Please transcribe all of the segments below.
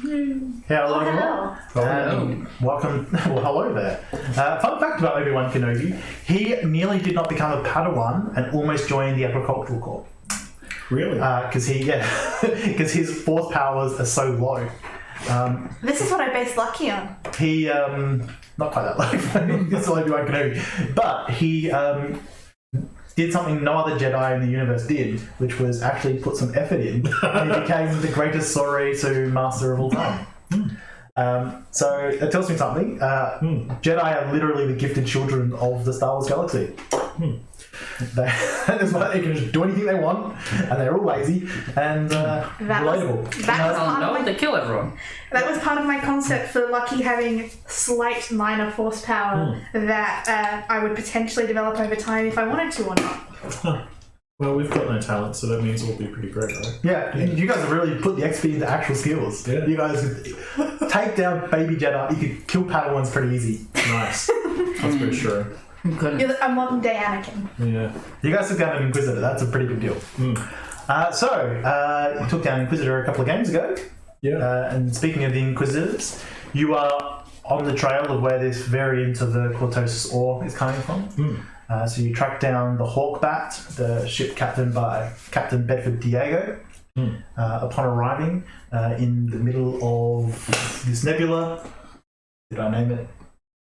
Hello, Hello. welcome. Well, hello there. Fun fact about Obi-Wan Kenobi: he nearly did not become a Padawan and almost joined the Agricultural Corps. Really? Because because his force powers are so low. This is what I base Lucky on. He not quite that low. It's still Obi-Wan Kenobi, but he did something no other Jedi in the universe did, which was actually put some effort in, and he became the greatest Sorry master of all time. So it tells me something. Jedi are literally the gifted children of the Star Wars galaxy. That's why they can just do anything they want, and they're all lazy and relatable. They kill everyone. That was part of my concept for Lucky having slight minor force power that I would potentially develop over time if I wanted to or not. Well, we've got no talent, so that means we'll be pretty great, right? Yeah, and you guys have really put the XP into actual skills. Yeah. You guys could take down baby Jedi. You could kill Padawans pretty easy. Nice. That's pretty sure. You're a modern day Anakin. Yeah. You guys took down an Inquisitor. That's a pretty big deal. So you took down an Inquisitor a couple of games ago. Yeah. And speaking of the Inquisitors, you are on the trail of where this variant of the Cortosis ore is coming from. So you track down the Hawkbat, the ship captained by Captain Bedford Diego. Upon arriving in the middle of this nebula, did I name it?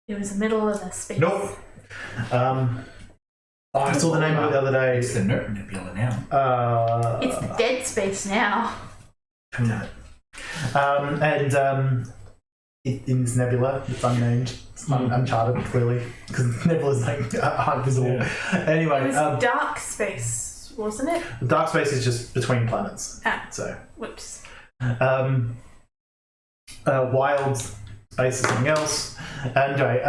It was the middle of a space. Nope. I saw the name of it the other day. It's the Nerd Nebula now. It's dead space now. In this nebula, it's unnamed, it's uncharted, clearly, because nebula's like aren't visible. Yeah. Anyway, It was dark space, wasn't it? the dark space is just between planets. So, Whoops. wild space is something else. Anyway,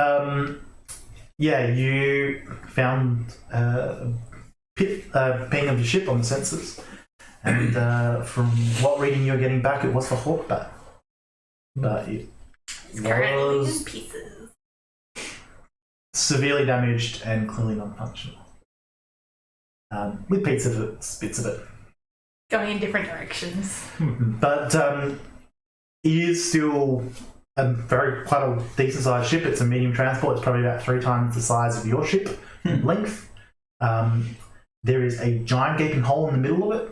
you found a ping of your ship on the sensors, and from what reading you're getting back, it was the Hawkbat. But it It's currently in was pieces. severely damaged and clearly non-functional. With bits of it. Going in different directions. But it is still quite a decent sized ship. It's a medium transport. It's probably about 3 times the size of your ship in length. There is a giant gaping hole in the middle of it.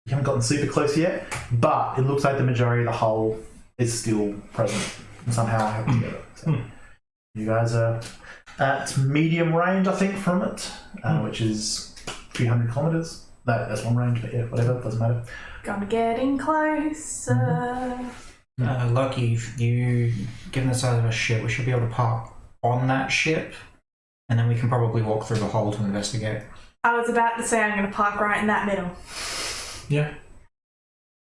You haven't gotten super close yet, but it looks like the majority of the hull is still present and somehow held together. So you guys are at medium range, I think, from it, which is 300 kilometers. No, that's long range, but yeah, whatever, doesn't matter. Gonna getting closer. Lucky, given the size of a ship, we should be able to park on that ship, and then we can probably walk through the hole to investigate. I was about to say I'm gonna park right in that middle. Yeah.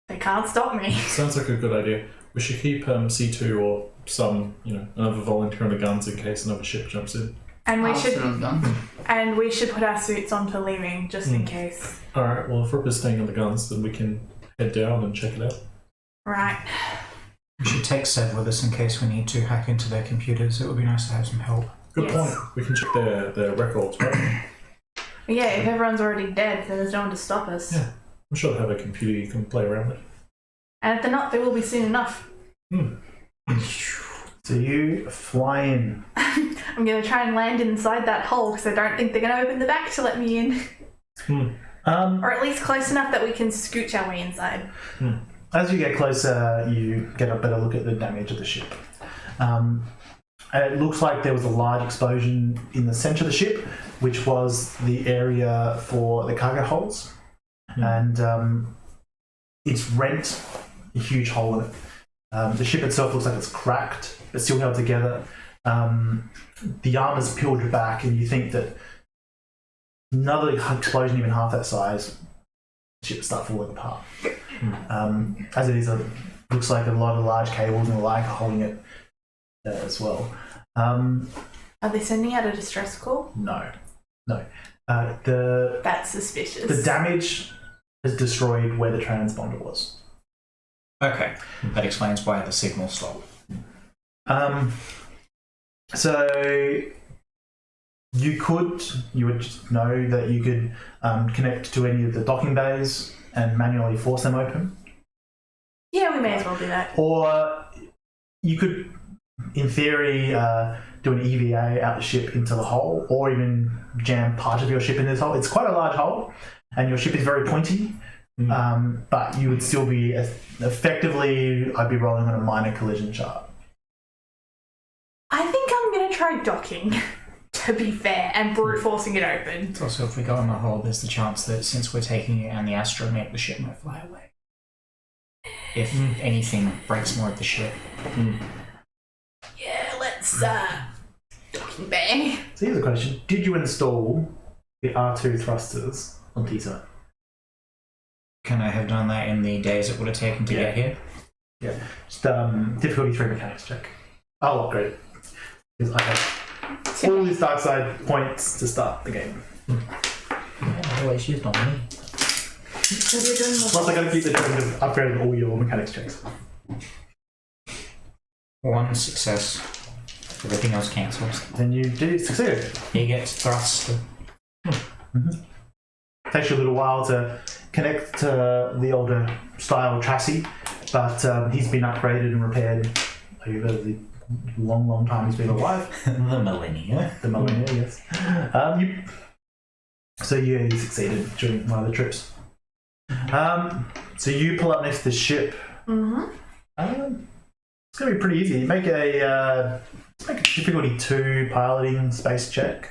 They can't stop me. Sounds like a good idea. We should keep C2 or some, another volunteer on the guns in case another ship jumps in. And we should put our suits on for leaving just in case. Alright, well, if Ripper's staying on the guns, then we can head down and check it out. Right. We should take Sev with us in case we need to hack into their computers. It would be nice to have some help. Good Yes. point. We can check their records, right? Yeah, if everyone's already dead, then there's no one to stop us. Yeah. I'm sure they have a computer you can play around with. And if they're not, they will be soon enough. So you fly in. I'm going to try and land inside that hole because I don't think they're going to open the back to let me in. Or at least close enough that we can scooch our way inside. As you get closer, you get a better look at the damage of the ship. And it looks like there was a large explosion in the centre of the ship, which was the area for the cargo holds. And it's rent a huge hole in it. The ship itself looks like it's cracked, but still held together. The armour's peeled back, and you think that another explosion even half that size, the ship will start falling apart. As it is, it looks like a lot of large cables and the like are holding it as well. Are they sending out a distress call? No. That's suspicious. The damage has destroyed where the transponder was. Okay, that explains why the signal stopped. So you would just know that you could connect to any of the docking bays and manually force them open. Yeah, we may as well do that. Or you could, in theory, do an EVA out the ship into the hull, or even jam part of your ship in this hole. It's quite a large hole, and your ship is very pointy. But you would still be effectively, I'd be rolling on a minor collision chart. I think I'm going to try docking, to be fair, and brute forcing it open. Also, if we go in the hole, there's the chance that since we're taking it and the astromech, the ship might fly away. If anything breaks more of the ship. Yeah, let's docking bay. So here's a question. Did you install the R2 thrusters on T7? Can I have done that in the days it would have taken to get here? Yeah. Just difficulty 3 mechanics check. I'll upgrade it. Because I have all these dark side points to start the game. Yeah, always used on me. So you're doing more. Plus I gotta keep the trend of upgrading all your mechanics checks. 1 success. Everything else cancels. Then you do succeed. He gets thrust. Takes you a little while to connect to the older style chassis, but he's been upgraded and repaired over the long time he's been alive. The millennia. The millennia, yes. So you succeeded during one of the trips. So you pull up next to the ship. It's going to be pretty easy. Make a difficulty 2 piloting space check.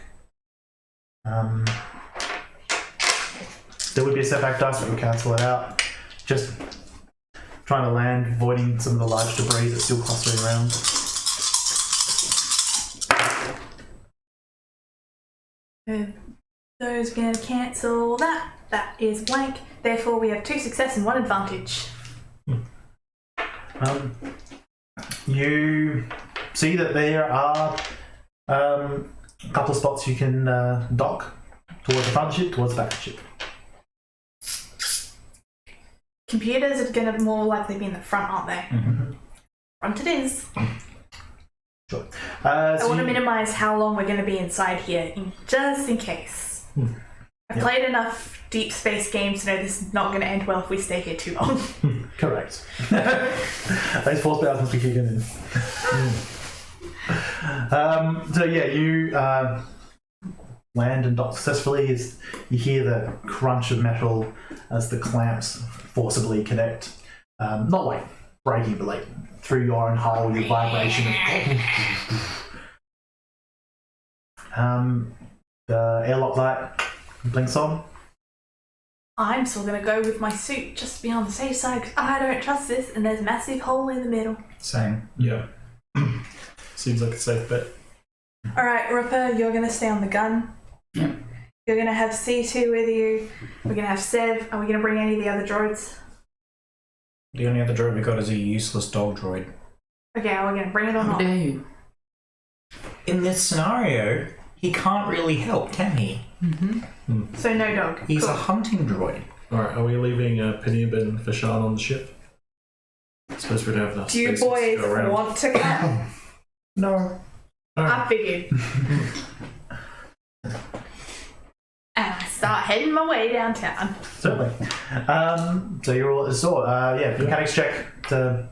There would be a setback dice, but we'll cancel it out. Just trying to land, avoiding some of the large debris that's still clustering around. Those going to cancel that. That is blank. Therefore, we have 2 success and 1 advantage. You see that there are a couple of spots you can dock towards the front of the ship, towards the back of the ship. Computers are going to more likely be in the front, aren't they? Front it is. Sure. I want to minimise how long we're going to be inside here, just in case. I've played enough Deep Space games to know this is not going to end well if we stay here too long. Correct. Those force powers must be kicking in. So yeah, you land and dock successfully. As you hear the crunch of metal as the clamps forcibly connect. Not like breaking, but like through your own hull, your vibration. The airlock light blinks on. I'm still going to go with my suit just to be on the safe side because I don't trust this, and there's a massive hole in the middle. Same. Yeah. Seems like a safe bet. Alright, Ripper, you're going to stay on the gun. Yep. You're going to have C2 with you. We're going to have Sev. Are we going to bring any of the other droids? The only other droid we got is a useless dog droid. Okay, are we going to bring it or not? you? In this scenario, he can't really help, can he? So no dog. He's Cool. a hunting droid. Alright, are we leaving a penny bin for Sean on the ship? I suppose we'd have enough Do you space to boys go around. want to come? No. I figured. And I start heading my way downtown. Certainly. So you're all at the store. Yeah, mechanics check to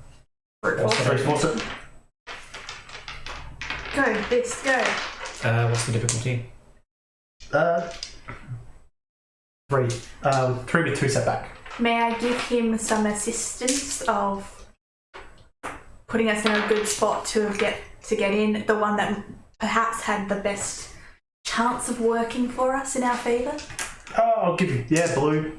reinforce it. Go, this, go. What's the difficulty? 3. 3 with 2 setback. May I give him some assistance of putting us in a good spot to get in, the one that perhaps had the best chance of working for us in our favour? Oh, I'll give you. Yeah, blue.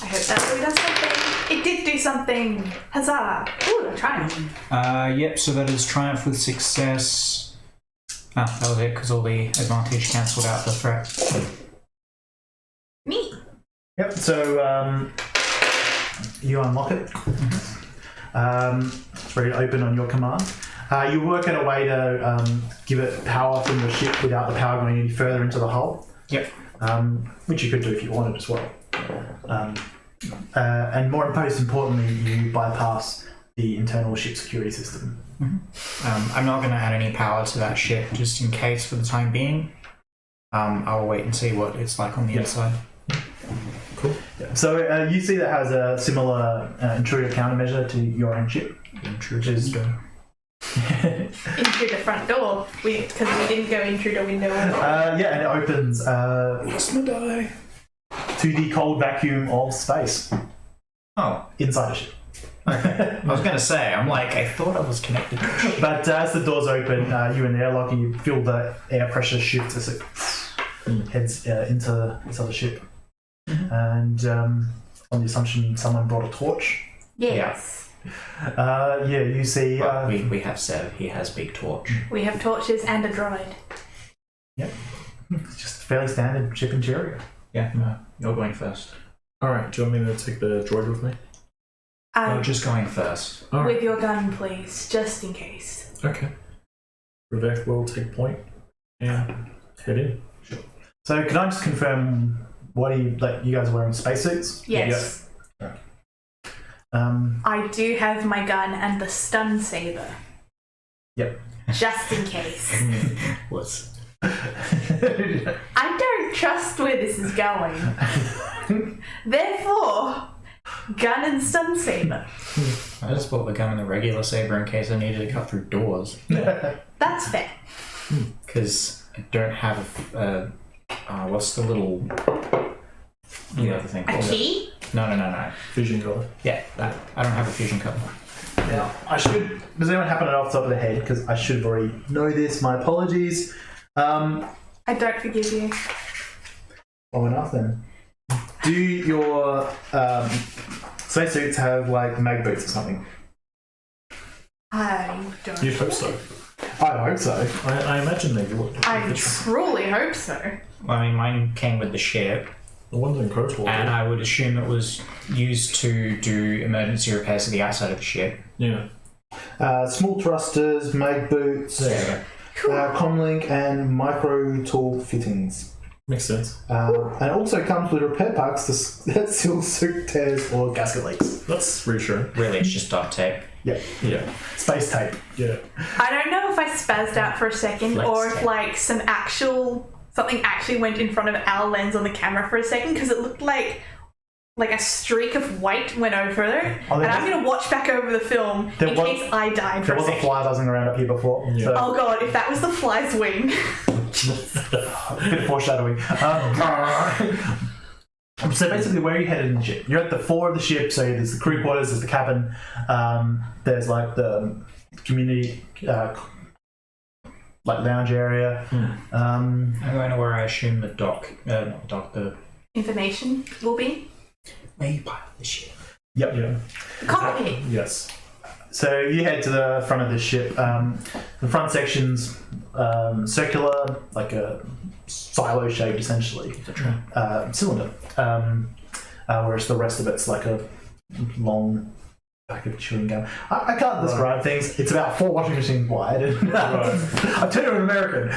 I hope that really does something. It did do something. Huzzah! Ooh, a triumph. Yep, so that is triumph with success. That was it, because all the advantage cancelled out the threat. Neat. Yep, so you unlock it. It's ready to open on your command. You work out a way to give it power from the ship without the power going any further into the hull. Yep. Which you could do if you wanted as well. And most importantly, you bypass the internal ship security system. I'm not going to add any power to that ship just in case for the time being. I'll wait and see what it's like on the inside. Cool. Yeah. So you see that has a similar intruder countermeasure to your own ship. Intruders. In through the front door. Because we didn't go in through the window. Yeah, and it opens Lost my die. to the cold vacuum of space Oh, inside the ship. I was going to say, I'm like, I thought I was connected. But as the doors open, you in the airlock, and you feel the air pressure shift as it heads into this other ship. And on the assumption someone brought a torch. Yes. You see. Well, we have said he has big torch. We have torches and a droid. It's just fairly standard ship interior. Yeah, no, you're going first. Alright, do you want me to take the droid with me? No, just going first. Alright. With your gun, please, just in case. Okay. Rebecca will take point and head in. So can I just confirm what you guys are wearing spacesuits? Yes. Yeah. I do have my gun and the stun saber. Yep. Just in case. What's I don't trust where this is going. Therefore, gun and stun saber. I just bought the gun and the regular saber in case I needed to cut through doors. That's fair. Because I don't have what's the little the other thing A called? key? No. Fusion color. Yeah, that. I don't have a fusion cup. Now, does anyone happen to know off the top of their head? Because I should already know this. My apologies. I don't forgive you. Oh, enough then. Do your spacesuits have like mag boots or something? I don't. You'd hope so. I hope so. I imagine they would. I truly hope so. Well, I mean, mine came with the ship, The ones in KOTOR. and I would assume it was used to do emergency repairs to the outside of the ship. Yeah. Small thrusters, mag boots, comlink, and micro tool fittings. Makes sense. And it also comes with repair parts that seal suit tears or gasket leaks. That's reassuring. Really, it's just duct tape. Yeah. Yeah. Space tape. Yeah. I don't know if I spazzed out for a second Flex or if tape. like something actually went in front of our lens on the camera for a second because it looked like a streak of white went over it. Oh, And I'm going to watch back over the film in case I died for There a was a second. fly buzzing around up here before. Yeah. So Oh god, if that was the fly's wing. a bit of foreshadowing. So basically, where are you headed in the ship? You're at the fore of the ship, so there's the crew quarters, there's the cabin, there's like the community like lounge area. I'm going to where I assume the the Information will be. main part of the ship. Yep. Yeah. Cockpit. Yes. So you head to the front of the ship. The front section's circular, like a silo shaped essentially, cylinder. Whereas the rest of it's like a long pack of chewing gum. I can't describe things. It's about 4 washing machines wide. And, I've turned to an American.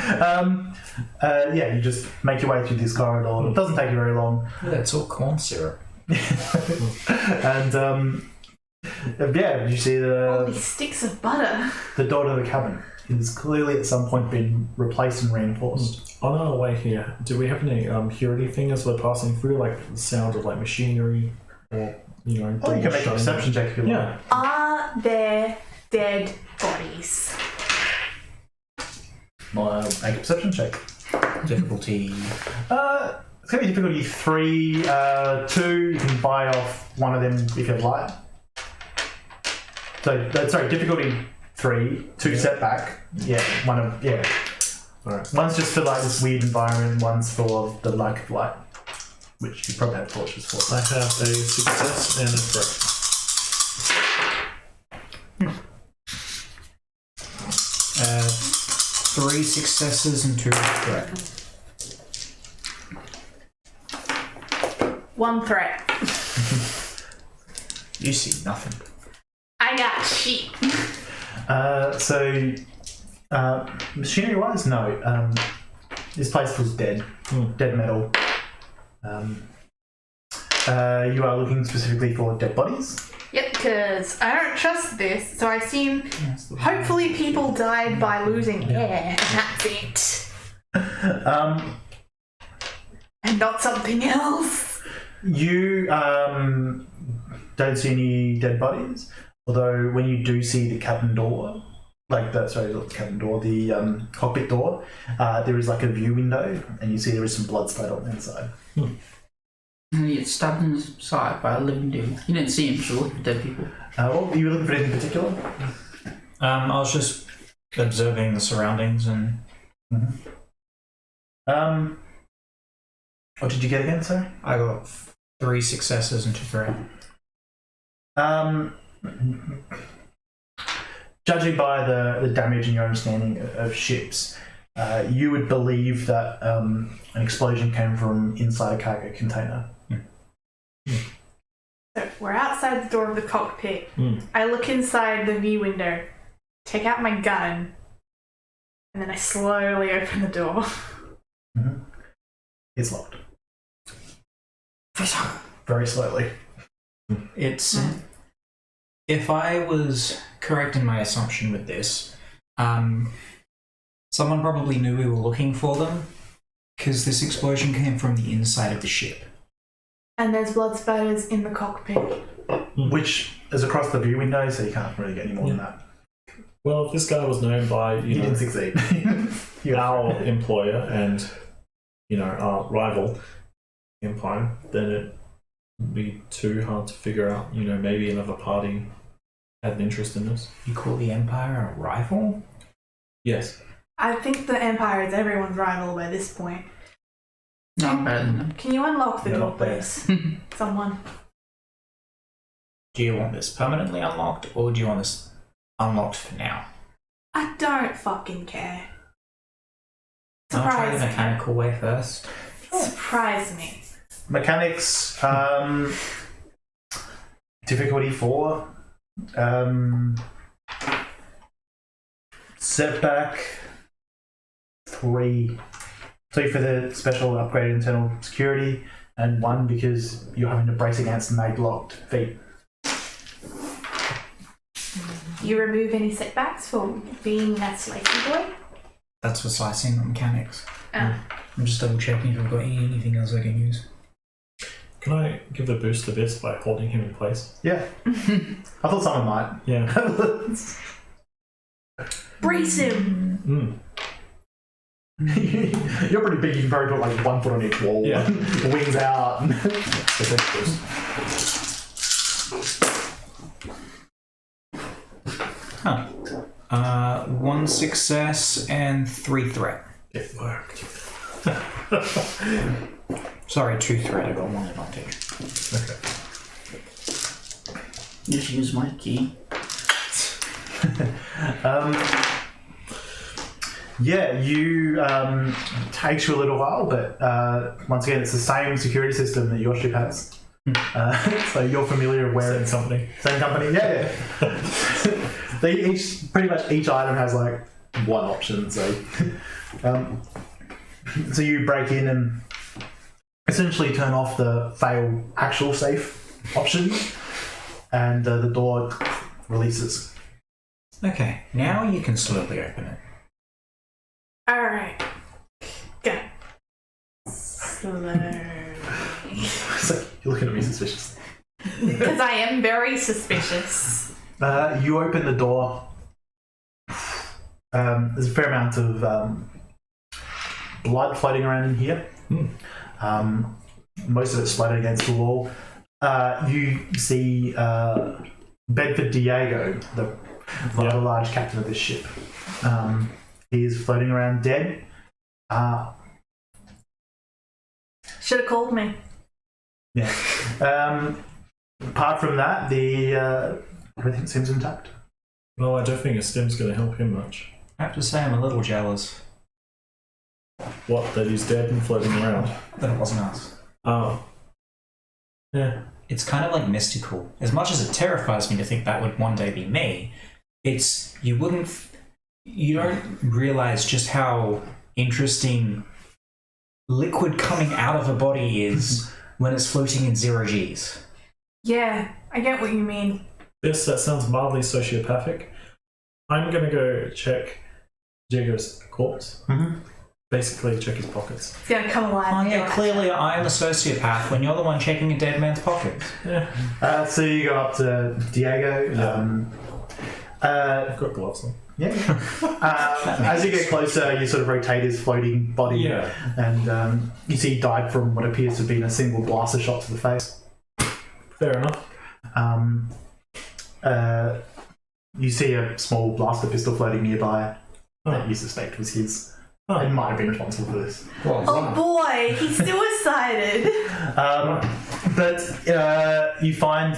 You just make your way through this corridor. It doesn't take you very long. Yeah, it's all corn syrup. And you see All these sticks of butter. the door to the cabin is clearly at some point been replaced and reinforced. On our way here, do we have any hear anything as we're passing through, like the sound of like machinery or You can make a perception check if you like. Yeah. Are there dead bodies? Make a perception check. Difficulty. It's going to be difficulty 3, 2. You can buy off one of them if you have light. So, difficulty 3, 2 setback. Yeah, one of Alright. One's just for like this weird environment. One's for the lack of light, which you probably have torches for. I have a success and a threat. 3 successes and 2 threat. 1 threat. You see nothing. I got sheep. Machinery wise, no. This place was dead. Dead metal. You are looking specifically for dead bodies? Yep, because I don't trust this, so I assume hopefully people died by losing air, and that's it. And not something else. You don't see any dead bodies, although when you do see the cabin door, not the cabin door, the cockpit door, there is like a view window, and you see there is some blood splat on the inside. And he gets stabbed in the side by a living dude. You didn't see him, so look at dead people. What were you looking for anything in particular? I was just observing the surroundings and. What did you get again, sir? I got 3 successes and 2 threat. Judging by the damage and your understanding of ships, you would believe that an explosion came from inside a cargo container. So we're outside the door of the cockpit. Mm. I look inside the view window, take out my gun, and then I slowly open the door. Mm-hmm. It's locked. Very slowly. It's. If I was correct in my assumption with this, someone probably knew we were looking for them because this explosion came from the inside of the ship. And there's blood spatters in the cockpit. Which is across the view window, so you can't really get any more than that. Well, if this guy was known by You didn't succeed. our employer and our rival empire, then it would be too hard to figure out. Maybe another party had an interest in this. You call the Empire a rival? Yes. I think the Empire is everyone's rival by this point. No, I'm better than them. Can you unlock the They're door, not there. please? Someone. Do you want this permanently unlocked or do you want this unlocked for now? I don't fucking care. I'll try the Surprise me. mechanical way first. Surprise me. Mechanics, difficulty 4, setback 3. 3 for the special upgraded internal security, and 1 because you're having to brace against mag-locked feet. You remove any setbacks for being that slicey boy? That's for slicing, not mechanics. Oh. I'm just double checking if I've got anything else I can use. Can I give a boost to this by holding him in place? Yeah. I thought someone might. Yeah. Brace him! You're pretty big, you can probably put like 1 foot on each wall. Yeah. Wings out. So take a boost. Huh. 1 success and 3 threat. It worked. Sorry, 2 threat. I got 1 advantage. Okay. Just use my key. Yeah, takes you a little while, but once again, it's the same security system that your ship has. So you're familiar with where Same company. Same company, yeah. They pretty much each item has like 1 option. So, so you break in and essentially turn off the fail actual safe option, and the door releases. Okay, now you can slowly open it. Alright. Go. Slowly. So you're looking at me suspicious. Because I am very suspicious. You open the door. There's a fair amount of blood floating around in here. Most of it splattered against the wall. You see Bedford Diego, the rather large captain of this ship. He is floating around dead. Should have called me. Yeah. Apart from that, everything seems intact. Well, I don't think a stim's going to help him much. I have to say I'm a little jealous What, that he's dead and floating around? that it wasn't us. Oh. Yeah. It's kind of like mystical. As much as it terrifies me to think that would one day be me, you don't realize just how interesting liquid coming out of a body is when it's floating in 0 Gs. Yeah, I get what you mean. Yes, that sounds mildly sociopathic. I'm going to go check Jigger's corpse. Basically, check his pockets. It's gonna come alive. Oh yeah, clearly I am the sociopath when you're the one checking a dead man's pockets. Yeah. So you go up to Diego. I've got gloves on. Yeah. As you get closer, you sort of rotate his floating body. Yeah. And you see he died from what appears to have been a single blaster shot to the face. Fair enough. You see a small blaster pistol floating nearby that you suspect was his. It might have been responsible for this. Oh boy, he suicided. But you find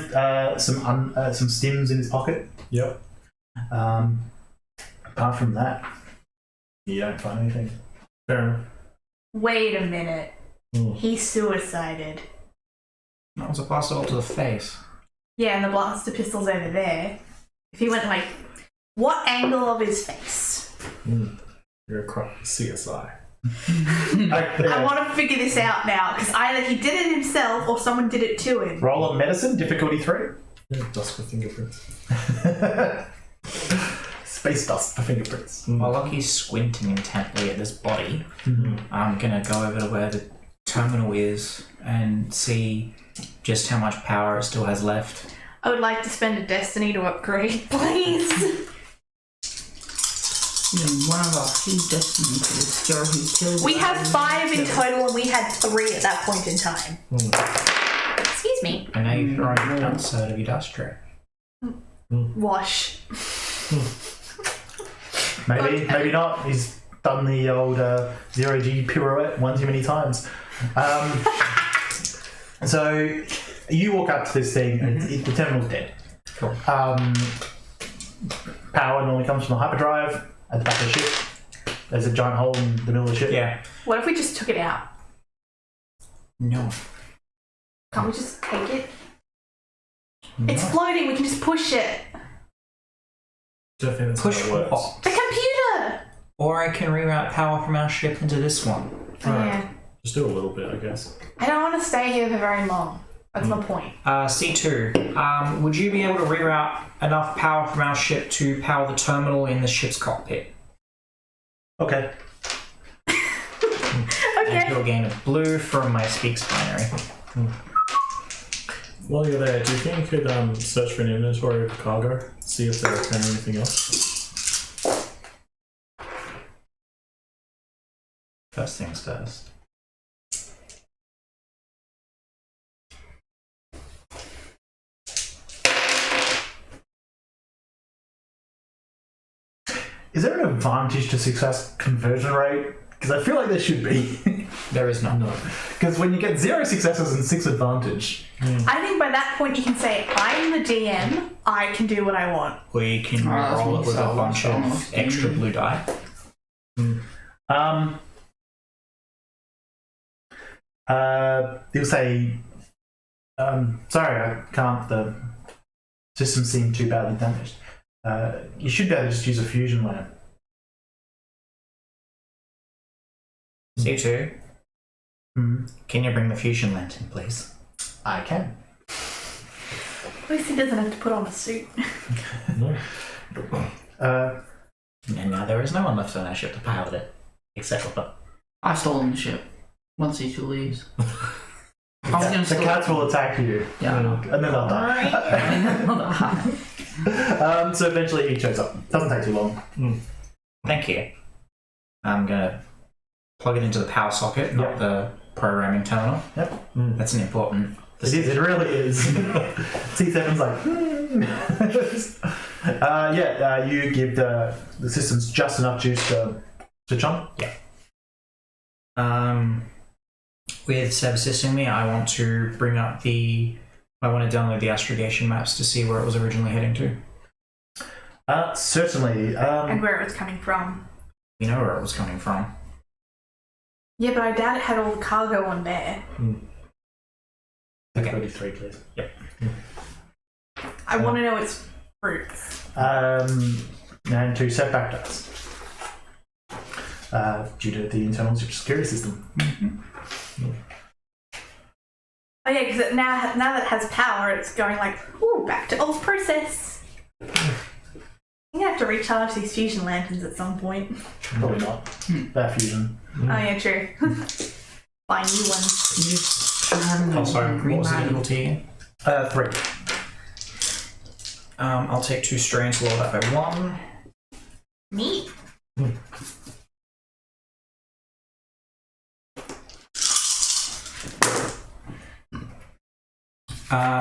some stims in his pocket. Yep. Apart from that, you don't find anything. Fair enough. Wait a minute. He suicided. That was a blaster bolt to the face. Yeah, and the blaster pistol's over there. If he went like, what angle of his face? You're a CSI. I want to figure this out now because either he did it himself or someone did it to him. Roll of medicine, difficulty 3. Yeah, dust for fingerprints. Space dust for fingerprints. While Loki's squinting intently at this body, I'm gonna go over to where the terminal is and see just how much power it still has left. I would like to spend a destiny to upgrade, please. One of our few destinies is Joe who killed. We have 5 in total and we had 3 at that point in time. Excuse me. I know you've thrown outside of your dust tray. Wash. Maybe not. He's done the old 0G pirouette one too many times. So you walk up to this thing and the terminal's dead. Cool. Power normally comes from the hyperdrive at the back of the ship. There's a giant hole in the middle of the ship. Yeah. What if we just took it out? No. Can't we just take it? It's floating, we can just push it. Don't think that's Push how it works. what? The computer! Or I can reroute power from our ship into this one. Yeah. Just do a little bit, I guess. I don't want to stay here for very long. That's my point. C2, would you be able to reroute enough power from our ship to power the terminal in the ship's cockpit? Okay. And Okay. you'll gain a blue from my speaks binary. While you're there, do you think you could search for an inventory of cargo, see if they're carrying anything else? First things first. Is there an advantage to success conversion rate? Because I feel like there should be. There is none. No. Because when you get 0 successes and 6 advantage, I think by that point you can say, I'm the DM, I can do what I want. We can roll it with a bunch of extra blue die. You'll say, sorry, I can't, the system seemed too badly damaged. You should be able to just use a fusion lamp. C2, can you bring the fusion lantern, please? I can. At least he doesn't have to put on a suit. No. And now there is no one left on our ship to pilot it, except for... I stole him the ship. Once he leaves. I was gonna The steal cats will attack you. Yeah, I know. And then they'll die. So eventually he shows up. Doesn't take too long. Thank you. I'm gonna plug it into the power socket, not the programming terminal. Yep. That's an important... It is, it really is. T7's like, you give the systems just enough juice to switch on. Yeah. With Seb assisting me, I want to bring up I want to download the astrogation maps to see where it was originally heading to. Certainly. And where it was coming from. You know where it was coming from. Yeah, but I doubt it had all the cargo on there. Okay. 33, please. Yep. I want to know its fruits. And to setback dice. Due to the internal security system. Oh yeah, because now that it has power, it's going like, ooh, back to old process. I'm gonna have have to recharge these fusion lanterns at some point. Probably not. They're fusion. Oh yeah, true. Buy new ones. Oh, sorry. What was the difficulty again? 3. I'll take 2 strains, lower that by 1. Neat.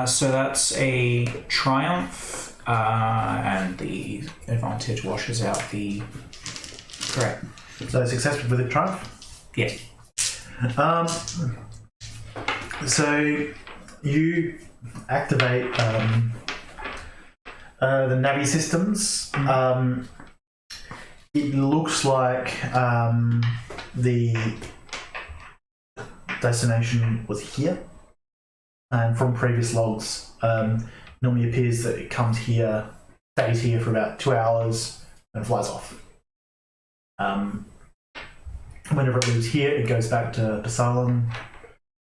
So that's a triumph, and the advantage washes out the. Correct. So success with a triumph? Yes. So you activate the Navi systems. It looks like the destination was here. And from previous logs, normally appears that it comes here, stays here for about 2 hours, and flies off. Whenever it leaves here, it goes back to Pasalan,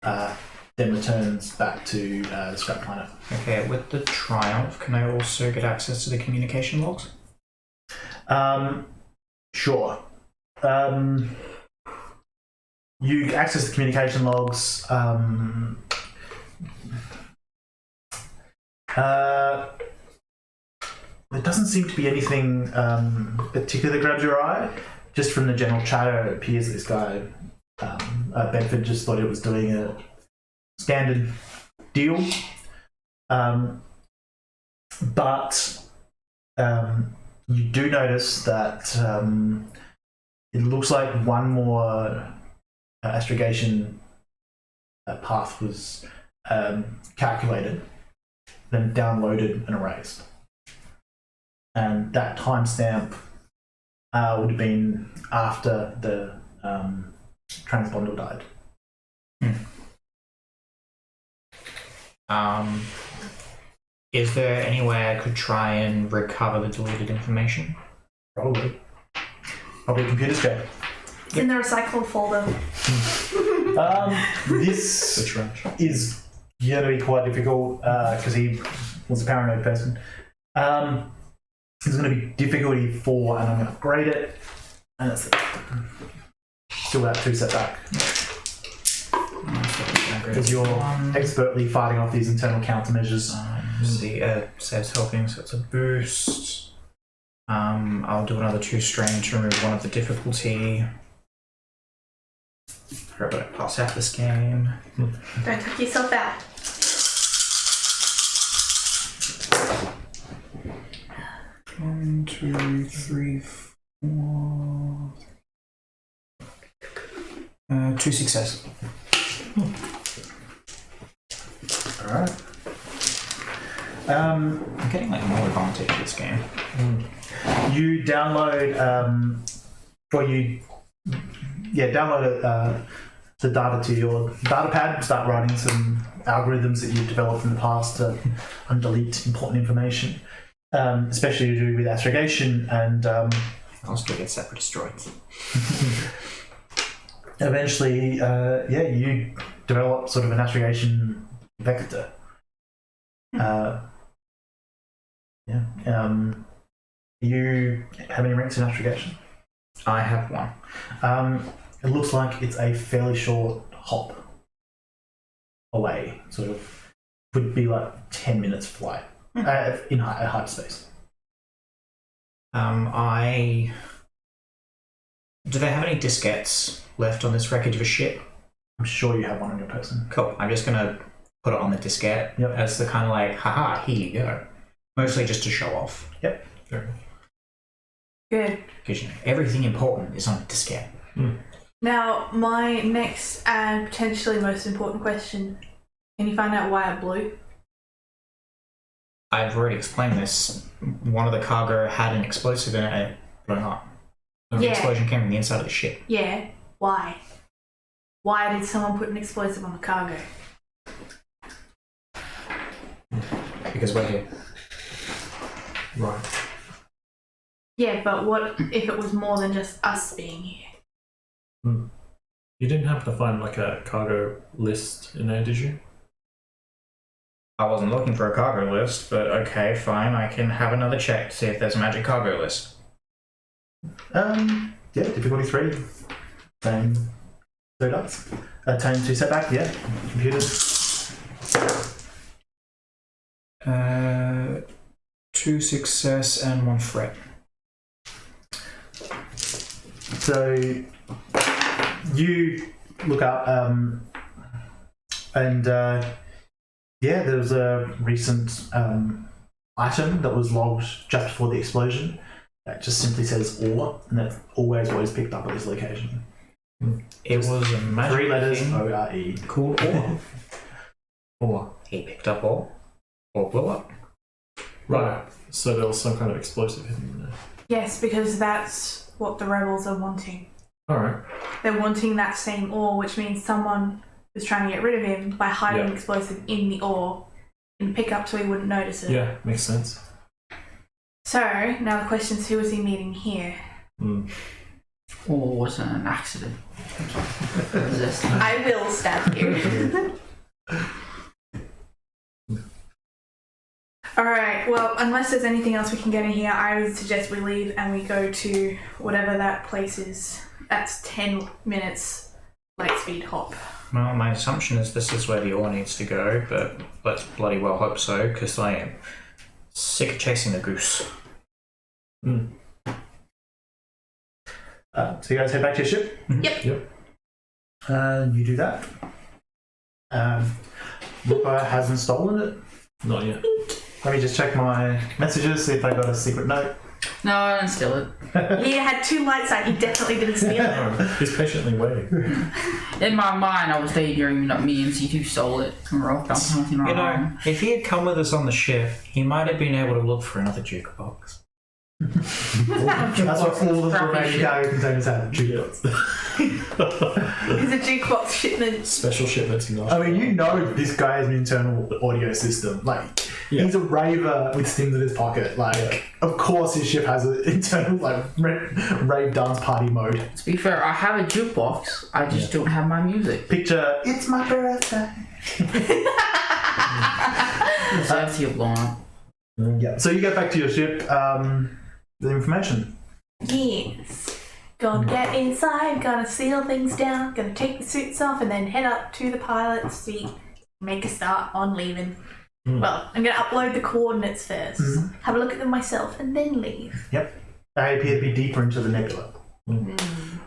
then returns back to the Scrap Planet. Okay, with the Triumph, can I also get access to the communication logs? Sure. You access the communication logs. There doesn't seem to be anything particular that grabs your eye. Just from the general chatter, it appears that this guy, Bedford, just thought it was doing a standard deal. But you do notice that it looks like one more astrogation path was calculated, then downloaded and erased. And that timestamp would have been after the transponder died. Is there any way I could try and recover the deleted information? Probably computer's check. It's in the recycled folder. This is going to be quite difficult because he was a paranoid person. It's going to be difficulty 4, and I'm going to upgrade it. And it's still that 2 setback. Because you're expertly fighting off these internal countermeasures. The says helping, so it's a boost. I'll do another 2 strain to remove 1 of the difficulty. Hope I pass out this game. Don't tuck yourself out. One, 2, 3, 4. 2 success. Alright. I'm getting like more advantage this game. You download download the data to your data pad, start writing some algorithms that you've developed in the past to delete important information, especially to do with astrogation, and I'll still get separate destroyed. eventually, you develop sort of an astrogation vector. You have any ranks in astrogation? I have 1. It looks like it's a fairly short hop away, sort of would be like 10 minutes flight in hyperspace. Do they have any diskettes left on this wreckage of a ship? I'm sure you have one on your person. Cool. I'm just gonna put it on the diskette as the kind of like, haha, here you go. Mostly just to show off. Yep. Good. Because everything important is on a diskette. Now, my next and potentially most important question: can you find out why it blew? I've already explained this. One of the cargo had an explosive in it, blowing up. The explosion came from the inside of the ship. Yeah. Why? Why did someone put an explosive on the cargo? Because we're here. Right. Yeah, but what if it was more than just us being here? You didn't happen to find like a cargo list in there, did you? I wasn't looking for a cargo list, but okay, fine. I can have another check to see if there's a magic cargo list. Yeah, difficulty 3. Same 2 dice. Tame 2 setback, yeah. Computers. 2 success and 1 threat. So you look up and yeah, there was a recent item that was logged just before the explosion that just simply says ore, and that's always what is picked up at this location. It was a magic 3 letters, thing O-R-E. called ore. Or He picked up ore. Or blew up. right. So there was some kind of explosive hidden in there. Yes, because that's what the rebels are wanting. All right. They're wanting that same ore, which means someone was trying to get rid of him by hiding Yeah. explosive in the ore and pick up so he wouldn't notice it. Yeah, makes sense. So, now the question is, who was he meeting here? Or was it an accident? Possessed. I will stab you. Alright, well, unless there's anything else we can get in here, I would suggest we leave and we go to whatever that place is. That's 10 minutes light speed hop. Well, my assumption is this is where the ore needs to go, but let's bloody well hope so, because I am sick of chasing the goose. So you guys head back to your ship? Yep. You do that. Lupa hasn't stolen it. Not yet. Let me just check my messages, see if I got a secret note. No, I didn't steal it. He had 2 light sight, he definitely didn't steal it. No, he's patiently waiting. In my mind, I was daydreaming that me and C2 stole it and we're all bouncing You around. know, if he had come with us on the ship, he might have been able to look for another jukebox. That's what all the remaining cargo containers have. He's a jukebox shipment. Special shipments. I mean, you know this guy has an internal audio system. Like, he's a raver with Stims in his pocket. Like, of course his ship has an internal, like, rave dance party mode. To be fair, I have a jukebox, I just don't have my music. Picture, it's my birthday. So I feel blown up. Yeah. So you get back to your ship, the information. Yes. Gonna get inside, gonna seal things down, gonna take the suits off, and then head up to the pilot's seat. Make a start on leaving. Well, I'm gonna upload the coordinates first, have a look at them myself, and then leave. Yep. They appear to be deeper into the nebula.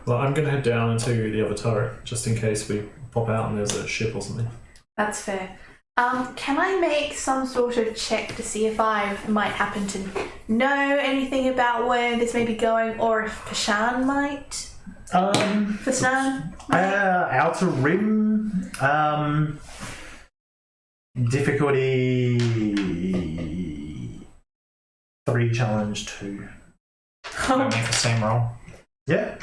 Well, I'm going to head down into the other turret just in case we pop out and there's a ship or something. That's fair. Can I make some sort of check to see if I might happen to know anything about where this may be going, or if Fashan might? Fashan? Outer rim. Difficulty 3, challenge 2. Can I make the same roll? Yeah.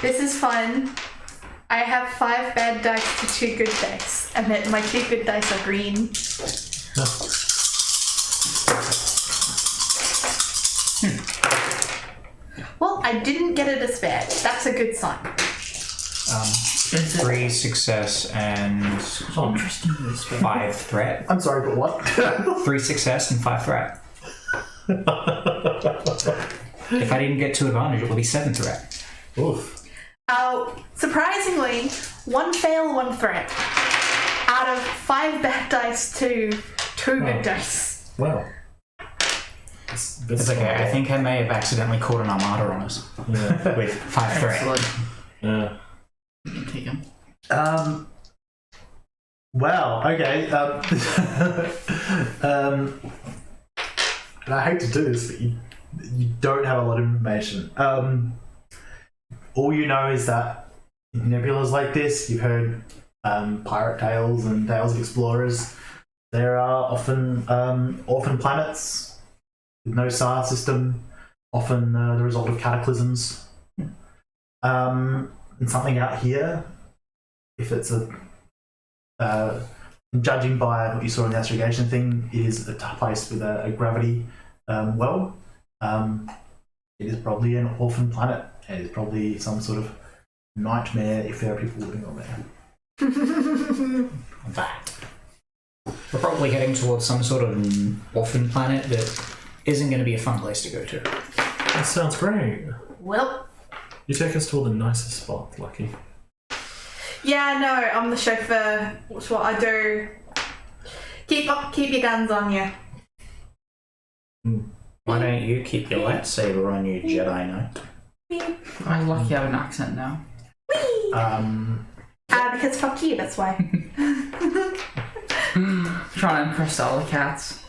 This is fun. I have 5 bad dice to 2 good dice, and then my 2 good dice are green. Well, I didn't get it as bad. That's a good sign. 3 success and Interesting. 5 threat. I'm sorry, but what? 3 success and 5 threat. If I didn't get 2 advantage, it would be 7 threat. Oof. Surprisingly, 1 fail, 1 threat. Out of 5 bad dice to 2 good dice. Wow. It's okay, I think I may have accidentally caught an armada on us Yeah. with 5 threat. Excellent. Yeah. You can take him. Well, okay. And I hate to do this, but you don't have a lot of information. All you know is that in nebulas like this, you've heard pirate tales and tales of explorers. There are often orphan planets with no star system, often the result of cataclysms. And something out here, if it's judging by what you saw in the astrogation thing, it is a place with a gravity well. It is probably an orphan planet. It is probably some sort of nightmare if there are people living on there. That. We're probably heading towards some sort of orphan planet that isn't going to be a fun place to go to. That sounds great. Well, You take us to all the nicest spot, Lucky. yeah, no, I'm the chauffeur. That's what I do. Keep your guns on you. Why don't you keep your lightsaber on you, Jedi Knight? I'm lucky I have an accent now. Because fuck you, that's why. Trying to impress all the cats.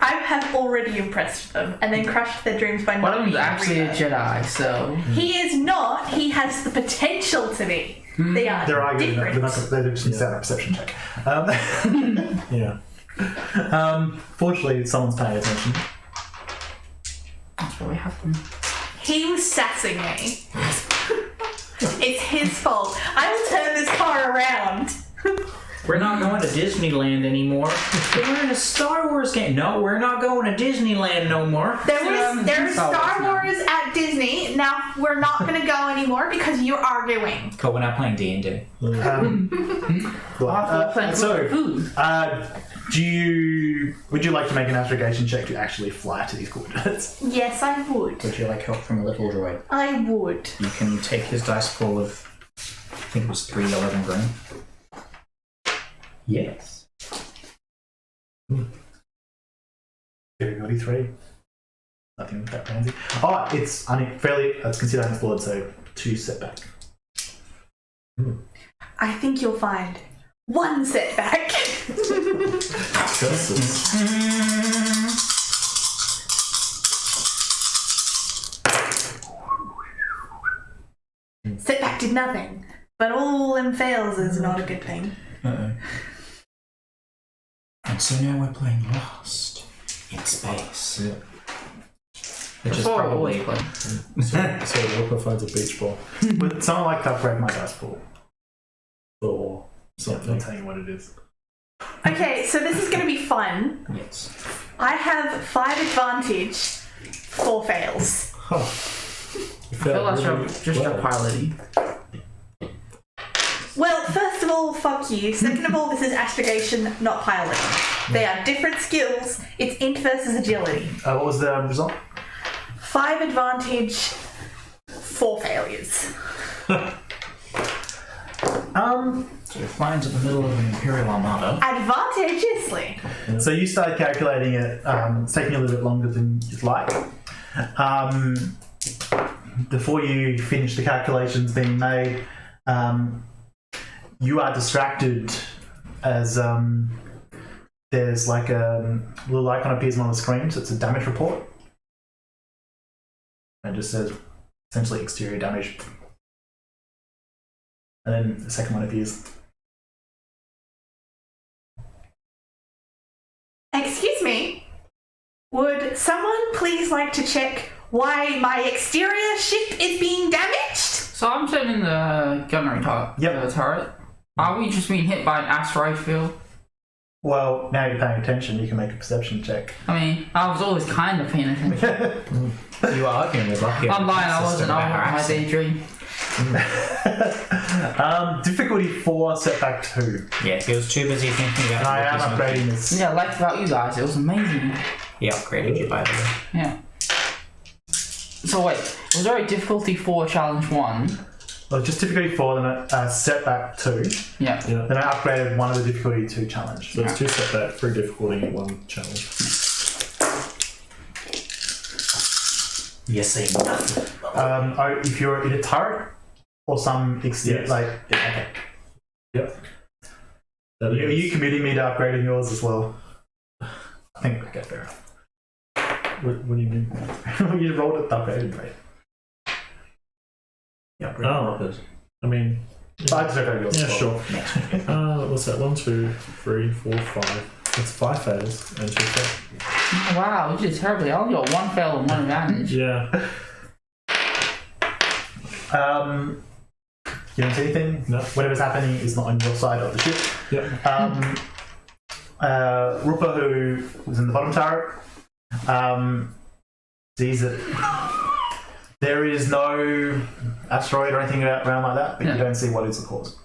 I have already impressed them and then crushed their dreams by One not of them's being actually a real. Jedi, so... He is not. He has the potential to be. They are They're arguing. different. They're just a perception check. Yeah. Fortunately, someone's paying attention. That's what we have them. He was sassing me. It's his fault. I will turn this car around. We're not going to Disneyland anymore. We're in a Star Wars game. No, we're not going to Disneyland no more. There is Star Star Wars Wars at Disney. Now we're not going to go anymore because you're arguing. Cool, we're not playing D&D. Food. Would you like to make an astrogation check to actually fly to these coordinates? Yes, I would. Would you like help from a little droid? I would. You can take his dice pool of, I think it was 311 green. Yes. Difficulty 3. Nothing that fancy. Oh, it's considered unexplored, so 2 setback. I think you'll find 1 setback. Setback did nothing, but all them fails is not a good thing. Uh-oh. And so now we're playing Lost in space. Yeah. Which is Before, probably... always play. So Walker finds a beach ball Would someone like to upgrade my dice pool? or I'm something. telling you what it is. Okay, so this is going to be fun. Yes. I have 5 advantage, 4 fails. Huh. You I feel that's just a piloting. Well, first of all, fuck you. Second of all, this is astrogation, not piloting. They are different skills. It's int versus agility. What was the result? 5 advantage, 4 failures. So you're flying to the middle of an Imperial Armada. Advantageously. So you started calculating it. It's taking a little bit longer than you'd like. Before you finish the calculations being made, you are distracted as there's like a little icon appears on the screen. So it's a damage report. And it just says essentially exterior damage. And then the second one appears. Excuse me. Would someone please like to check why my exterior ship is being damaged? So I'm sitting in the gunnery turret. Are we just being hit by an asteroid field? Well, now you're paying attention, you can make a perception check. I mean, I was always kind of paying attention. You are arguing with Lucky. I'm lying, I wasn't. About I her was my accent. daydream. Difficulty 4, setback 2. Yeah, he was too busy thinking about... And I am Lucky's upgrading this. Yeah, I liked about you guys. It was amazing. He upgraded you, by the way. Yeah. So wait, was there a difficulty 4 challenge 1? Well, just difficulty 4, then a setback 2. Yeah. Yeah. Then I upgraded one of the difficulty 2 challenge. So it's 2 setback, 3 difficulty, 1 challenge. You see nothing. If you're in a turret or some exterior, Yes. okay. Yep. Are you committing me to upgrading yours as well? I think okay, fair enough. What do you mean? You rolled it upgraded, right? Yeah, Oh, I mean, I just upgraded yours. yeah, as well. sure. What's that? 1, 2, 3, 4, 5. That's 5 fails and 2 fails. Wow, you did terribly. I only got 1 fail and 1 advantage. Yeah. You don't see anything? No. Whatever's happening is not on your side of the ship. Yep. Rupa, who was in the bottom turret, sees it. There is no asteroid or anything around like that, but Yeah. you don't see what is the cause.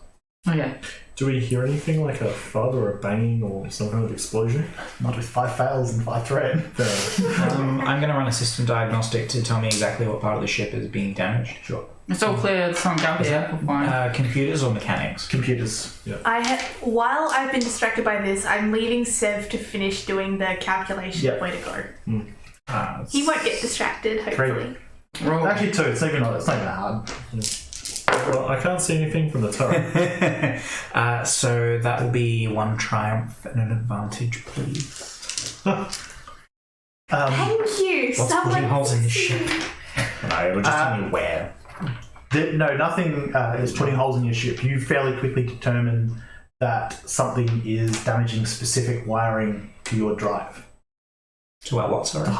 Okay. Do we hear anything like a thud or a banging or some kind of explosion? Not with 5 fails and 5 threat. I'm going to run a system diagnostic to tell me exactly what part of the ship is being damaged. Sure. It's all clear. It's not out here. We're fine. Computers or mechanics? Computers. While I've been distracted by this, I'm leaving Sev to finish doing the calculation of where to go. He won't get distracted, hopefully. Roll. Actually, 2. It's not even hard. Well, I can't see anything from the turret. So that will be 1 triumph and an advantage, please. Thank you. What's putting holes in this ship? No, it'll just tell me where. No, nothing is putting holes in your ship. You fairly quickly determine that something is damaging specific wiring to your drive. To our what, sorry? To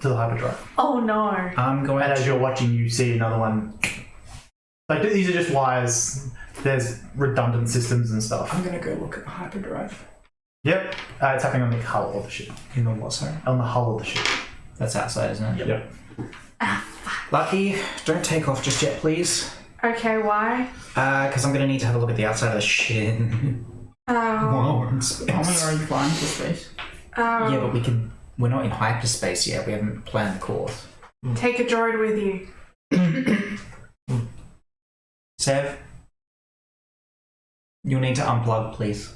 the hyperdrive. Oh no. I'm going And as you're watching, you see another one. Like, these are just wires. There's redundant systems and stuff. I'm going to go look at the hyperdrive. Yep. It's happening on the hull of the ship. In the what, sorry? On the hull of the ship. That's outside, isn't it? Yep. Lucky, don't take off just yet, please. Okay, why? Because I'm going to need to have a look at the outside of the ship. While we're in space. Aren't we already flying to space? Yeah, but we're not in hyperspace yet. We haven't planned the course. Take a droid with you. Sev, you'll need to unplug, please.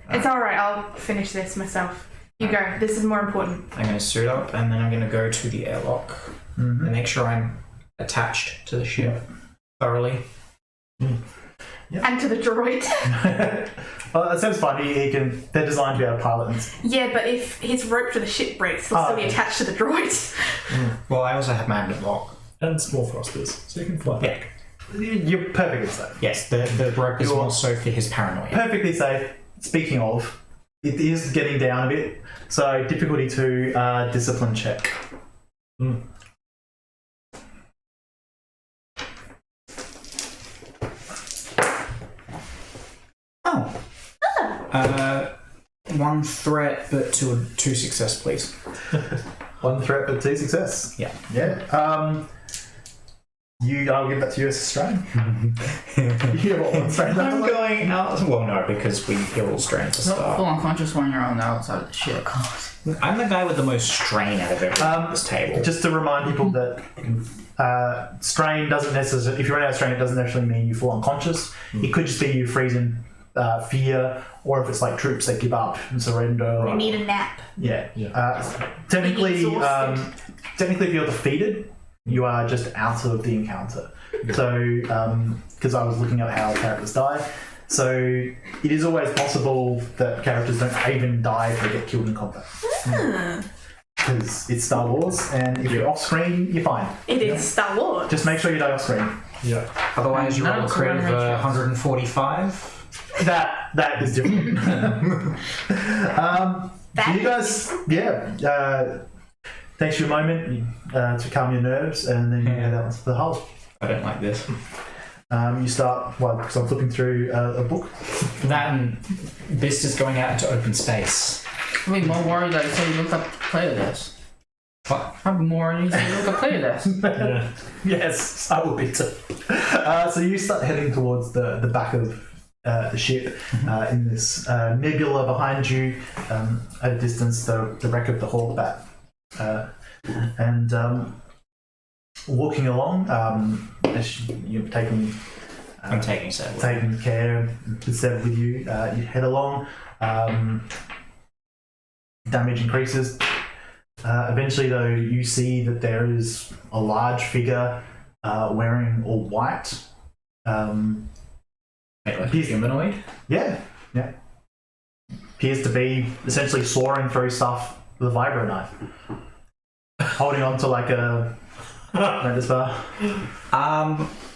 It's alright, I'll finish this myself. You go, this is more important. I'm going to suit up and then I'm going to go to the airlock and make sure I'm attached to the ship thoroughly. And to the droid. Well, that sounds fun. They're designed to be able to pilot them. Yeah, but if his rope to the ship breaks, he'll still be attached to the droid. Well, I also have magnet lock. And small thrusters, so you can fly back. You're perfectly safe. Yes, the rope is more so for his paranoia. Perfectly safe. Speaking of, it is getting down a bit. So difficulty 2, discipline check. Oh. 1 threat, but 2 success, please. 1 threat, but 2 success. Yeah. Yeah. I'll give that to you as Australian. You have what, 1 strain? I'm going out. Well, no, because we heal strain to Full start. unconscious when you're on the outside of the ship. I'm the guy with the most strain out of everyone at this table. Just to remind people that strain doesn't necessarily, if you run out of strain, it doesn't necessarily mean you fall unconscious. It could just be you freeze in fear, or if it's like troops that give up and surrender. I need a nap. Yeah. Yeah. Technically, Exhausted. if you're defeated, you are just out of the encounter. So, because I was looking at how characters die, so it is always possible that characters don't even die if they get killed in combat. Because it's Star Wars, and if you're off screen, you're fine. It is Star Wars. Just make sure you die off screen. Yeah. Otherwise, you No, roll a it's crit of around range. 145. That is different. You guys, takes you a moment to calm your nerves, and then you head out to the hull. I don't like this. You start, because I'm flipping through a book. That and this is going out into open space. I'd be more worried that you say you looked up the player desk. What? I'd be more worried that you say you looked up player desk. Yeah. Yes, I will be too. So you start heading towards the back of the ship in this nebula behind you, at a distance, the wreck of the Hawkbat. And walking along, as you're taking I'm taking several. taking care with Seb with you, you head along. Damage increases. Eventually, though, you see that there is a large figure wearing all white. Wait, like a humanoid? Yeah. Appears to be essentially sawing through stuff with a vibro knife. Holding on to like a this bar.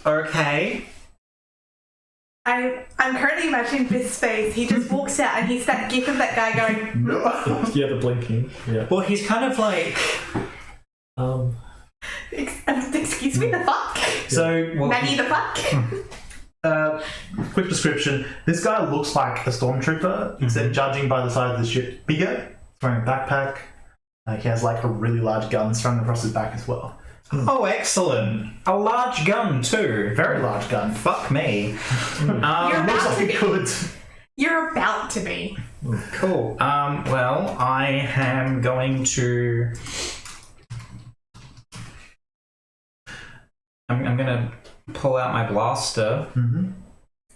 Okay. I'm currently imagining this space. He just walks out and he's that gif of that guy going, Yeah, the blinking. Yeah. Well, he's kind of like... excuse me, the fuck? So, Maggie the fuck? quick description. This guy looks like a stormtrooper, except judging by the size of the ship, bigger. He's wearing a backpack. He has like a really large gun strung across his back as well. Oh, excellent. A large gun, too. Very large gun. Fuck me. You're Looks about like to it be. could. You're about to be. Cool. Well, I am going to... I'm going to pull out my blaster,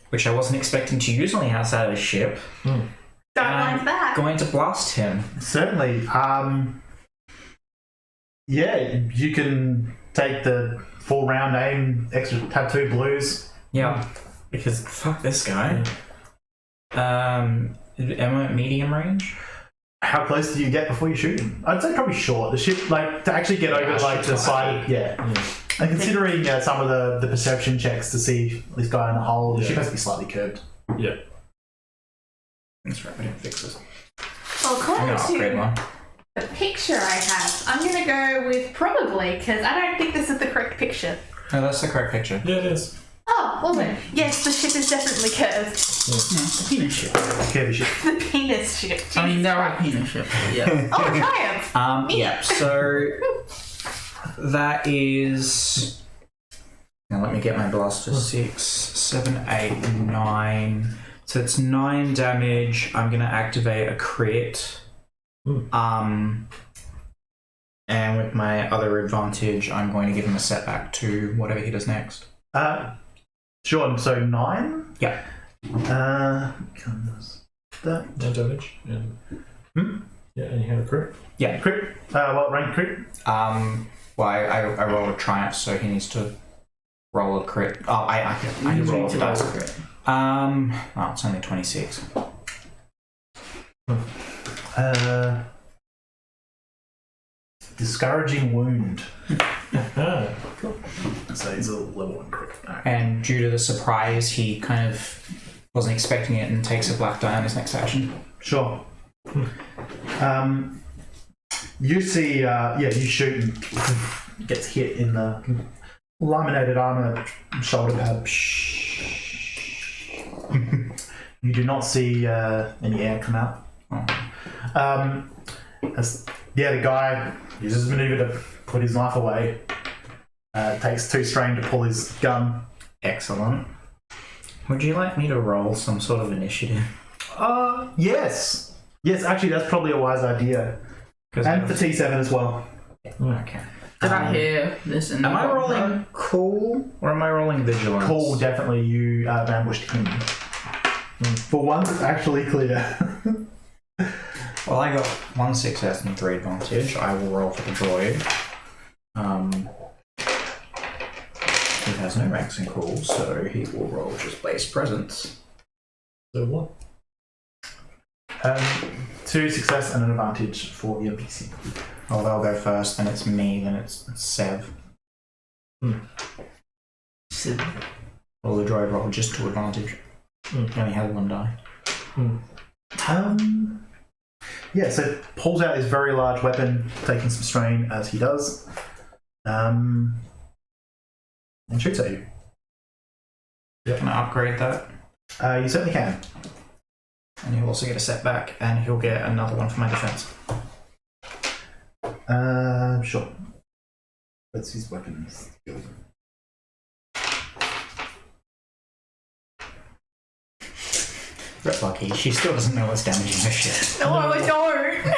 which I wasn't expecting to use on the outside of the ship. Don't like that. Going to blast him. Certainly. Yeah, you can take the 4-round aim, extra tattoo blues. Yeah, because fuck this guy. Am I at medium range? How close do you get before you shoot him? I'd say probably short. The ship, like, to actually get over, like, the side. Yeah. And considering some of the perception checks to see this guy in the hull, the ship has to be slightly curved. Yeah. That's right, I didn't fix this. Well, I'm according going to upgrade to one. the picture I have, I'm going to go with probably, because I don't think this is the correct picture. No, that's the correct picture. Yeah, it is. Oh, was it? Yes, the ship is definitely curved. The penis ship. Curvy ship. The penis ship. I mean, Jesus they're all Christ. penis ship. Yeah. Oh, triumph! Yeah, so that is... Now let me get my blaster. 6, 7, 8, 9. So it's 9 damage. I'm going to activate a crit. And with my other advantage, I'm going to give him a setback to whatever he does next. Sure, so 9? Yeah. Comes that. 9 damage. And, yeah, and you have a crit. Yeah. Crit? What rank crit? Well, I rolled a triumph, so he needs to roll a crit. Oh, I can roll a dice. Oh, it's only 26. Discouraging wound. Cool. So it's a level 1 crit. And due to the surprise, he kind of wasn't expecting it and takes a black die on his next action. Sure. You see, you shoot and gets hit in the laminated armor shoulder pad. You do not see any air come out. The guy uses his maneuver to put his knife away. Takes 2 strain to pull his gun. Excellent. Would you like me to roll some sort of initiative? Yes. Yes, actually, that's probably a wise idea. And for T7 as well. Okay. Did I hear this? In the Am I bottom rolling row? cool or am I rolling vigilance? Cool, definitely you ambushed him. For once, it's actually clear. Well, I got 1 success and 3 advantage. I will roll for the droid. He has no ranks in cool, so he will roll just base presence. So what? 2 success and an advantage for the NPC. Oh, they'll go first, then it's me, then it's Sev. Sid. Well, the droid rolled just 2 advantage. He only had 1 die. Yeah, so pulls out his very large weapon, taking some strain as he does, and shoots at you. Can I upgrade that? You certainly can. And he'll also get a setback, and he'll get another one for my defense. Sure. That's his weapon skill. Red Lucky, she still doesn't know what's damaging her shit. No, I don't.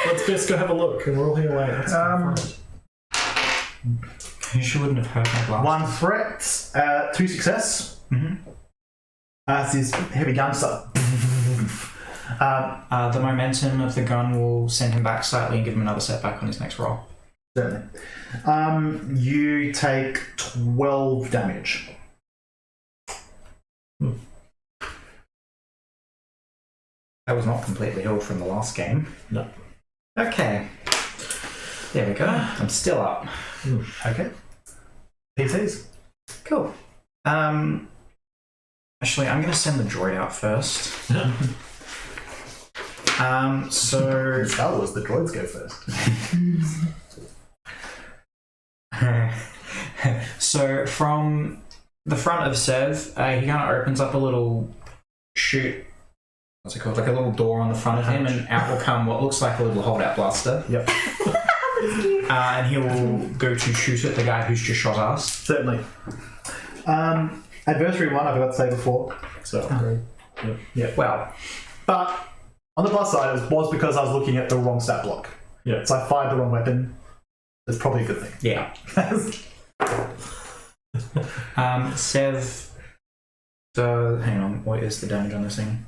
Let's best go have a look, and we're all here waiting. Let's go find it. She wouldn't have heard my blast. 1 threat, 2 success. As his heavy gun starts. The momentum of the gun will send him back slightly and give him another setback on his next roll. Certainly. You take 12 damage. That was not completely healed from the last game. No. Okay. There we go. I'm still up. Okay. PCs. Cool. Actually, I'm going to send the droid out first. So... Star Wars, the droids go first. So from the front of Sev, he kind of opens up a little chute. What's it called? Like a little door on the front of him, and out will come what looks like a little holdout blaster. Yep. That's cute. And he will go to shoot at the guy who's just shot us. Certainly. Adversary 1, I forgot to say before. So upgrade. Yeah. Well, But on the plus side, it was because I was looking at the wrong stat block. Yeah. So I fired the wrong weapon. That's probably a good thing. yeah. Sev. So, hang on, what is the damage on this thing?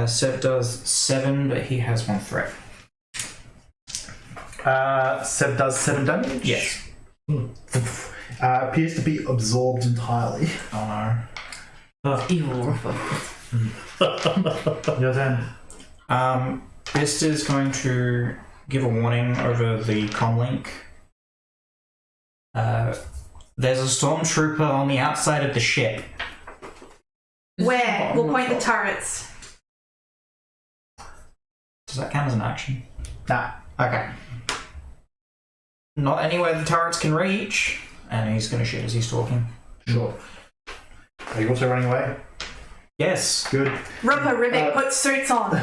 Sev does 7, but he has 1 threat. Seb does 7 damage. Yes. Appears to be absorbed entirely. Oh no. Evil Ripper. Your turn. Bist is going to give a warning over the comlink. There's a stormtrooper on the outside of the ship. Where? We'll point the turrets. Does that count as an action? Nah. Okay. Not anywhere the turrets can reach. And he's going to shoot as he's talking. Sure. Are you also running away? Yes. Good. Ripper, Ribbit, put suits on. Go!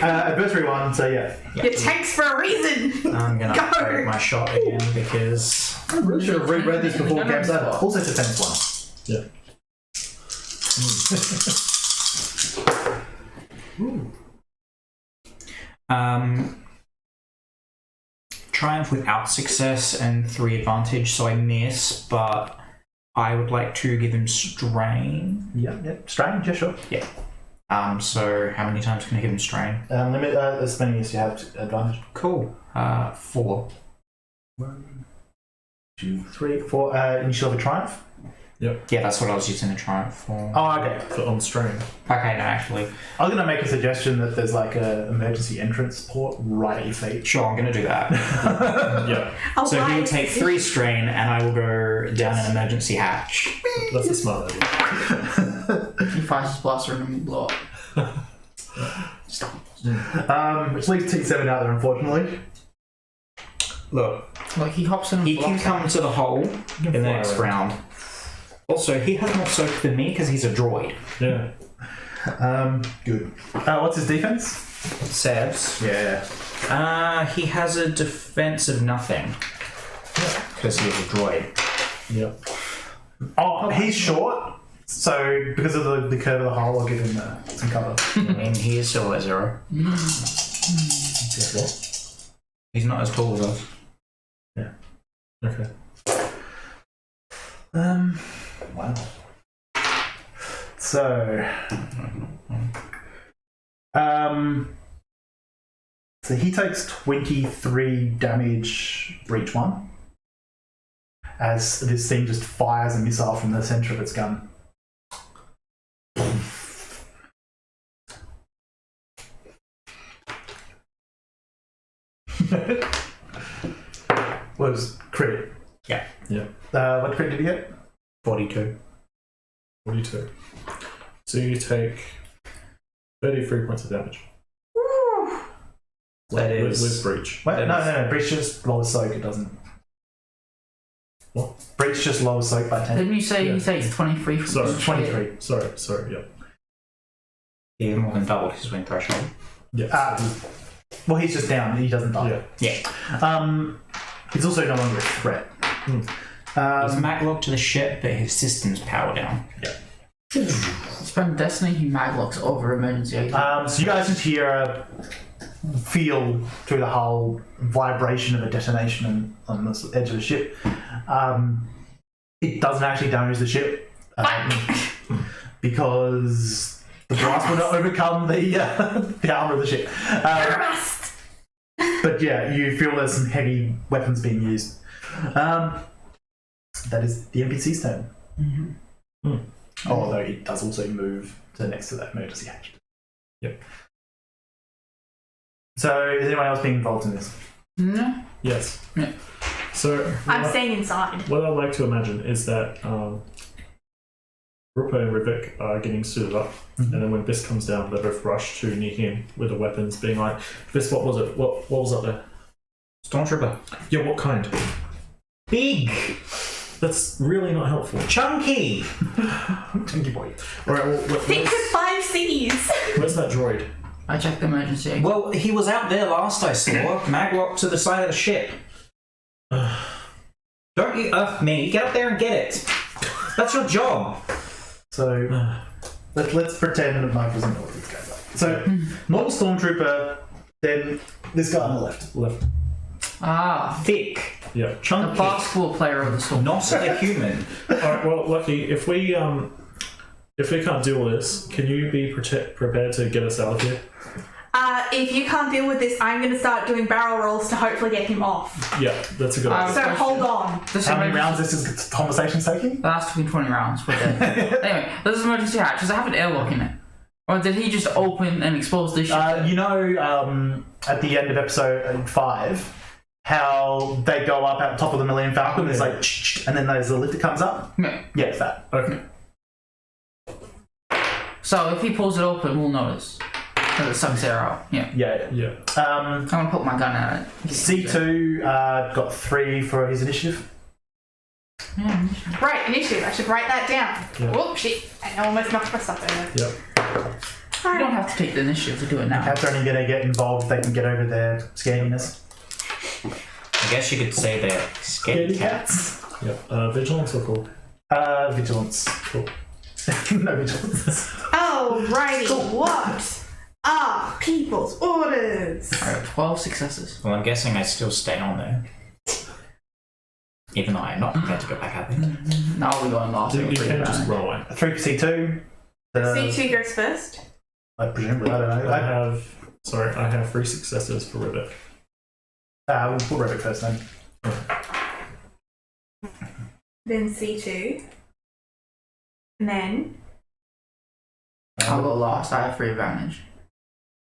Adversary 1, so yeah. Your tank's for a reason. I'm going to Go! upgrade my shot again because... I really should have reread this before game's over. Also defense 1. Yeah. Triumph without success and 3 advantage, so I miss, but I would like to give him strain. Yep. Strain, yeah, sure. So how many times can I give him strain? Limit as many as you have advantage. Cool. 4. 1, 2, 3, 4. And you still have a triumph? Yeah, that's what I was using the triumph for. Oh, okay. For on strain. Okay, no, actually. I was going to make a suggestion that there's like an emergency entrance port right at your feet. Sure, I'm going to do that. Yeah. Oh, So why he will is take this- 3 strain and I will go down an emergency hatch. That's a smart idea. He fires his blaster and then blow up. Stop. Which leaves T7 out there, unfortunately. Look, Like he hops in and he can blocks. come to the hole in the fly next around. round. Also, he has more soak than me because he's a droid. Yeah. Good. What's his defense? Sebs. Yeah. He has a defense of nothing. Because he's a droid. Yeah. Oh, he's short. So, because of the curve of the hole, I'll give him some cover. I mean, he is still a 0. Yeah. What? He's not as tall as us. Okay. Wow. So, so he takes 23 damage for each one, as this thing just fires a missile from the center of its gun. Was crit. Yeah. Yeah. What crit did he get? 42. 42. So you take 33 points of damage. That with, is- with breach. Wait, That no, is- no, no. Breach just lowers soak. It doesn't. What? Breach just lowers soak by 10. Didn't you say Yeah. he takes 23 from Sorry, each 23. hit? Sorry, yeah. He more than doubled his win threshold. Yeah. Well, he's just down. He doesn't die. Yeah. He's also no longer a threat. He's maglocked to the ship, but his system's power down. Spend Destiny, he maglocks over emergency exit. So you guys just hear feel through the whole vibration of a detonation on the edge of the ship. It doesn't actually damage the ship because the blast will not overcome the armor of the ship. Thrust! But yeah, you feel there's some heavy weapons being used. That is the NPC's turn. Although he does also move to next to that emergency hatch. Yep. So is anyone else being involved in this? No? Yes. Yeah. So I'm staying inside. what I'd like to imagine is that Rupa and Rivik are getting suited up, and then when Biss comes down, they both rush to near him with the weapons, being like, "Biss, what was it? What was up there? Stormtrooper. Yeah, what kind? Big. That's really not helpful." Chunky. Chunky boy. All right, well, Think with 5 C's. where's that droid? I checked the emergency exit. Well, he was out there last I saw. Maglock to the side of the ship. Don't you F me. Get up there and get it. That's your job. So let's pretend that Mike doesn't know what this guy's like. So normal stormtrooper, then this guy on the left. Ah, Thick. Yeah. the Chunky. basketball player of the storm. Not a human. Alright, well, Lucky, if we can't deal with this, can you be prepared to get us out of here? If you can't deal with this, I'm going to start doing barrel rolls to hopefully get him off. Yeah, that's a good idea. So hold on. This How many emergency- rounds this conversation's taking? The last 20 rounds. We're dead. Anyway, this is emergency hatch. Does it have an airlock in it? Or did he just open and expose this ship? At the end of episode 5, how they go up at the top of the Millennium Falcon, it's like, and then there's a lift that comes up. Yeah. Yeah, it's that. Okay. So if he pulls it open, we'll notice. Because it sucks air out. Yeah. Yeah. Yeah. I'm going to put my gun at it. C2 got 3 for his initiative. Yeah. Right, initiative. I should write that down. Yeah. Whoop, shit. I almost knocked my stuff over. Yep. You don't have to take the initiative to do it now. Cats are only going to get involved if they can get over their scariness. I guess you could say they're scaredy cats. Yep. Vigilance or cool? Vigilance. Cool. No vigilance. Alrighty, what are people's orders? Alright, 12 successes. Well, I'm guessing I still stay on there. Even though I'm not prepared to go back up there. Now we're going last. You can just run away. 3 for C2. C2 goes first. I presume, I don't know. I have 3 successes for Rivet. We'll put Rebek first then. Then C2. And then I'll go last. I have free advantage.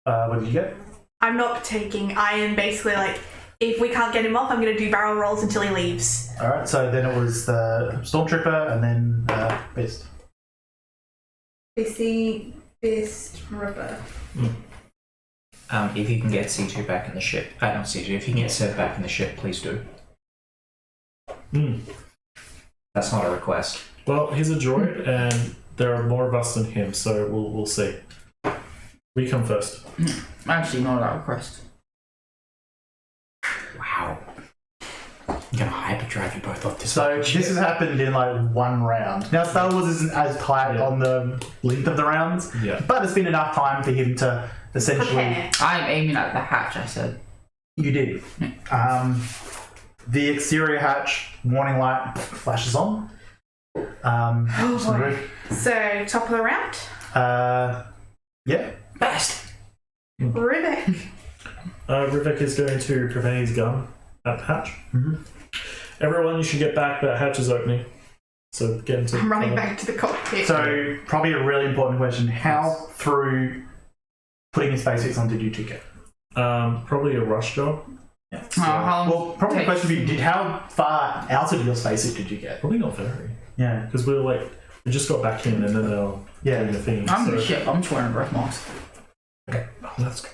What did you get? I'm not taking. I am basically like, if we can't get him off, I'm going to do barrel rolls until he leaves. Alright, so then it was the Stormtrooper and then Beast. Beast, Rubber. If you can get C2 back in the ship, not C2, if you can get Seb back in the ship, please do. That's not a request. Well, he's a droid, and there are more of us than him, so we'll see. We come first. Actually, not that request. Wow. I'm gonna hyperdrive you both off this So fucking this ship. has happened in like one round. Now Star Wars isn't as tight on the length of the rounds, Yeah. but it's been enough time for him to essentially. Prepare. I'm aiming at the hatch, I said. You did. The exterior hatch warning light flashes on. Oh boy. So, top of the round. Yeah. Best! Rivik. Rivik is going to prepare his gun at the hatch. Everyone, you should get back. That hatch is opening. So get into. I'm running back to the cockpit. So probably a really important question: how through putting your spacesuits on did you two get? Probably a rush job. Yeah. How long Well, probably the question for you: how far out of your spacesuit did you get? Probably not very. Yeah. Because we just got back in, and then they'll do the thing. I'm in the so- ship. I'm just wearing a breath mask. Okay. Oh, that's good.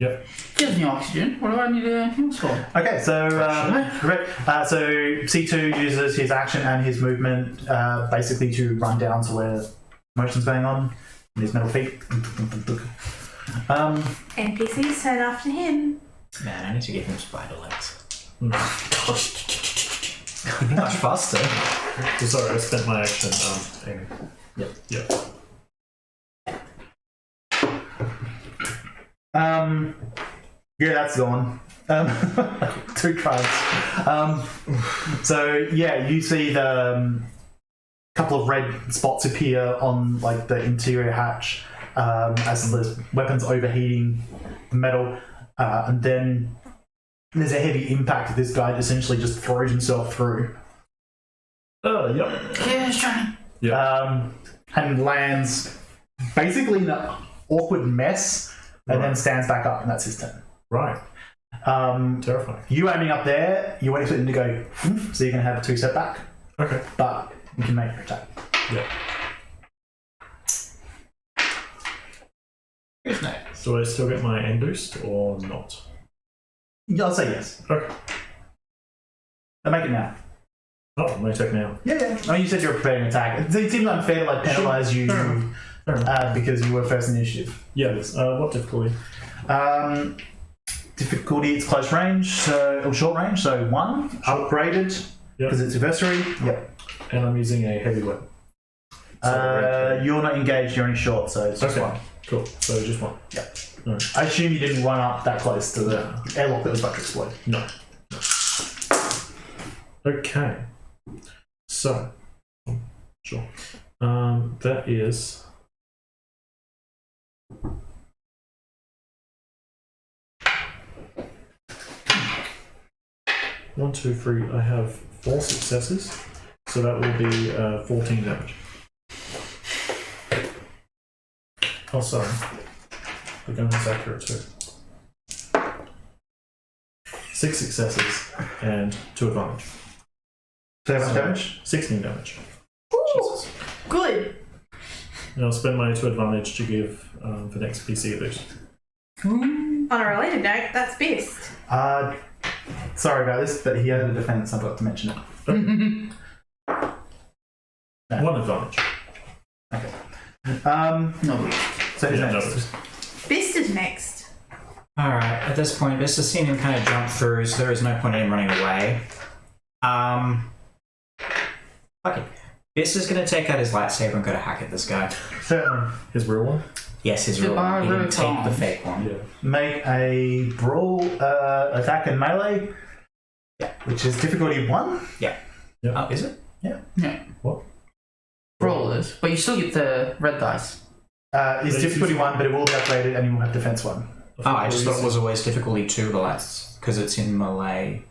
Yep. Gives me oxygen. What do I need a heal score? Okay, so correct. So C2 uses his action and his movement basically to run down to where motion's going on. And his metal feet. NPCs turn after him. Man, I need to give him spider legs. Mm. He'd be much faster. So sorry, I spent my action aiming. Yep. Yeah, that's gone. 2 tries. So yeah, you see the couple of red spots appear on like the interior hatch as the weapon's overheating the metal, and then there's a heavy impact. This guy essentially just throws himself through. Yep. Yeah, it's trying. And lands basically in an awkward mess, and then stands back up, and that's his turn. Right. Terrifying. You aiming up there, you wait for him to go, so you're going to have a 2 step back, Okay. but you can make your attack. Yeah. Who's next? Do I still get my end boost or not? Yeah, I'll say yes. Okay. I'll make it now. Oh, my attack now. Yeah. I mean, you said you're preparing an attack. It seems unfair to like penalise you Sure. because you were first initiative. Yes. What difficulty? Difficulty, it's close range, or short range, so 1, upgraded, Yep. because it's adversary. Yep. And I'm using a heavy weapon. You're not engaged, you're only short, so it's just Okay. 1. Cool. So just 1. Yeah. Alright. I assume you didn't run up that close to the airlock that was about to explode. No. Okay. So, sure. That is. One, two, three. I have 4 successes, so that will be 14 damage. Oh, sorry. The gun is accurate too. 6 successes and 2 advantage. So how much damage? 16 damage. Ooh, good. And I'll spend my 2 advantage to give the next PC a boost. On a related note, that's best. Sorry about this, but he had a defense, I forgot to mention it. No. 1 advantage. No. So who's Yeah, next? Best is next. Alright, at this point, Vista has seen him kind of jump through, so there is no point in him running away. Okay. Vista's going to take out his lightsaber and go to hack at this guy. Certainly. His real one? Yes, his real one. He didn't take the fake one. Yeah. Make a brawl, attack and melee. Yeah. Which is difficulty 1. Oh, is it? Yeah. What? Roll this, but you still get the red dice. It's difficulty 1, but it will be upgraded and you will have defense 1. Oh, I just thought it was always difficulty 2, but that's because it's in melee.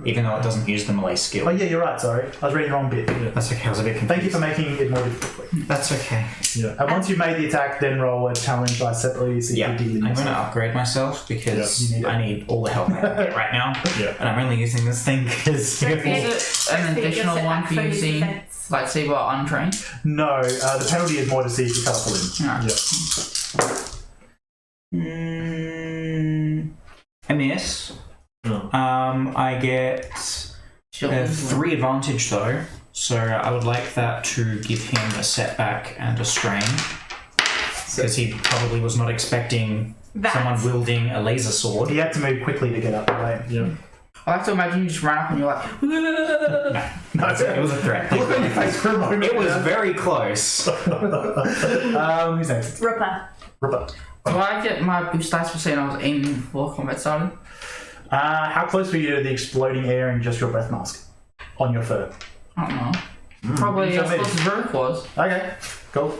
Even though it doesn't use the melee skill. Oh yeah, you're right, sorry. I was reading the wrong bit. That's okay, I was a bit confused. Thank you for making it more difficult. That's okay. Yeah. Once you've made the attack, then roll a challenge dice separately. So Yeah, you can deal I'm with going to yourself. upgrade myself because Yeah, you need I need all the help I can get right now. Yeah. And I'm only using this thing because Don't Is it an additional one for using lightsaber untrained? No, the penalty is more to see if you cut off a limb. I miss. No. I get 3 advantage though, so I would like that to give him a setback and a strain. Because he probably was not expecting someone wielding a laser sword. He had to move quickly to get up the way. Yeah. I like to imagine you just ran up and you're like, No, it was a threat. Look on your face for a moment. It was very close. Who's next? Ripper. Ripper. do I get my boost dice for saying I was aiming before combat started? How close were you to the exploding air and just your breath mask on your fur? I don't know. Probably you as tell me. close as Rook was. Okay, cool.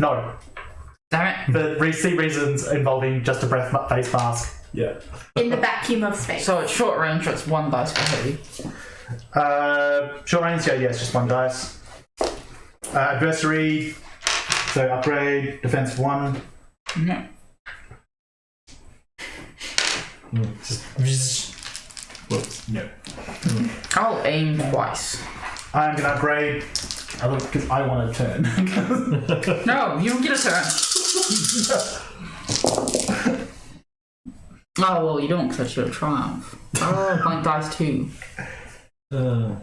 No, Damn it. for reasons involving just a face mask. Yeah. In the vacuum of space. So at short range, it's 1 dice for heavy. Short range, yeah, yes, just 1 dice. Adversary, so upgrade, defense 1. Yeah. Whoops. No. I'll aim twice. I'm gonna upgrade because I want to turn. No, you don't get a turn. Oh, well, you don't because that's your triumph. Oh, blank dice 2. I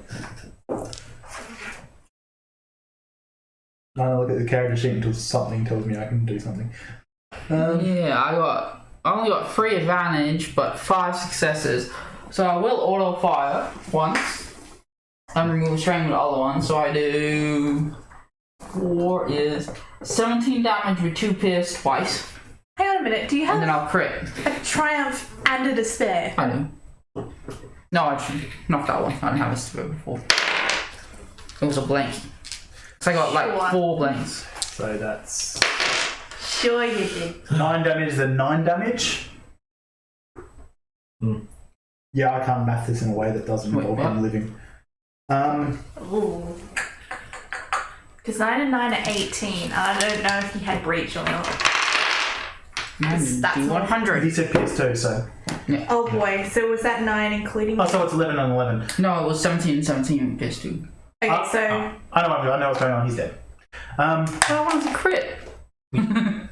don't look at the character sheet until something tells me I can do something. Yeah, I only got 3 advantage, but 5 successes. So I will auto fire once and remove a strain with the other one. So I do 4 is 17 damage with 2 pierce twice, Hang on a minute. Do you and then have I'll crit. a triumph and a despair? I do. No, I just knocked that one. I didn't have a despair before. It was a blank. So I got like Sure. 4 blanks. So that's Sure you did. 9 damage, then 9 damage. Yeah, I can't math this in a way that doesn't Wait, involve what? him living. Ooh. Because 9 and 9 are 18. I don't know if he had breach or not. That's Do not- 100. He said PS2, so. Oh boy. So was that 9 including? Oh, so it's 11 and 11. No, it was 17 and 17 and pierce 2. Okay, so I know what's going on. He's dead. I wanted to crit.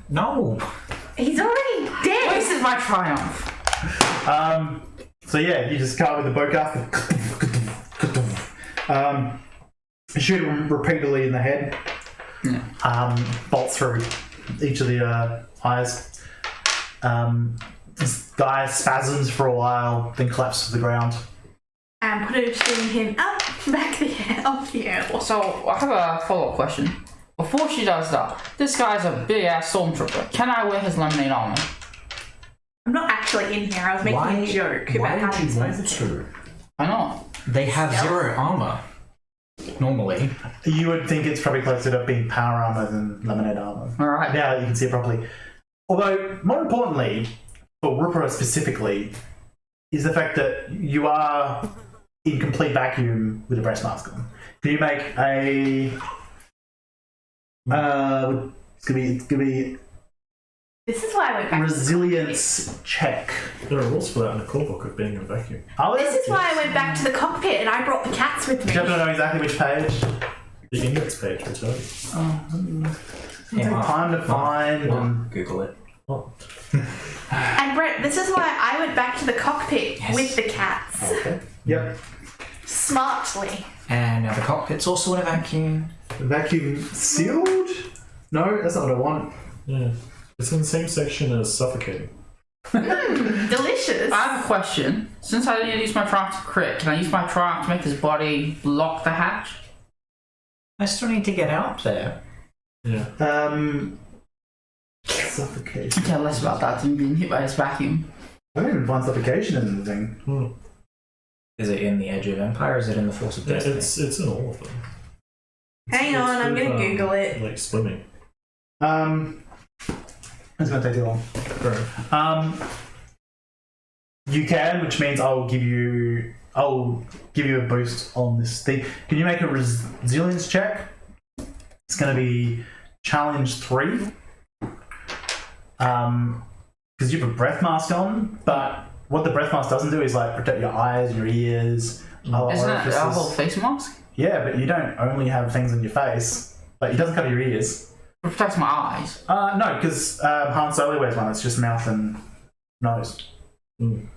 No. he's already dead. This is my triumph. So yeah, you just cut with the bowcast. Shoot him repeatedly in the head. bolts through each of the eyes. This guy spasms for a while, then collapses to the ground. And pushing him up back off the air. So I have a follow-up question. Before she does that, this guy's a big ass stormtrooper. Can I wear his lemonade armor? I'm not actually in here. I was making a joke about how would you want exposed it is. to? I know. They have Stealth. 0 armor. Normally. You would think it's probably closer to being power armor than lemonade armor. Alright. Now you can see it properly. Although, more importantly, for Rupert specifically, is the fact that you are in complete vacuum with a breast mask on. Can you make a... it's gonna be This is why I went back. resilience check. There are rules for that in the core book of being in a vacuum. Oh, This is why I went back to the cockpit and I brought the cats with me. Do you happen to know exactly which page? The index page will tell you. Take time to find. And... Google it. Oh, And Brett, this is why I went back to the cockpit Yes. with the cats. okay. Yep. Smartly. And now the cockpit's also in a vacuum. Vacuum sealed? No, that's not what I want. Yeah. It's in the same section as suffocating. Delicious. I have a question. Since I didn't use my triumph to crit, can I use my triumph to make his body lock the hatch? I still need to get out there. Yeah. Suffocation. I care less about that than being hit by his vacuum. I don't even find suffocation in the thing. Is it in the Edge of Empire? Or is it in the Force of Yeah, Destiny? it's in all of them. Hang on, I'm gonna Google it. Like swimming. It's gonna take too long. Right. You can, which means I'll give you a boost on this thing. Can you make a resilience check? It's gonna be challenge 3. Because you have a breath mask on, but what the breath mask doesn't do is like protect your eyes, your ears, other Isn't that a whole orifices. face mask? Yeah, but you don't only have things in your face. Like it doesn't cover your ears. It protects my eyes. No, because Han Solo wears one. It's just mouth and nose. Mm.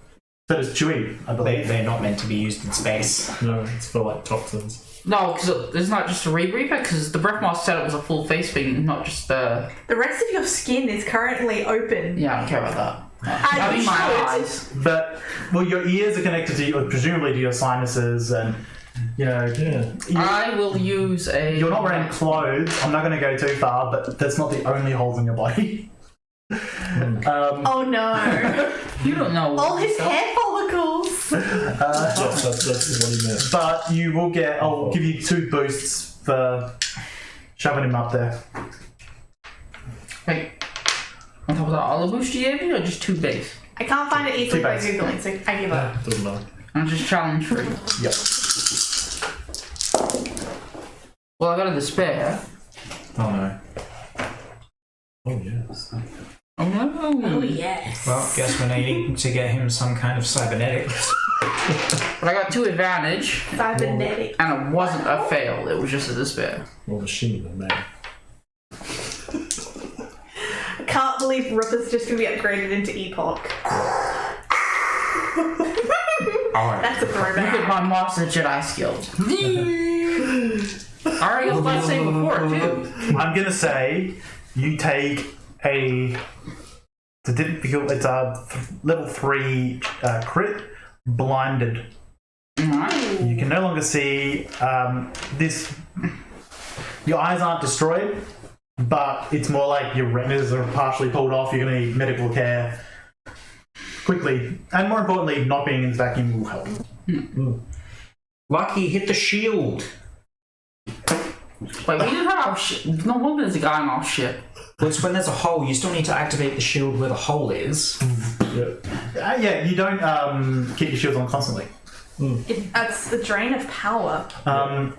So does Chewie, I believe. They're not meant to be used in space. No, it's for like toxins. No, because it's not just a rebreather, because the breath mask said it was a full face thing, not just the... The rest of your skin is currently open. Yeah, I don't care about that. I I mean my should. eyes. But well, your ears are connected to presumably to your sinuses, and you know. Yeah. I will use a... You're not wearing clothes. I'm not going to go too far, but that's not the only holes in your body. Oh no. You don't know. All his hair follicles. Yes, that's what he meant. But you will get. I'll give you 2 boosts for shoving him up there. Wait. On top of that, all the boost you gave me, or just 2 base? I can't find it easily by Two Googling, so I give up. Doesn't matter. I'm just challenge free. Yep. Well, I got a despair. Oh no. Oh yes. Oh no. Oh yes. Well, guess we're needing to get him some kind of cybernetics. But I got 2 advantage, Cybernetic. and it wasn't a fail, it was just a despair. More machine than man. I can't believe Rupert's just gonna be upgraded into Epoch. Alright. That's a Look at throwback. my Master Jedi skills. I already got that same before, too. I'm gonna say you take it's a level 3 crit blinded. Alright. You can no longer see this. Your eyes aren't destroyed, but it's more like your retinas are partially pulled off. You're going to need medical care quickly, and more importantly, not being in the vacuum will help. Lucky, hit the shield. Wait, we didn't have our ship. No wonder there's a guy on our ship. Well, it's when there's a hole, you still need to activate the shield where the hole is. Yeah, you don't keep your shields on constantly. That's the drain of power. So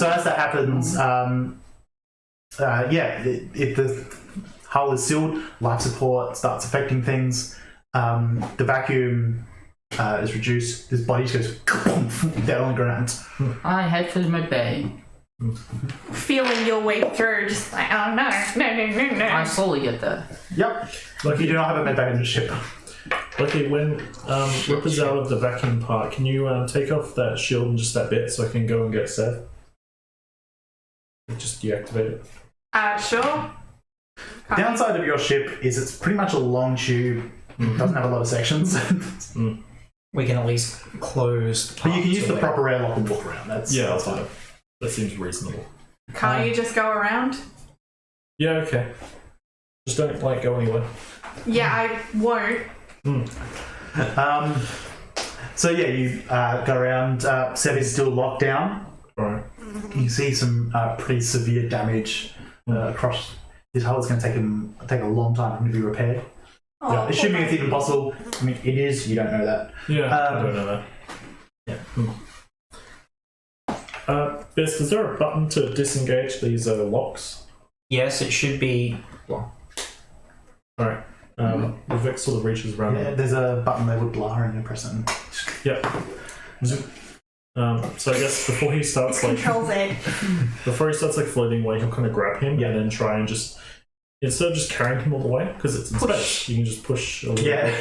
as that happens, if the hull is sealed, life support starts affecting things. The vacuum is reduced. This body just goes down on the ground. I head for my bay. Feeling your way through, just like, oh no, no. I slowly get there. Yep. Like you do not have a med bag in the ship. Okay, when Ripper's out of the vacuum part, can you take off that shield and just that bit so I can go and get Seth? Just deactivate it. Sure. Downside of your ship is it's pretty much a long tube. It doesn't have a lot of sections. We can at least close. But you can use the away. proper airlock and walk around. That's fine. That seems reasonable. Can't you just go around? Yeah, okay. Just don't go anywhere. Yeah, I won't. So yeah, you go around. Seb is still locked down. Right. You see some pretty severe damage across his hull. It's going to take a long time for him to be repaired. Oh, Assuming it's even possible. I mean, it is. You don't know that. Yeah, I don't know that. Yeah. Bisk, is there a button to disengage these locks? Yes, it should be. Well, Alright. Vivek sort of reaches around. Yeah, there's a button there with blah and you press it. Yep. So I guess before he starts Control Z. floating away, he'll kind of grab him and then try and just, instead of just carrying him all the way, because it's in space, you can just push a little bit.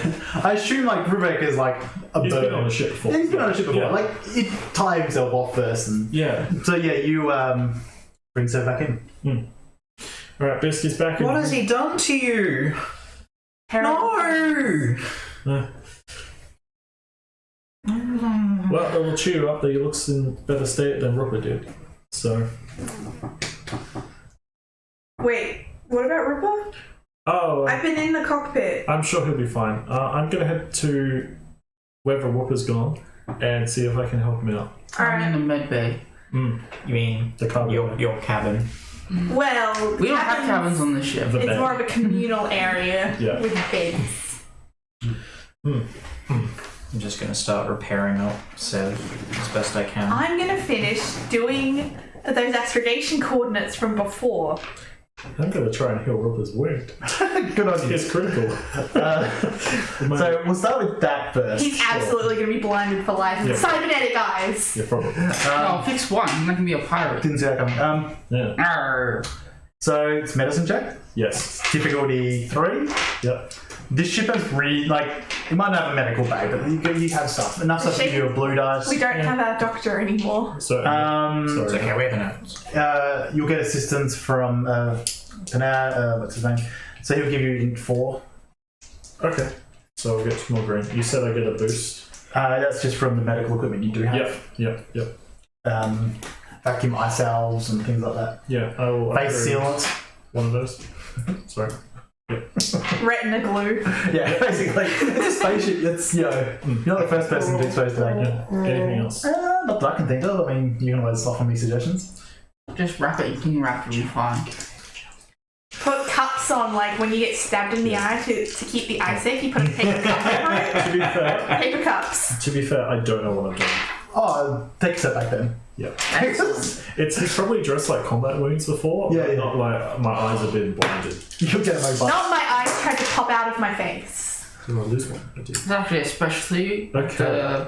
I assume Vivek is like a He's bird. been on a ship before. Yeah, he's been on a ship before. Yeah. Like it tie himself off first, and so you bring Seb back in. Alright, Bisk is back. what has he done to you? Terrible. No. Well, it will cheer you up that he looks in better state than Rupert did. So. Wait, what about Ripper? Oh, I've been in the cockpit. I'm sure he'll be fine. I'm going to head to wherever Rupper's gone and see if I can help him out. I'm in the med bay. You mean The cargo. your cabin? Well, We don't have cabins on this ship. The It's bed. more of a communal area Yeah. with beds. I'm just going to start repairing up Sev as best I can. I'm gonna finish doing those astrogation coordinates from before. I'm going to try and heal Rupper's wound. Good on you. It's critical. So we'll start with that first. He's absolutely gonna be blinded for life. Yeah. Cybernetic eyes. Yeah, probably. No, fix one. I'm not gonna be a pirate. Didn't see that coming. Yeah. Arr. So it's medicine check. Yes. Difficulty 3. Yep. This ship has really it might not have a medical bay, but you have stuff. Enough stuff to give you a blue dice. We don't have our doctor anymore. So, It's sorry. okay, we have enough. You'll get assistance from Panad, what's his name? So he'll give you 4. Okay. So I'll get 2 more green. You said I get a boost. That's just from the medical equipment you do have. Yep. Vacuum eye salves and things like that. Yeah, I will Face upgrade sealant. one of those. Sorry. Retina glue. Yeah, basically. It's a spaceship. It's, you're not the first person to expose to that. Yeah. Anything else? Not that I can think of. I mean, you can always offer me suggestions. Just wrap it. You can wrap it. You'll be fine. Put cups on, like when you get stabbed in the eye to keep the eye safe. You put a paper cup over it. To be fair, Paper cups. I don't know what I'm doing. Oh, take a step back then. Yeah. He's probably addressed like combat wounds before. Yeah, but yeah. Not like my eyes have been blinded. You'll get a bite. Not my eyes tried to pop out of my face. So I lose one. I did. It's actually a specialty. Okay.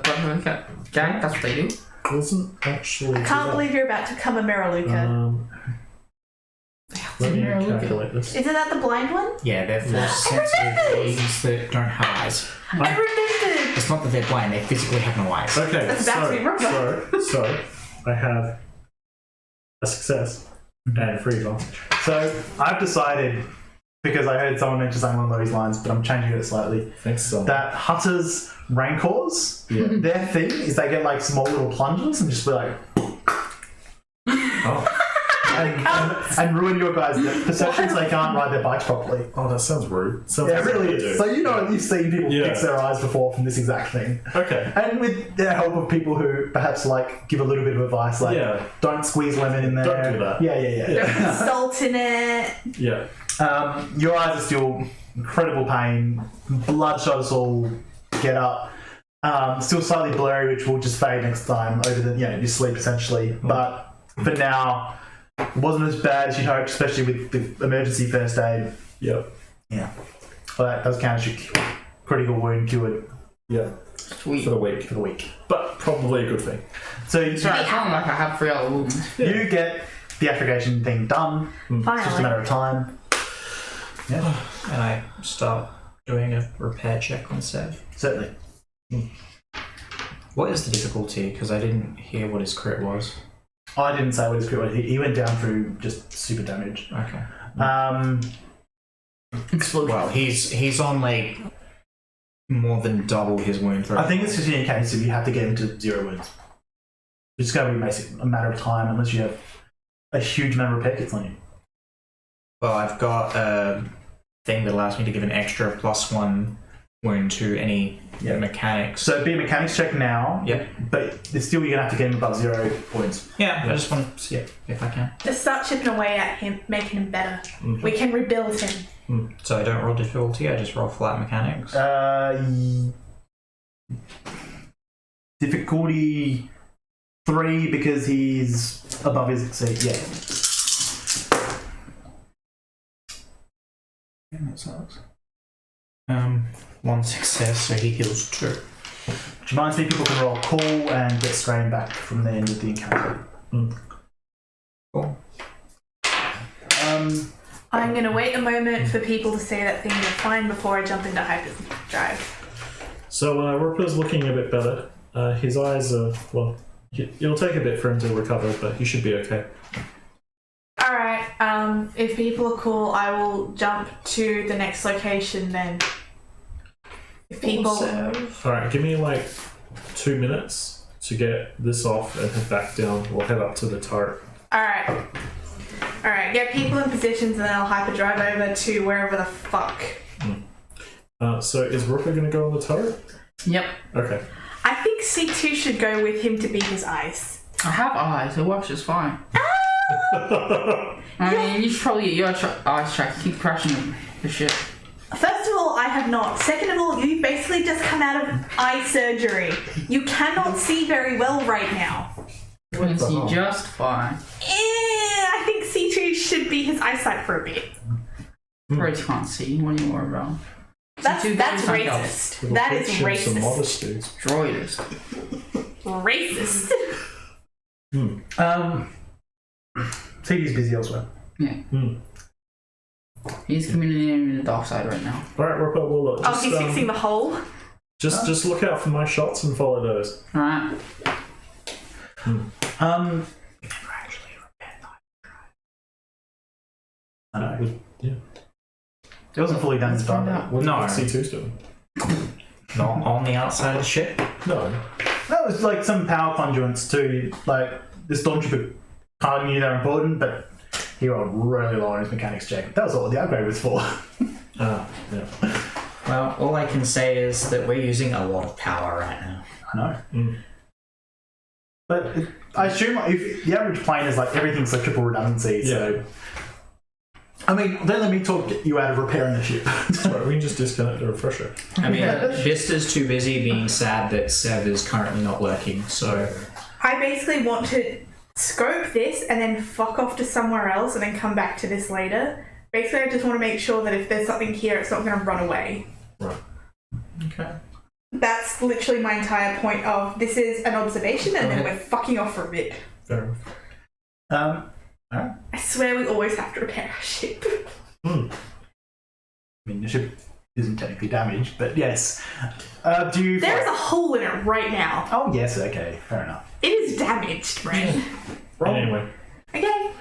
Gang, that's what they do. Wasn't actually. I can't believe you're about to come a Miraluka. Let me Miraluka? calculate this. Isn't that the blind one? Yeah, they're for sensitive beings that don't have eyes. I remembered. It's not that they're blind, they physically have no eyes. Okay, That's about to be Rupert. so I have a success and 3 advantage. So I've decided, because I heard someone mention something along those lines, but I'm changing it slightly, Thanks, son. that Hutter's Rancors, their thing is they get like small little plungers and just be like, Oh. and ruin your guys' perception so they can't ride their bikes properly. Oh, that sounds rude. Sounds Yeah, it like really what they is. do. So you've seen people Yeah. fix their eyes before from this exact thing. Okay. And with the help of people who perhaps like give a little bit of advice, like Yeah. don't squeeze lemon in there. Don't do that. Yeah. Salt in it. Yeah. Your eyes are still incredible pain, bloodshot as all get up. Still slightly blurry, which will just fade next time over your sleep essentially. But for now, it wasn't as bad as you'd hoped, especially with the emergency first aid. Yep. Yeah. But that does count as your critical wound cured Yeah. Sweet. For the week. for the week. But probably a good thing. So Sorry, it's not like I have 3 other wounds. you get the aggregation thing done. It's just a Finally. matter of time. Yeah, And I start doing a repair check on Sev. certainly. What is the difficulty? Because I didn't hear what his crit was. I didn't say what his crit was. He went down through just super damage. Okay. Explosion. Well, he's on like more than double his wound throw. I think it's just in a case if you have to get him to 0 wounds. It's going to be a matter of time unless you have a huge amount of repair kits on you. Well, I've got a thing that allows me to give an extra +1 wound to any mechanics. So be a mechanics check now. Yep. But it's still you're going to have to get him above 0 points. Yeah, I just want to see if I can. Just start chipping away at him, making him better. Mhm. We can rebuild him. So I don't roll difficulty, I just roll flat mechanics. Difficulty 3 because he's above his exceed. Yeah. That sucks. 1 success, so he heals 2. Which reminds me, people can roll cool and get strain back from the end of the encounter. Cool. I'm going to wait a moment for people to say that things are fine before I jump into hyperdrive. So Ripper's looking a bit better. His eyes are, well, it'll take a bit for him to recover, but he should be okay. Alright, if people are cool, I will jump to the next location then. If people... Alright, give me like 2 minutes to get this off and head back down. We'll head up to the turret. Alright, get people in positions and then I'll hyperdrive over to wherever the fuck. So is Ripper going to go on the turret? Yep. Okay. I think C2 should go with him to be his ice. I have eyes. It works just fine. I mean, you should probably get your eyes checked. Keep crashing the shit. First of all, I have not. Second of all, you've basically just come out of eye surgery. You cannot see very well right now. You can see just fine. I think C2 should be his eyesight for a bit. Rose can't see. What are you worried about? That's C2 racist. Little That is picture of some racist. modest dudes. Droidist. Racist. CD's busy elsewhere. Yeah. He's communicating with the dark side right now. Alright, Ripper, we'll look. Oh, he's fixing the hole. Just look out for my shots and follow those. Alright. I know. Yeah. It wasn't fully done. Find out. What No. C2's doing? Not on the outside of the ship. No. That was like some power conduits too. Like the stormtrooper kind of knew they were important, but he rolled really low on his mechanics check. That was all the upgrade was for. Yeah. Well, all I can say is that we're using a lot of power right now. I know. But I assume if the average plane is like everything's like triple redundancy, so. I mean, don't let me talk you out of repairing the ship. Right, we can just disconnect the refresher. I mean, Vista's too busy being sad that Sev is currently not working, so... I basically want to scope this and then fuck off to somewhere else and then come back to this later. Basically, I just want to make sure that if there's something here, it's not going to run away. Right. Okay. That's literally my entire point of this is an observation and then we're fucking off for a bit. Fair enough. I swear we always have to repair our ship. I mean, the ship isn't technically damaged, but yes. Do you... There is a hole in it right now. Oh, yes, okay, fair enough. It is damaged, right? Roll. Anyway. Okay.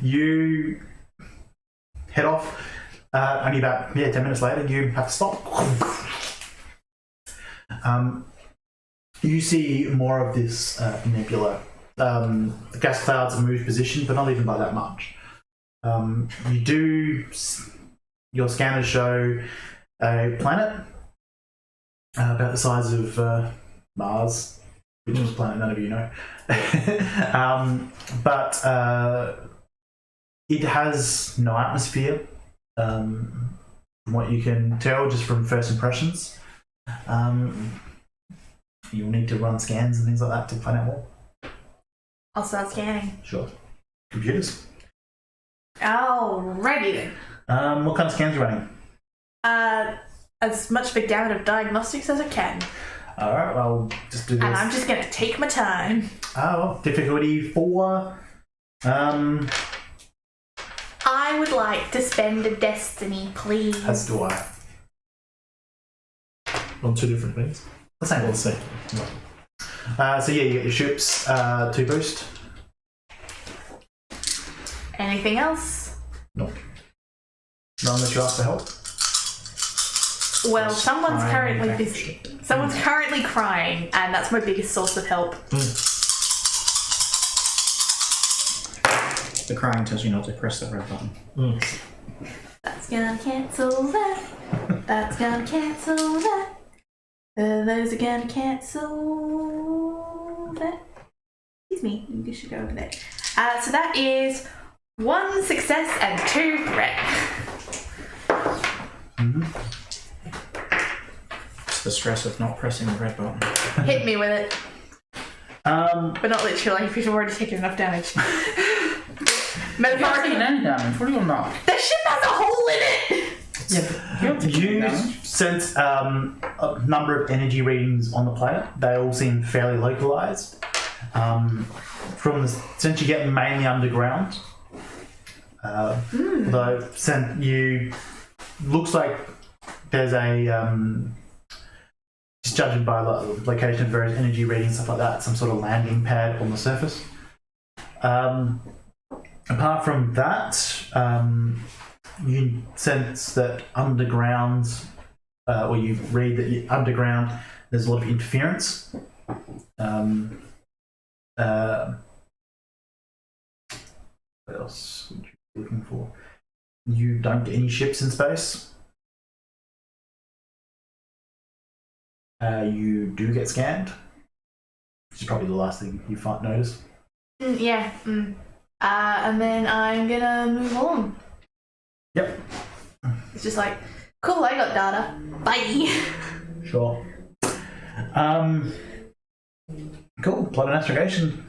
You head off. Only about 10 minutes later, you have to stop. You see more of this nebula. The gas clouds have moved position, but not even by that much. You do. Your scanners show a planet about the size of Mars, which is a planet none of you know. But it has no atmosphere, from what you can tell just from first impressions. You'll need to run scans and things like that to find out more. I'll start scanning. Sure. Computers. Alrighty then. What kind of scans are you running? As much of a gamut of diagnostics as I can. Alright, I'll just do this. And I'm just gonna take my time. Oh, difficulty 4. I would like to spend a destiny, please. As do I. On 2 different things. The same. Well, the same. So yeah, you get your ships 2 boost. Anything else? Nope. Not unless you ask for help. Well, Just someone's crying currently and busy. Someone's currently crying, and that's my biggest source of help. The crying tells you not to press the red button. That's gonna cancel that. That's gonna cancel that. Those are gonna cancel that. Excuse me, you should go over there. So that is 1 success and 2 threat. It's the stress of not pressing the red button. Hit me with it. But not literally, because you've already taken enough damage. You haven't taken Metaphorically, any damage. What do you want about? the ship has a hole in it! You sense a number of energy readings on the planet. They all seem fairly localized. From the sense you get mainly underground. Though you looks like there's a just judging by the location of various energy readings, stuff like that, some sort of landing pad on the surface. Apart from that, you sense that underground, or you read that underground, there's a lot of interference. What else would you be looking for? You don't get any ships in space. You do get scanned, which is probably the last thing you notice. Yeah. And then I'm gonna move on. Yep. It's just like, cool, I got data. Bye. Sure. Cool. Plot and astrogation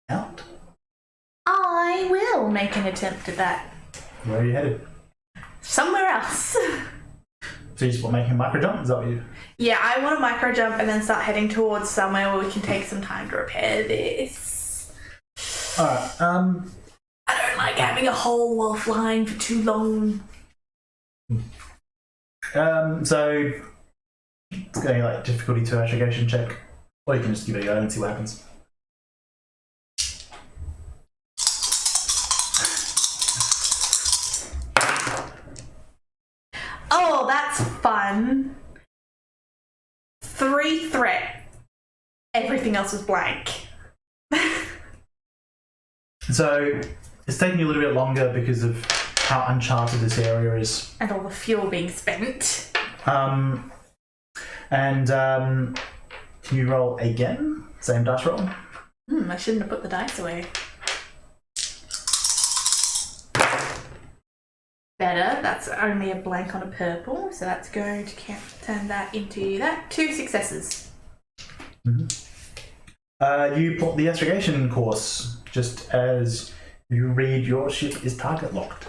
out. I will make an attempt at that. Where are you headed? Somewhere else. So you just want making a micro jump? Is that what you? Yeah, I want to micro jump and then start heading towards somewhere where we can take some time to repair this. All right. I don't like having a hole while flying for too long. So it's going like difficulty 2 astrogation check, or you can just give it a go and see what happens. Oh, that's fun. 3 threat. Everything else was blank. So it's taking you a little bit longer because of how uncharted this area is. And all the fuel being spent. Can you roll again? Same dice roll. I shouldn't have put the dice away. Better. That's only a blank on a purple, so that's going to turn that into that. 2 successes. You plot the astrogation course just as you read your ship is target locked.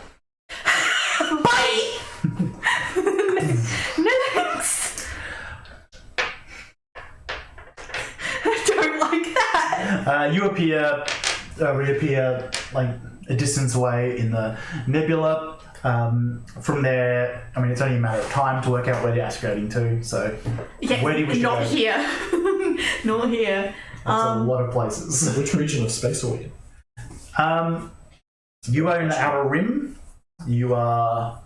Bye! No thanks! I don't like that. You reappear like a distance away in the nebula. From there, I mean, it's only a matter of time to work out where you're aspirating to. So, Yeah, where do you wish to not go? here. Not here. That's a lot of places. Which region of space are we in? You are in the outer rim. You are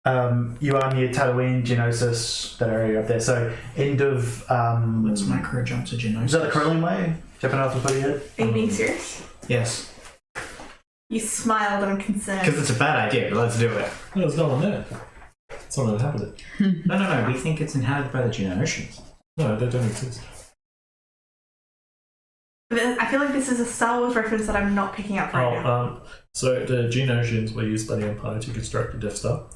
near Tatooine, Geonosis, that area up there. So end of Let's micro jump to Geonosis. is that the Curling Way? Jumping off the top of your head? Are you being serious? Yes. You smiled and I'm concerned. Because it's a bad idea, but let's do it. No, there's no one there. Something happened. No. We think it's inhabited by the Geonosians. No, they don't exist. I feel like this is a Star Wars reference that I'm not picking up right now. So the Geonosians were used by the Empire to construct the Death Star.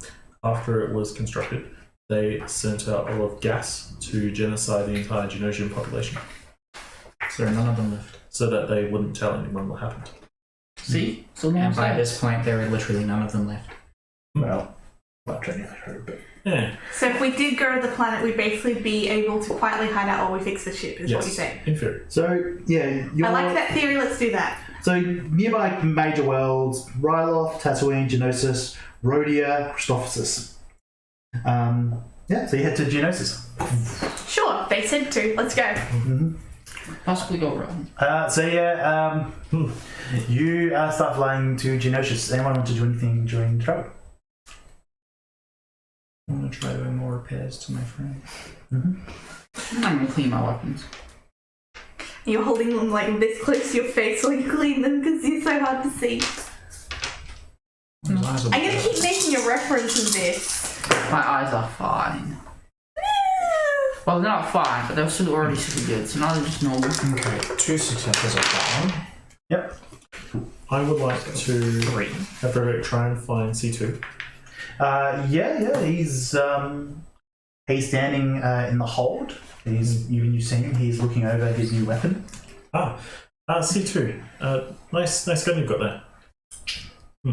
After it was constructed, they sent out a lot of gas to genocide the entire Geonosian population. So there are none of them left. So that they wouldn't tell anyone what happened. See? So And by this point, there are literally none of them left. Well, not technically true, but Yeah. So if we did go to the planet, we'd basically be able to quietly hide out while we fix the ship, is what you're saying. In theory. so yeah, I like that theory, let's do that. So nearby major worlds: Ryloth, Tatooine, Geonosis, Rhodia, Christophersis. So you head to Geonosis. Sure, they said to. Let's go. Possibly go wrong. You start flying to Geonosis. Anyone want to do anything during the travel? I want to try doing more repairs to my friend. I'm going to clean my weapons. You're holding them like this close to your face while you clean them because you're so hard to see. I'm gonna keep making a reference of this. My eyes are fine. Well, they're not fine, but they're still already super good, so now they're just normal. Okay, 2 successes on that one. Yep. I would like to 3. have Frederick try and find C2. Yeah. He's standing in the hold. You've seen him. He's looking over his new weapon. C2. Nice gun you've got there.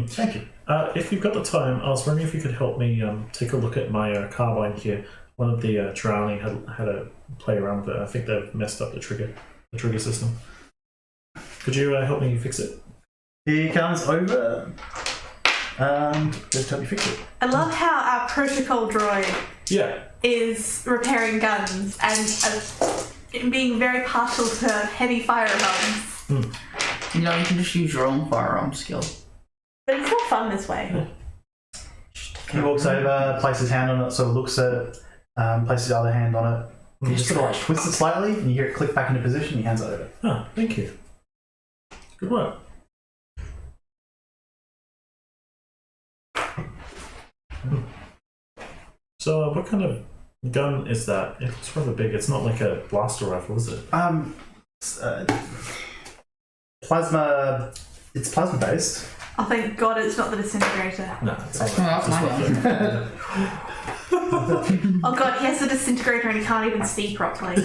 Thank you. If you've got the time, I was wondering if you could help me take a look at my carbine here. One of the drowning had a play around with it. I think they've messed up the trigger system. Could you help me fix it? He comes over. Let's help you fix it. I love how our protocol droid is repairing guns and being very partial to heavy firearms. You know, you can just use your own firearm skill. But it's more fun this way. He walks over, places his hand on it, sort of looks at it, places the other hand on it. And he just sort of like twists it slightly, and you hear it click back into position. He hands it over. Oh, thank you. Good work. So, what kind of gun is that? It's rather big. It's not like a blaster rifle, is it? Plasma. It's plasma based. Oh, thank God it's not the disintegrator. No, it's not. That's my gun. Oh God, he has the disintegrator and he can't even see properly.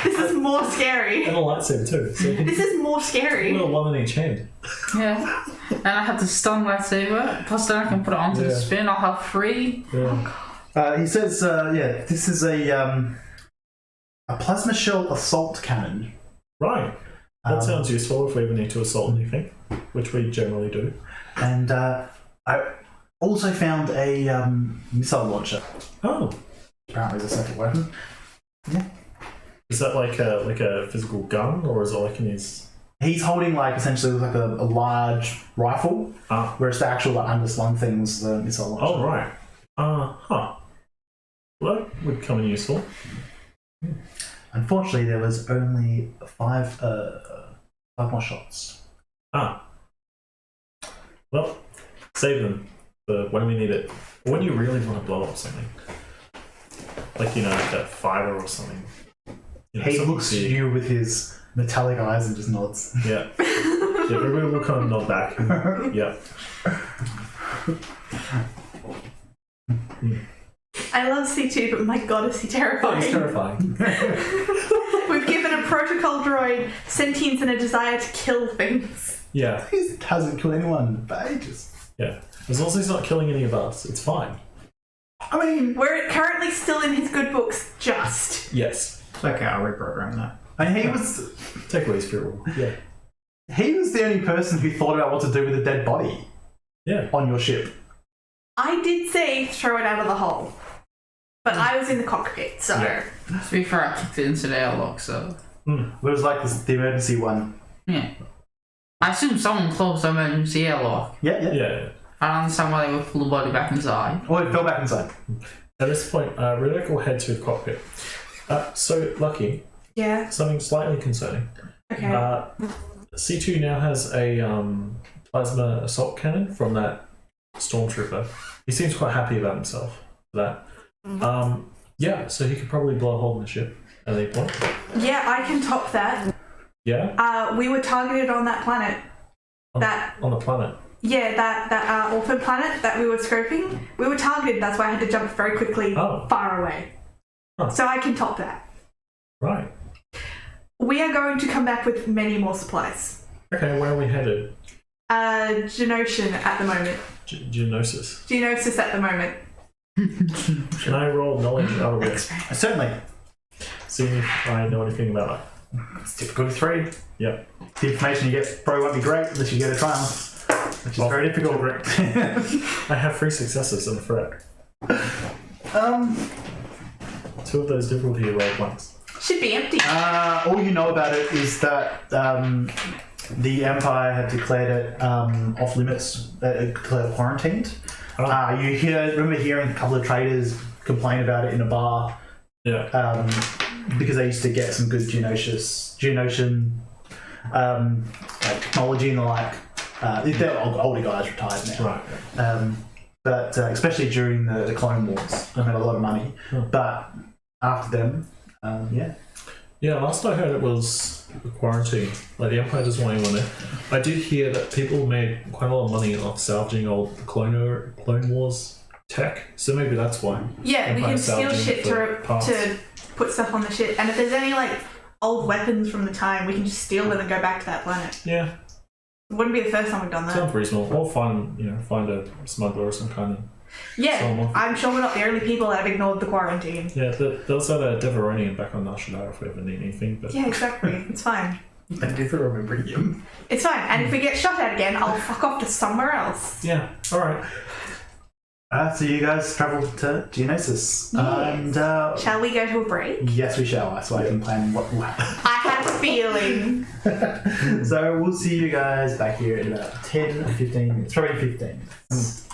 This is more scary. And a lightsaber too. So This is more scary. one in each hand. Yeah. And I have the stun lightsaber, plus then I can put it onto the spin. I'll have 3. Yeah. He says, this is a plasma shell assault cannon. Right. That sounds useful if we ever need to assault anything, which we generally do. And I also found a missile launcher. Oh. Apparently it's a separate weapon. Yeah. Is that like a physical gun, or is it like in his... He's holding like essentially like a large rifle, whereas the actual underslung thing was the missile launcher. Oh, right. Well, that would come in useful. Unfortunately, there was only 5 more shots. Well, save them for when we need it. Or when you really want to blow up something. Like, like a fighter or something. He looks at you with his metallic eyes and just nods. Yeah. Everybody will kind of nod back. Yeah. I love C2, but my God, is he terrifying. It's terrifying. We've given a protocol droid sentience and a desire to kill things. Yeah. He hasn't killed anyone for ages. Yeah. As long as he's not killing any of us, it's fine. I mean, We're currently still in his good books, just. Yes. It's okay, I'll reprogram that. and he was Takeaways for all. Yeah. he was the only person who thought about what to do with a dead body Yeah. on your ship. I did say throw it out of the hole, but I was in the cockpit, so. Yeah. To be fair, I kicked it into the airlock, so... It was like the emergency one. Yeah. I assume someone closed the emergency airlock. Yeah. I don't understand why they would pull the body back inside. Oh, it fell back inside. At this point, Riddick will head to the cockpit. So, Lucky, Yeah, something slightly concerning. okay. C2 now has a plasma assault cannon from that stormtrooper. He seems quite happy about himself for that. Yeah, so he could probably blow a hole in the ship at any point. Yeah, I can top that. Yeah? We were targeted on that planet. On the planet. Yeah, that orphan planet that we were scoping. We were targeted, that's why I had to jump very quickly far away. Huh. So I can top that. Right. We are going to come back with many more supplies. Okay, where are we headed? Genoshin at the moment. Geonosis. Geonosis at the moment. Can I roll knowledge out of it? Certainly. See if I know anything about it. It's difficult 3. Yep. The information you get probably won't be great unless you get a triumph, which is very difficult. I have 3 successes and a threat. 2 of those difficulty rolled once. Should be empty. All you know about it is that the Empire had declared it off limits, declared quarantined. You remember hearing a couple of traders complain about it in a bar. Yeah. Because they used to get some good Geonosian like technology and the like. They're older guys, retired now. Right. But especially during the Clone Wars, they made a lot of money. But after them, yeah. Yeah, last I heard it was quarantine. Like, the Empire doesn't want anyone there. I did hear that people made quite a lot of money off salvaging old Clone Wars tech, so maybe that's why. Yeah, we Empire can steal salvaging shit for parts. to put stuff on the ship. And if there's any, like, old weapons from the time, we can just steal them and go back to that planet. Yeah, It wouldn't be the first time we've done that. sounds reasonable. Or find a smuggler or some kind of... Yeah, Someone. I'm sure we're not the only people that have ignored the quarantine. Yeah, they also had a Deveronian back on Nashadar if we ever need anything. But Yeah, exactly. It's fine. Thank you for remembering him. It's fine. And if we get shot at again, I'll fuck off to somewhere else. yeah, all right. So you guys travel to Geonosis. Yes. And Shall we go to a break? yes, we shall. So I can plan what will happen. I had a feeling. So we'll see you guys back here in about 10 or 15 minutes. Probably 15 minutes.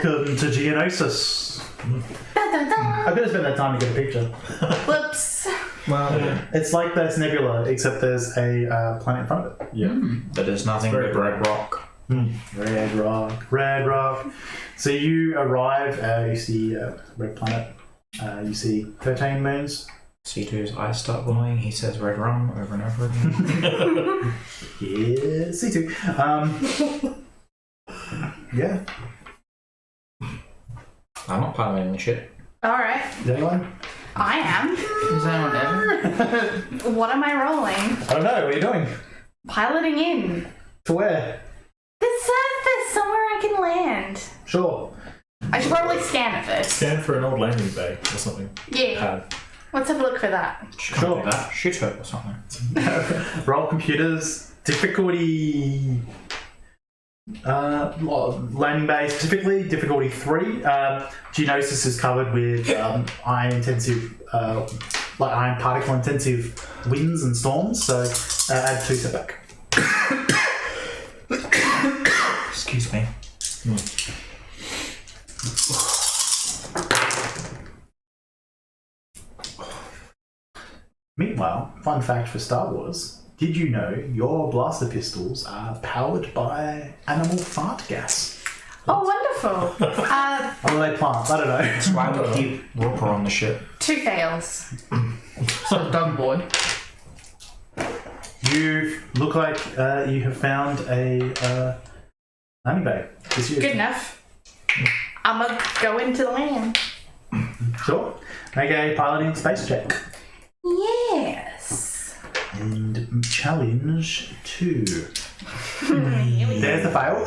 Welcome to Geonosis. Dun, dun, dun. I could have spent that time to get a picture. Whoops. Well, It's like this nebula, except there's a planet in front of it. Yeah. but there's nothing Very but red rock. Red rock, red rock. So you arrive, you see a red planet. You see 13 moons. C2's eyes start glowing. He says red rum over and over again. Yeah, C2. Yeah. I'm not piloting the ship. Alright. Is anyone? I am. Is anyone ever? What am I rolling? I don't know. What are you doing? Piloting in. To where? The surface, somewhere I can land. Sure. I should probably scan it first. Scan for an old landing bay or something. Yeah. Pad. Let's have a look for that. Sure. That shoot her or something. Roll computers. Difficulty. Landing bay specifically, difficulty 3. Geonosis is covered with iron intensive, like iron particle intensive winds and storms, so add 2 setback. Excuse me. Meanwhile, fun fact for Star Wars, did you know your blaster pistols are powered by animal fart gas? Oh, wonderful. Or are they plants? I don't know. That's why we keep Roper on the ship. 2 fails. So dumb boy. You look like you have found a landing bay. This year. Good enough. I'm gonna go into the land. Sure. Make a piloting space check. Yes. And challenge 2. Here we go. There's the fail.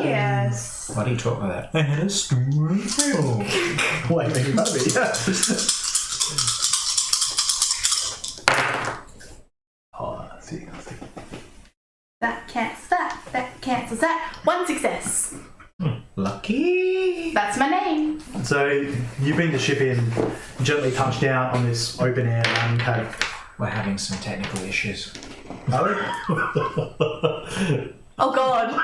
Yes. Why do you talk like that? I had a story. Wait, maybe fun of me. Oh, let's see. That cancels that. That cancels that. 1 success. Lucky. That's my name. So you bring the ship in, gently touch down on this open air landing pad. We're having some technical issues. Oh god.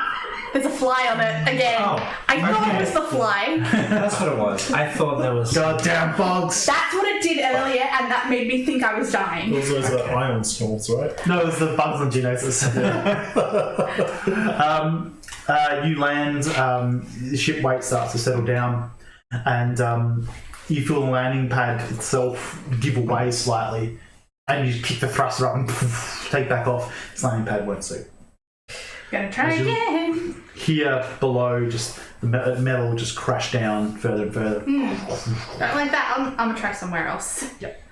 There's a fly on it again. Oh, I thought okay. it was the fly. That's what it was. I thought there was. Goddamn bugs! That's what it did earlier, and that made me think I was dying. Those are the ion storms, right? No, it's the bugs on Geonosis. You land, the ship weight starts to settle down, and you feel the landing pad itself give away slightly, and you kick the thruster up and take back off. This landing pad won't suit. Gonna try As you- again. Here below, just the metal just crash down further and further. Don't like that. I'm gonna try somewhere else. Yep.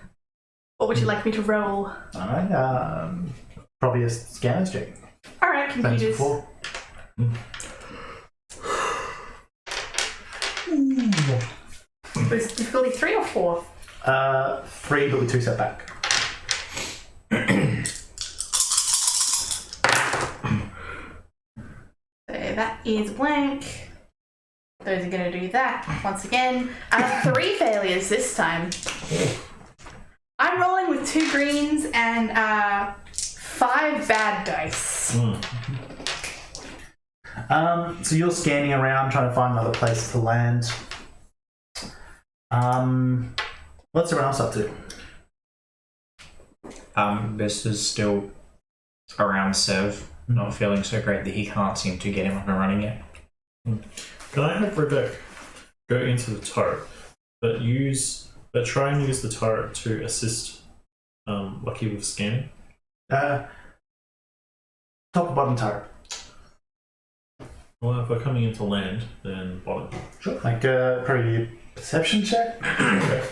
What would you like me to roll? Alright, probably a scanner's check. Alright, Thanks computers. before. Was difficulty 3 or 4? 3, but with 2 setback. So that is blank. Those are going to do that once again. 3 failures this time. I'm rolling with 2 greens and 5 bad dice. So you're scanning around trying to find another place to land. What's everyone else up to? This is still around Sev, not feeling so great that he can't seem to get him up and running yet. Can I have Rebecca go into the turret, but try and use the turret to assist Lucky with scanning? Top or bottom turret? Well, if we're coming into land, then bottom. Sure. Like probably a perception check. Okay.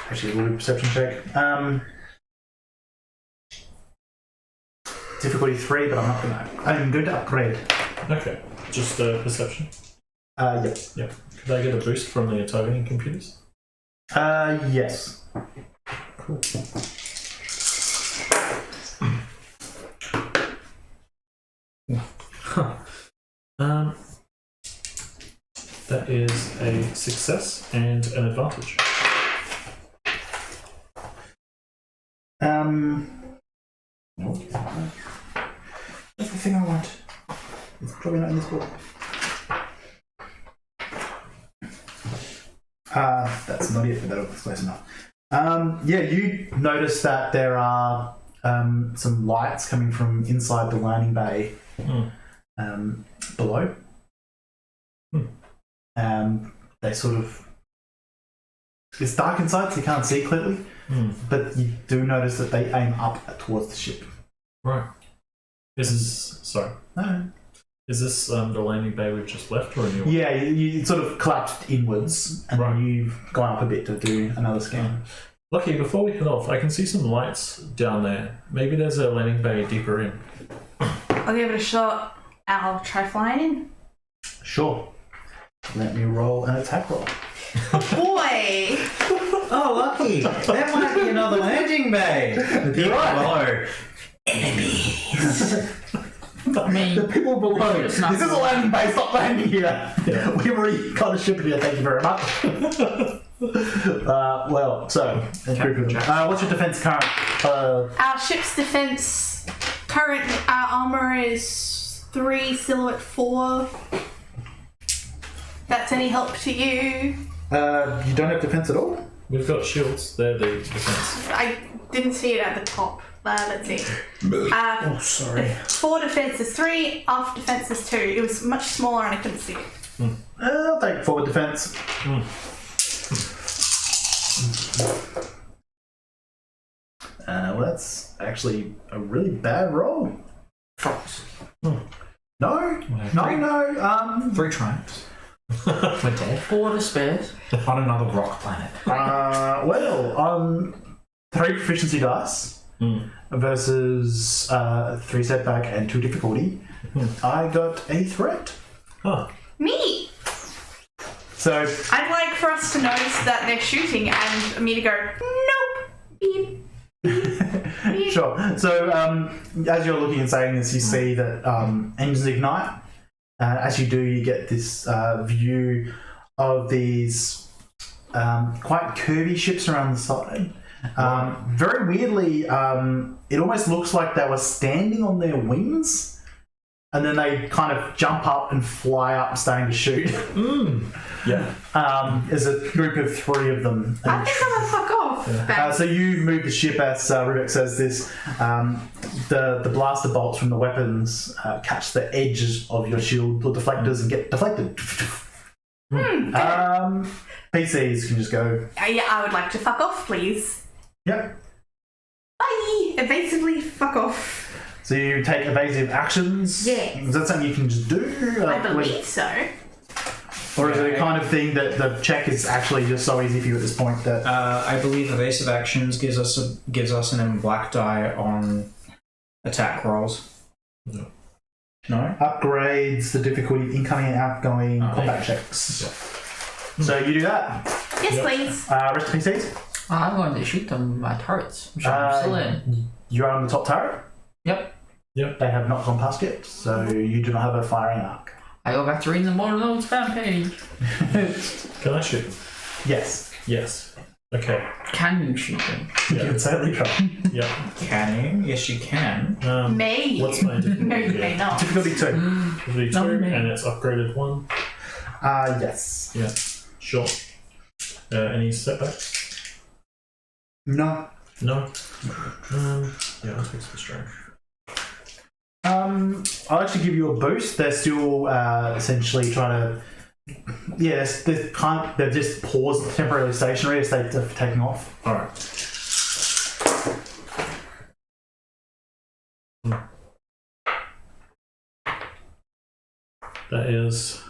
Actually, we'll do a perception check. Difficulty 3, but I'm going to upgrade. Okay. Just perception. Yep. Yep. Could I get a boost from the targeting computers? Yes. Cool. That is a success and an advantage. That's the thing I want. It's probably not in this book. That's not it, but that'll be close enough. Yeah, you notice that there are some lights coming from inside the landing bay below. They sort of... It's dark inside, so you can't see clearly, but you do notice that they aim up towards the ship. Right. Is this... Sorry. No. Is this the landing bay we've just left or a new one? Yeah, you sort of collapsed inwards, and Right. then you've gone up a bit to do another scan. Lucky, before we head off, I can see some lights down there. Maybe there's a landing bay deeper in. I'll give it a shot. I'll try flying in. Sure. Let me roll an attack roll. Boy! Oh, lucky! That might be another landing bay. You're right. Below. Enemies. I mean, The people below. This is a landing bay. Stop landing here. Yeah. We've already got a ship here. Thank you very much. What's your defense current? Our ship's defense current armor is 3, silhouette 4. That's any help to you? You don't have defense at all? We've got shields. They're the defense. I didn't see it at the top. Let's see. Oh, sorry. 4 defense is 3, off defense is 2. It was much smaller and I couldn't see it. I'll take forward defense. That's actually a really bad roll. No. 3 triumphs. We're dead. 4 despairs. On another rock planet. 3 proficiency dice versus 3 setback and 2 difficulty. I got a threat. Huh. Me! So I'd like for us to notice that they're shooting and me to go, nope. Beep. Beep. sure. So as you're looking and saying this, you see that engines ignite. As you do, you get this view of these quite curvy ships around the side. Very weirdly, it almost looks like they were standing on their wings, and then they kind of jump up and fly up, starting to shoot. Yeah. There's a group of 3 of them. I think I'm gonna fuck off. So you move the ship, as Rivik says this. The blaster bolts from the weapons catch the edges of your shield or deflectors and get deflected. PCs can just go. Yeah, I would like to fuck off, please. Yep. Bye! Evasively fuck off. So you take evasive actions. Yeah. Is that something you can just do? I believe so. Or is it a kind of thing that the check is actually just so easy for you at this point that... I believe evasive actions gives us an black die on attack rolls. No. No? upgrades the difficulty of incoming and outgoing combat checks. Yeah. So you do that. Yes, please. Rest of PCs. I'm going to shoot them with my turrets, which I'm still in. You're on the top turret. Yep. They have not gone past yet, so you do not have a firing arc. I go back to reading the Mortal spam page. Can I shoot them? Yes. Yes. Okay. Can you shoot them? You Yeah. can certainly try. Yeah. Can you? Yes, you can. May. What's my difficulty? No, you may not. Difficulty 2. Difficulty No, 2, me. and it's upgraded 1. Yes. Yeah. Sure. Any setbacks? No. No. Yeah, I'll take some strength. I'll actually give you a boost. They're still essentially trying to. Yeah, they're just paused, temporarily stationary as they're taking off. All right. That is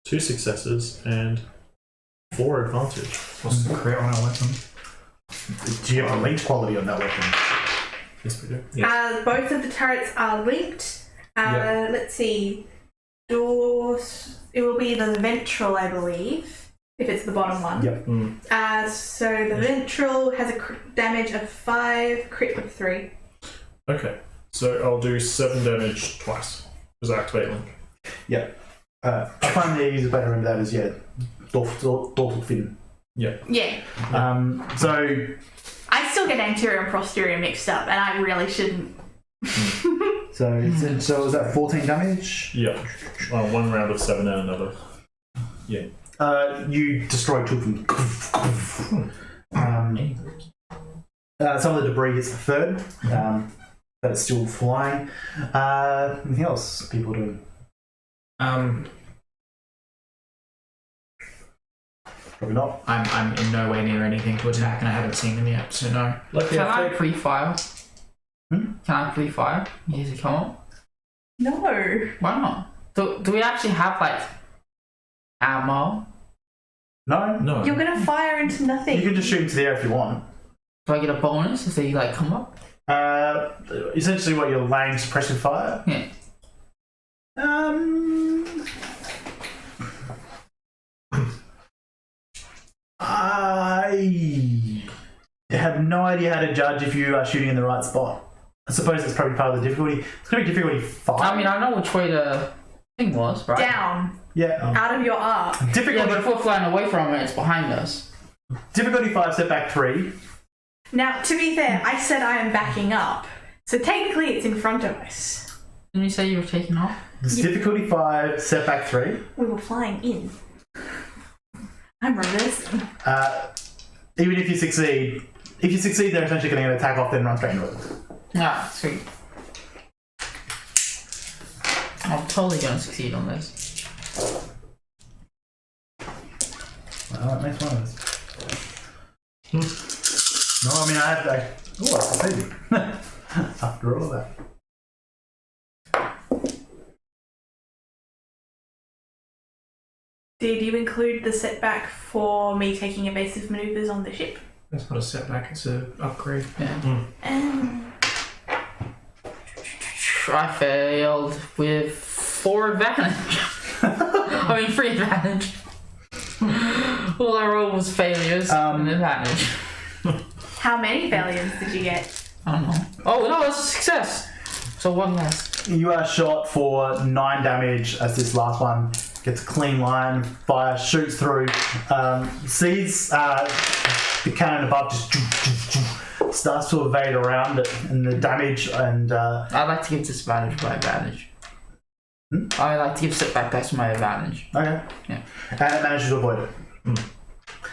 2 successes and 4 advantage. What's the crit on our weapon? Do you have a linked quality on that weapon? Yes, we do. Both of the turrets are linked. Yeah. Let's see. Doors. It will be the ventral, I believe, if it's the bottom one. Yep. So the ventral has a damage of 5, crit of 3. Okay. So I'll do 7 damage twice. Because I activate link. Yep. I find the easiest way to remember that is, dorsal fin. Yeah. Yeah. So I still get anterior and posterior mixed up, and I really shouldn't So was that 14 damage? Yeah. One round of 7 and another. Yeah. You destroy two of them. Some of the debris hits the third, but it's still flying. Anything else people are doing? Probably not. I'm in no way near anything to attack, and I haven't seen them yet, so no. Luckily, Can I pre-fire? Hmm? Can I pre-fire? Does it come up? No. Why not? Do we actually have like ammo? No? No. You're gonna fire into nothing. You can just shoot into the air if you want. Do I get a bonus if they like come up? Essentially what you're laying suppressive fire. Yeah. I have no idea how to judge if you are shooting in the right spot. I suppose it's probably part of the difficulty. It's going to be difficulty 5. I mean, I know which way the thing was, right? Down. Yeah. Out of your arc. Yeah, Difficulty, but if we're flying away from it, it's behind us. difficulty 5, setback 3. Now, to be fair, I said I am backing up. So technically it's in front of us. Didn't you say you were taking off? It's difficulty 5, setback 3. We were flying in. I'm reversing. Even if you succeed, they're essentially going to attack off, then run straight into it. Ah, sweet. I'm totally gonna succeed on this. Well, that makes one of us. No, I mean, I succeeded. After all that. Did you include the setback for me taking evasive maneuvers on the ship? That's not a setback, it's an upgrade. Yeah. Um, I failed with 4 advantage. I mean 3 advantage. All I rolled was failures and advantage. how many failures did you get? I don't know. Oh no, it's a success. So 1 less. You are shot for 9 damage as this last one gets a clean line, fire shoots through, sees the cannon above just starts to evade around it, and the damage and I'd like to give disadvantage by advantage. I like to give setback dice my advantage. okay, Yeah. and it manages to avoid it.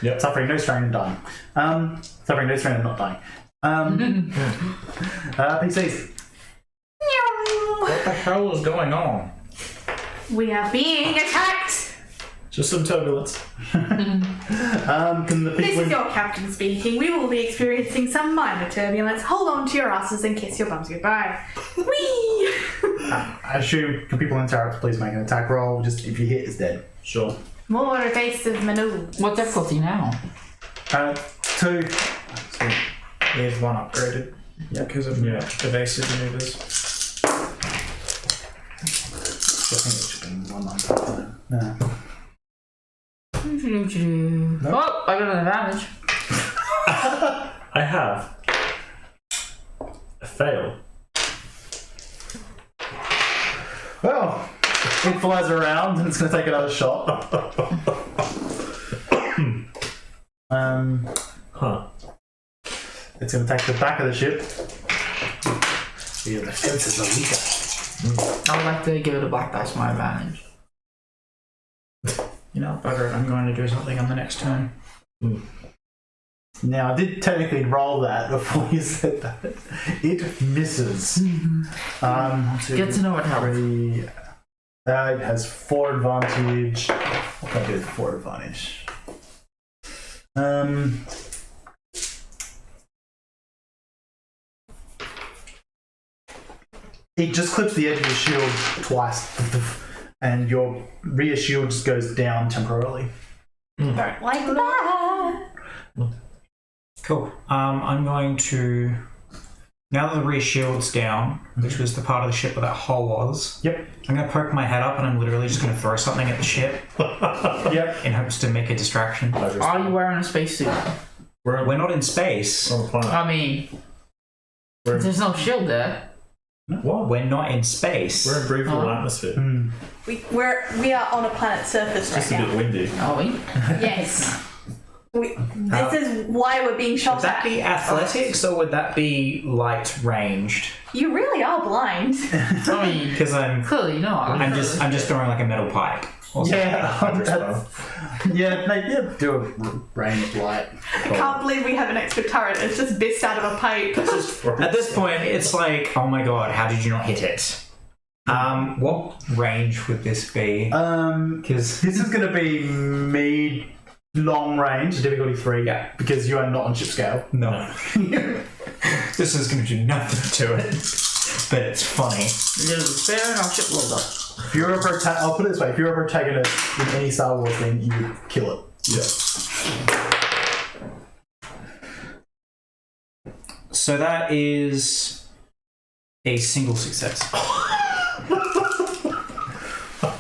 Yep. Suffering no strain and dying. Suffering no strain and not dying. PCs. What the hell is going on? We are being attacked! Just some turbulence. Can the This people is your captain speaking. We will be experiencing some minor turbulence. Hold on to your asses and kiss your bums goodbye. Whee! I assume can people in turrets please make an attack roll? Just if you hit, it's dead. Sure. More evasive maneuvers. What difficulty now? 2. There's 1 upgraded. Yeah. Because of evasive maneuvers. I think it should be 1 on no. Oh, I got an advantage. I have a fail. Well, it flies around and it's going to take another shot. Huh. It's going to take the back of the ship. Yeah, the fences are weaker. I would like to give it a black dice my advantage. You know, bugger it, I'm going to do something on the next turn. Now, I did technically roll that before you said that. It misses. Get to know it, Howard. 3. It has 4 advantage. What can I do with 4 advantage? It just clips the edge of your shield twice, and your rear shield just goes down temporarily. Don't like that. Cool. I'm going to... Now that the rear shield's down, which was the part of the ship where that hole was, Yep. I'm going to poke my head up and I'm literally just going to throw something at the ship Yep. in hopes to make a distraction. Are you wearing a spacesuit? We're not in space. On the planet. I mean, there's no shield there. What? We're not in space. We're in breathable atmosphere. We are on a planet surface It's just right a bit now. windy. Are we? Yes. This is why we're being shot Would that at. be athletics or would that be light ranged? You really are blind. I mean, Because clearly not. I'm just throwing like a metal pipe. Or something. Do a range light. I can't believe we have an extra turret. It's just bissed out of a pipe. At this point, it's like, oh my god, how did you not hit it? What range would this be? Because This is going to be long range, difficulty 3. Yeah. Because you are not on ship scale. no, this is going to do nothing to it, but it's funny. There's a fair enough ship loader. If you're I'll put it this way: if you're a protagonist in any Star Wars thing, you would kill it. Yeah. So that is a single success.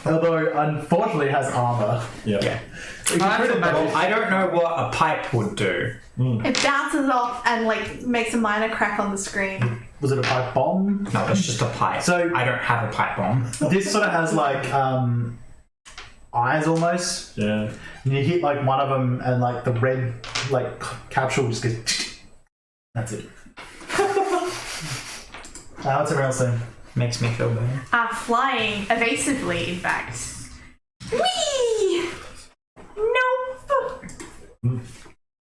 Although, unfortunately, it has armor. Yeah. Well, I don't know what a pipe would do. It bounces off and like makes a minor crack on the screen. Was it a pipe bomb? No, it's just a pipe. So- I don't have a pipe bomb. This sort of has like eyes almost. Yeah. And you hit like one of them, and like the red like capsule just goes. That's it. What's everyone else saying? Makes me feel better. Flying evasively, in fact. Whee! Nope.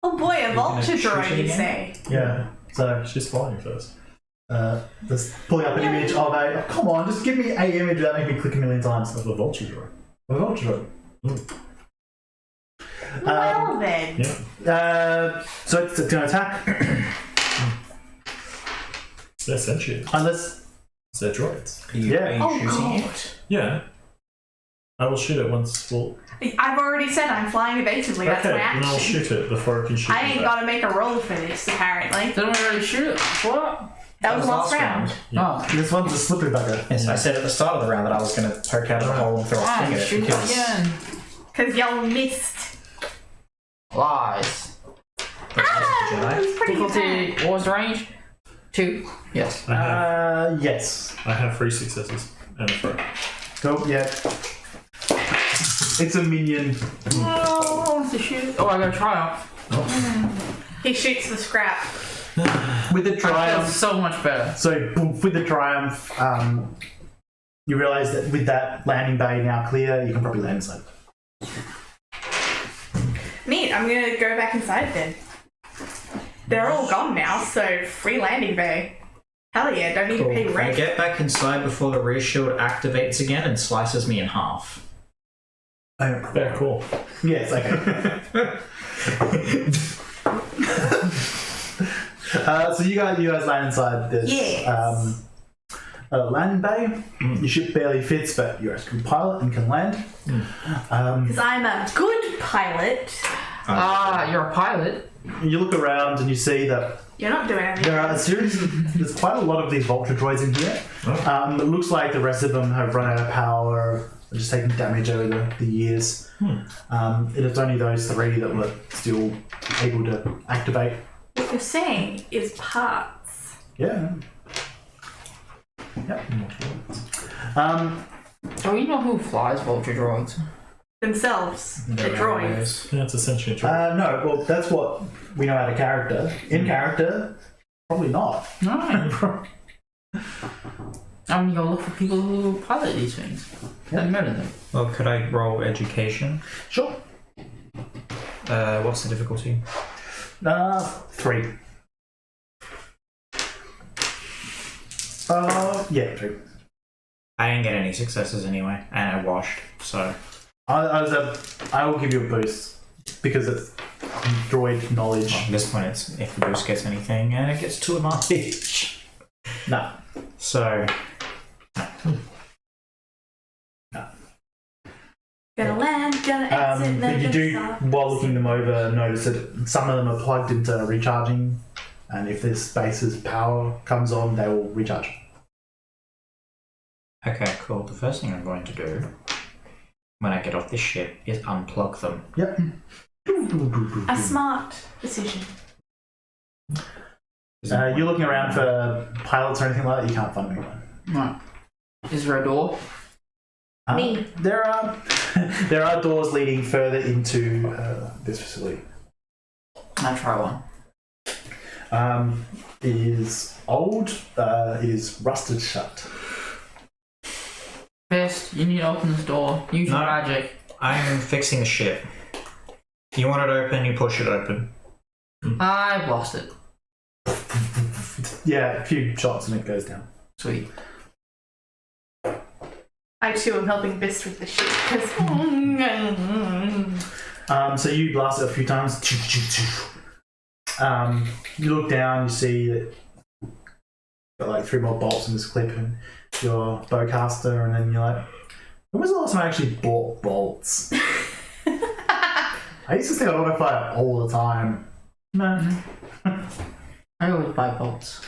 Oh boy, a vulture shoot it droid, you again? say? Yeah. So She's flying first. just pulling up an image of a. Oh, come on, just give me a image without making me click a million times. Of the vulture droid. A vulture droid. Well then. Yeah. So it's going to attack They're sentient. unless. They're droids. Are you Oh shooting god. it? Yeah. I will shoot it once. Well, I've already said I'm flying evasively. That's okay, my then I'll action. shoot it before I can shoot I ain't it. got to make a roll for this, apparently. Didn't we already shoot it? What? That was last round. No. This one's a slippery bugger. Yes, I said at the start of the round that I was going to poke out of the hole and throw a Ah, finger shoot it because again. Because y'all missed. Lies. Ah, it was pretty good. Difficulty, what was the range? 2. Yes. Yes. I have 3 successes and a throw. Cool. Yeah. It's a minion. Oh, I want to shoot. Oh, I got a triumph. He shoots the scrap. With the That's triumph. so much better. So boom, with the triumph, you realise that with that landing bay now clear, you can probably land inside. Neat, I'm gonna go back inside then. They're all gone now, so free landing bay. Hell yeah, don't need to pay I rent. get back inside before the rear shield activates again and slices me in half. Yeah, cool. Yes, okay. So you guys land inside this Yes. landing bay. Your ship barely fits, but you're a good pilot and can land. Because I'm a good pilot. You're a pilot. You look around and you see that You're not doing anything. there are a series of, there's quite a lot of these Vulture droids in here. It looks like the rest of them have run out of power, or just taken damage over the years. It is only those 3 that were still able to activate. What you're saying is parts. Yeah. Yep. Do you know who flies vulture droids? Themselves. The droids. Yeah, it's essentially a droid. No, well, that's what we know out of character. In character, probably not. No. I'm gonna go look for people who pilot these things. And murder them. Well, could I roll education? Sure. What's the difficulty? 3. Yeah, 3. I didn't get any successes anyway, and I washed, so... I will give you a boost because it's droid knowledge. At this point, it's if the boost gets anything, and it gets 2 advantage. No. So, Gonna land, gonna exit, then you gonna do, stop. while looking them over, notice that some of them are plugged into recharging, and if this space's power comes on, they will recharge. okay, cool. The first thing I'm going to do when I get off this ship is unplug them. Yep. A smart decision. You're looking around for pilots or anything like that, you can't find anyone. No. Is there a door? Me. There are doors leading further into this facility. I try one. It is old. It is rusted shut. Best, you need to open this door. Use your No. magic. I'm fixing the ship. You want it open, you push it open. I've lost it. Yeah, a few shots and it goes down. Sweet. I too am helping Bist with the ship because. So you blast it a few times. You look down, you see that you've got like 3 more bolts in this clip and your bowcaster, and then you're like, when was the last time I actually bought bolts? I used to stay on autofire all the time. No. I always buy bolts.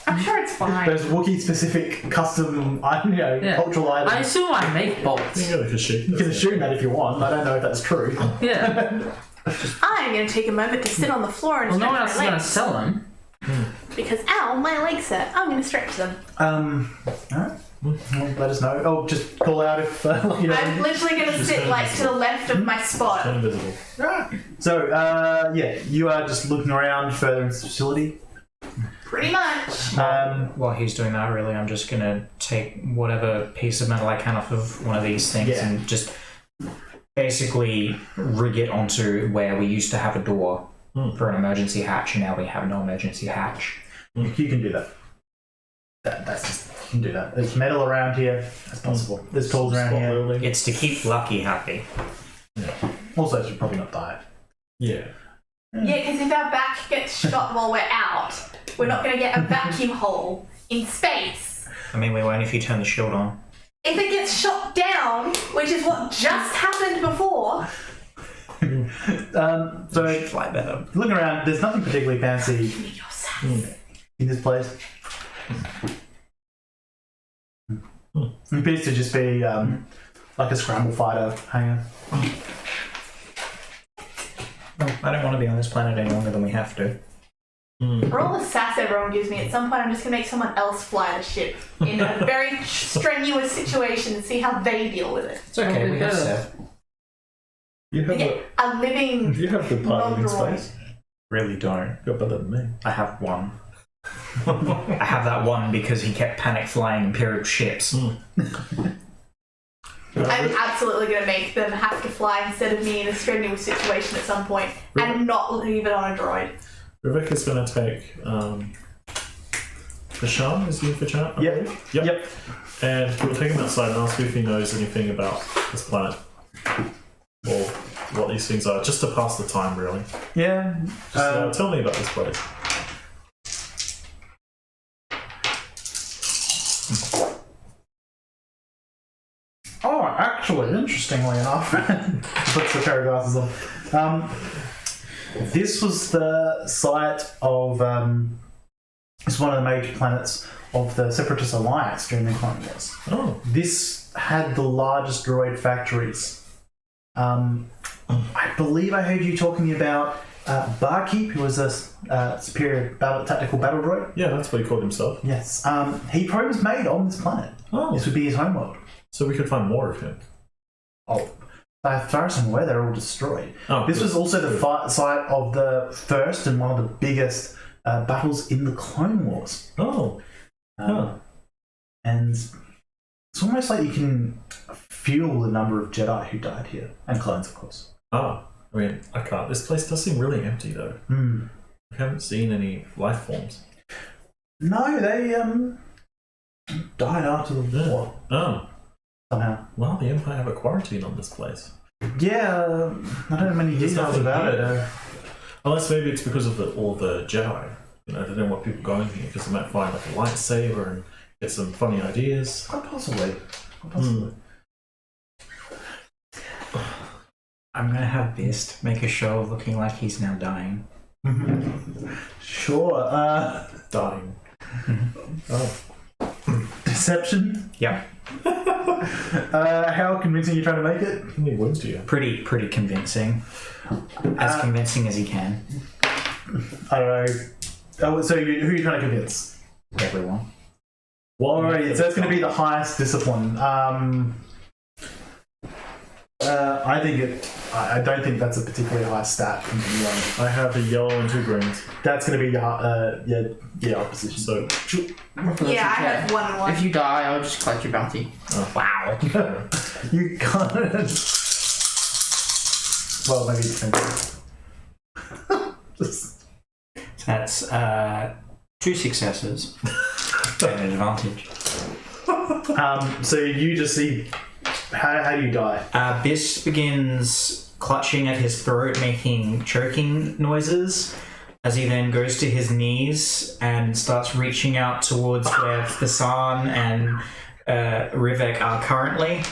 I'm sure it's fine. Those Wookiee specific custom, Yeah. cultural items. I assume I make bolts. You can shoot. You can assume that if you want. I don't know if that's true. Yeah. I'm going to take a moment to sit on the floor and Well, no one else stretch is my going to legs. sell them. Because, ow, my legs hurt. I'm going to stretch them. Alright. Well, let us know. Oh, just call out if I'm literally going to Just sit turn like to the left of my spot. Turn invisible. So, yeah, you are just looking around further into the facility. Pretty much. While he's doing that, really, I'm just gonna take whatever piece of metal I can off of one of these things Yeah. and just basically rig it onto where we used to have a door for an emergency hatch, and now we have no emergency hatch. You can do that. That's just, you can do that. There's metal around here. That's possible. There's tools around Spot here. welding. It's to keep Lucky happy. Also, it should probably not die. Yeah. Yeah, because if our back gets shot while we're out, we're not going to get a vacuum hole in space. I mean, we won't if you turn the shield on. If it gets shot down, which is what just happened before, So, Should fly better. looking around, there's nothing particularly fancy you need your sass. in this place. It appears to just be like a scramble fighter hangar. Well, I don't want to be on this planet any longer than we have to. For all the sass everyone gives me, at some point I'm just going to make someone else fly the ship in a very strenuous situation and see how they deal with it. It's okay, we have Seth. You have Yeah, a living you have the piloting non-droid. space. Really don't. You're better than me. I have one. I have that one because he kept panic flying Imperial ships. I'm absolutely going to make them have to fly instead of me in a strenuous situation at some point and not leave it on a droid. Rebecca's going to take Fashan. Is he Fashan? I Yep. believe? Yep. Yep. And we'll take him outside and ask if he knows anything about this planet or what these things are, just to pass the time, really. Yeah. Just tell me about this place. Oh, actually, interestingly enough, puts the pair of glasses on. This was the site of it's one of the major planets of the Separatist Alliance during the Clone Wars. Oh. This had the largest droid factories. I believe I heard you talking about Barkeep, who was a superior tactical battle droid. Yeah, that's what he called himself. Yes. He probably was made on this planet. Oh. This would be his homeworld. So we could find more of him. Oh, as far as I'm aware, they're all destroyed. Oh, This good. was also the site of the first and one of the biggest battles in the Clone Wars. Oh. Huh. And it's almost like you can feel the number of Jedi who died here. And clones, of course. Ah. I mean, I can't. This place does seem really empty, though. Hmm. I haven't seen any life forms. No, they died after the war, Oh. somehow. Well, the Empire have a quarantine on this place. Yeah, I don't know many There's details nothing about here. it. Unless maybe it's because of all the Jedi. You know, they don't want people going here because they might find like a lightsaber and get some funny ideas. Quite possibly. Quite possibly. I'm gonna have Bist make a show of looking like he's now dying. Sure. Dying. Oh. Deception. Yep. How convincing are you trying to make it? How many wounds do you have? Pretty convincing. As convincing as he can. I don't know. Oh, so who are you trying to convince? Everyone. Alright, so it's going to be the highest discipline. I think it I don't think that's a particularly high stat from anyone. I have a yellow and 2 greens. That's going to be your opposition. So, Yeah, I have 1 and 1. If you die, I'll just collect your bounty. wow. You can't. Well, maybe it depends. Just... That's 2 successes and an advantage. So you just see. How do you die? Biss begins clutching at his throat, making choking noises, as he then goes to his knees and starts reaching out towards where Fasan and Rivek are currently,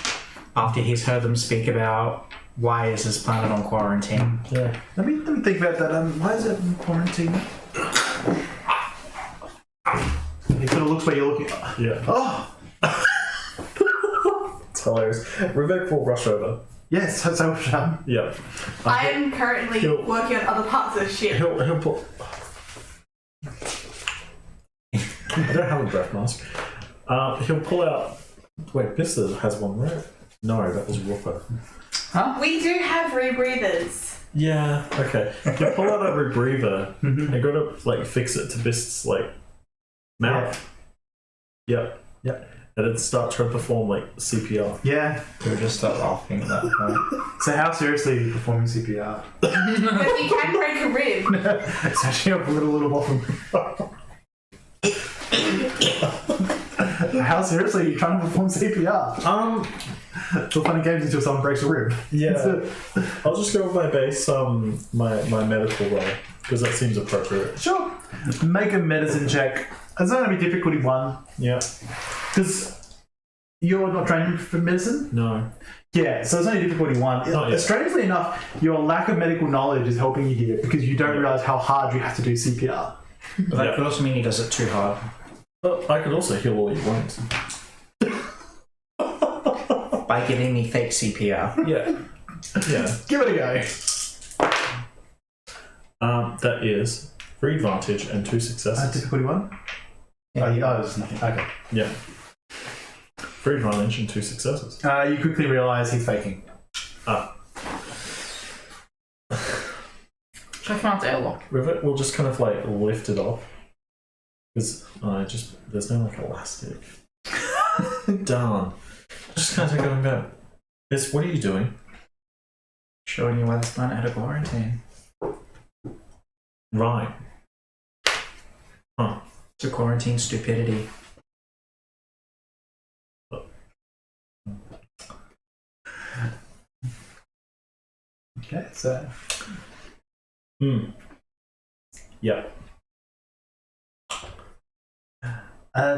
after he's heard them speak about why is this planet on quarantine. Yeah. Let me think about that. Why is it in quarantine? It kind of looks where you're looking. Yeah. Oh. It's hilarious. Rivek will rush over. Yes, that's how it's done. Yeah. I am currently working on other parts of the ship. He'll pull. I don't have a breath mask. He'll pull out. Wait, Bister has one, right? No, that was Rupert. We do have rebreathers. Yeah. Okay. He'll pull out a rebreather and go to fix it to Bist's mouth. Yep. Yep. And then start trying to perform CPR. Yeah. He'll just start laughing at that point. So how seriously are you performing CPR? But you can break a rib. It's actually a little bottom. How seriously are you trying to perform CPR? It's all fun and games until someone breaks a rib. Yeah. I'll just go with my base, my medical roll, because that seems appropriate. Sure. Make a medicine check. It's only going to be difficulty 1. Yeah. Because you're not trained for medicine? No. Yeah, so it's only difficulty 1. Not yet. Strangely enough, your lack of medical knowledge is helping you here because you don't realise how hard you have to do CPR. But that could also mean he does it too hard. But I could also heal all you want. By giving me fake CPR. Yeah. Yeah. Give it a go. That is 3 advantage and 2 successes. Difficulty 1? Yeah. There's nothing. Okay. Yeah. 3 advantage and 2 successes. You quickly realise he's faking. Check out the airlock. Rivet will just kind of lift it off. Because there's no elastic. Darn. Just kind of going back. What are you doing? Showing you why this planet had a quarantine. Right. Huh. To quarantine stupidity. Okay, so... Yep.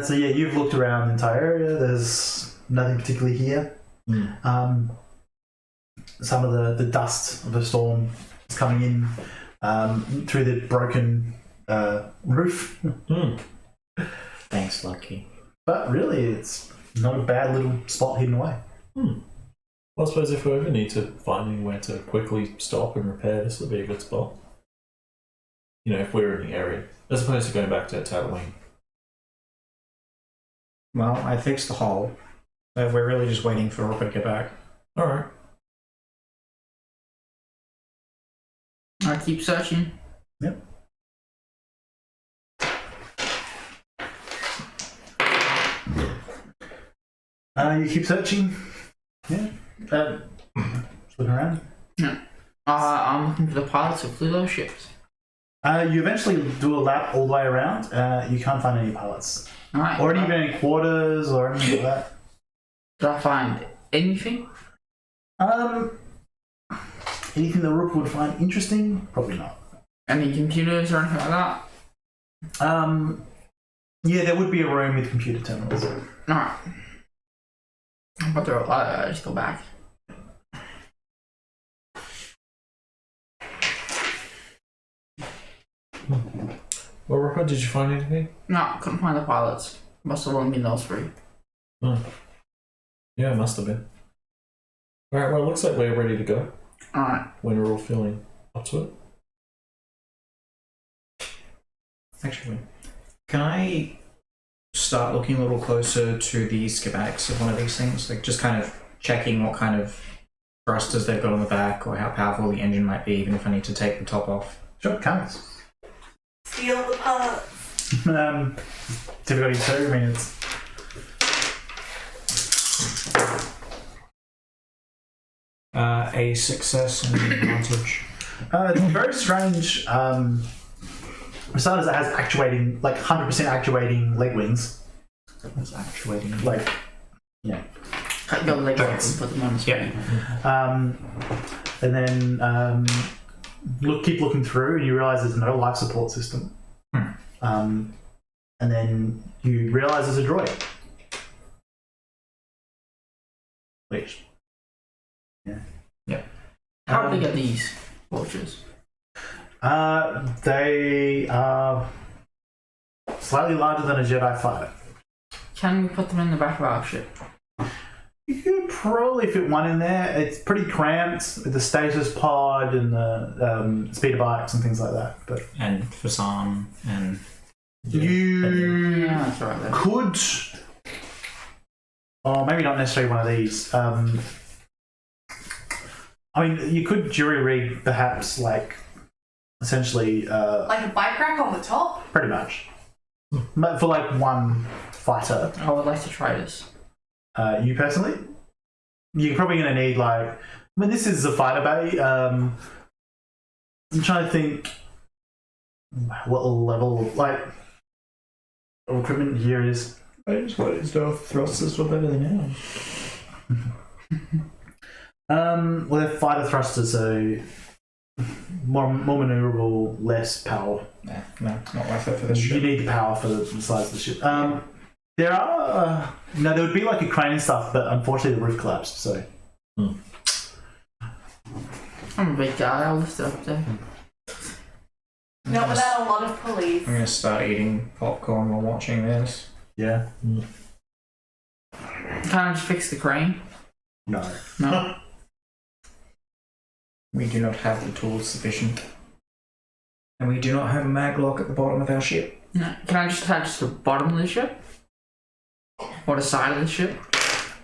So yeah, you've looked around the entire area. There's nothing particularly here. Some of the dust of the storm is coming in through the broken roof. Thanks, Lucky. But really, it's not a bad little spot hidden away. Well, I suppose if we ever need to find anywhere to quickly stop and repair, this would be a good spot. If we're in the area, as opposed to going back to Tatooine. Well, I fixed the hole. We're really just waiting for Rupert to get back. Alright. I keep searching. Yep. You keep searching. Yeah. Just looking around. I'm looking for the pilots who flew those ships. You eventually do a lap all the way around. You can't find any pilots. Alright. Or even any quarters or anything like that. Did I find anything? Anything that Rook would find interesting? Probably not. Any computers or anything like that? Yeah, there would be a room with computer terminals. Alright. But they're I just go back. Well, Rupert, did you find anything? No, couldn't find the pilots. Must have only been those 3. Yeah, it must have been. Alright, well, it looks like we're ready to go. Alright. When we're all feeling up to it. Actually, can I start looking a little closer to the schematics of one of these things? Just kind of checking what kind of thrusters they've got on the back, or how powerful the engine might be, even if I need to take the top off. Sure, counts. Steal the parts. Difficulty 2, I mean, it's. A success and an advantage. It's very strange. Besides, it has actuating, like 100% actuating leg wings. That's actuating. Like, yeah. Cut your legs off and put them on the screen. And then keep looking through, and you realise there's no life support system. And then you realise there's a droid. Which, yeah. How big are these vultures? They are slightly larger than a Jedi fighter. Can we put them in the back of our ship? You could probably fit one in there. It's pretty cramped with the stasis pod and the speeder bikes and things like that. But And Fasan and... you Yeah, that's right there. could, or maybe not necessarily one of these. I mean, you could jury rig perhaps, like, essentially, Like a bike rack on the top? pretty much. But for like one fighter. I would like to try this. You personally? You're probably going to need, like, I mean, this is a fighter bay. I'm trying to think what level, like, of equipment here is. I just wanted to know if thrusters were better than ours. Well, they're fighter thrusters, so more maneuverable, less power. Nah, no, not worth it for this You ship. need the power for the size of the ship. There are no, there would be like a crane and stuff, but unfortunately the roof collapsed. So I'm a big guy, I'll lift it up there. Not without a lot of pulleys. I'm going to start eating popcorn while watching this. yeah, Can I just fix the crane? no. No. We do not have the tools sufficient. And we do not have a maglock at the bottom of our ship. No. Can I just attach to the bottom of the ship? Or the side of the ship?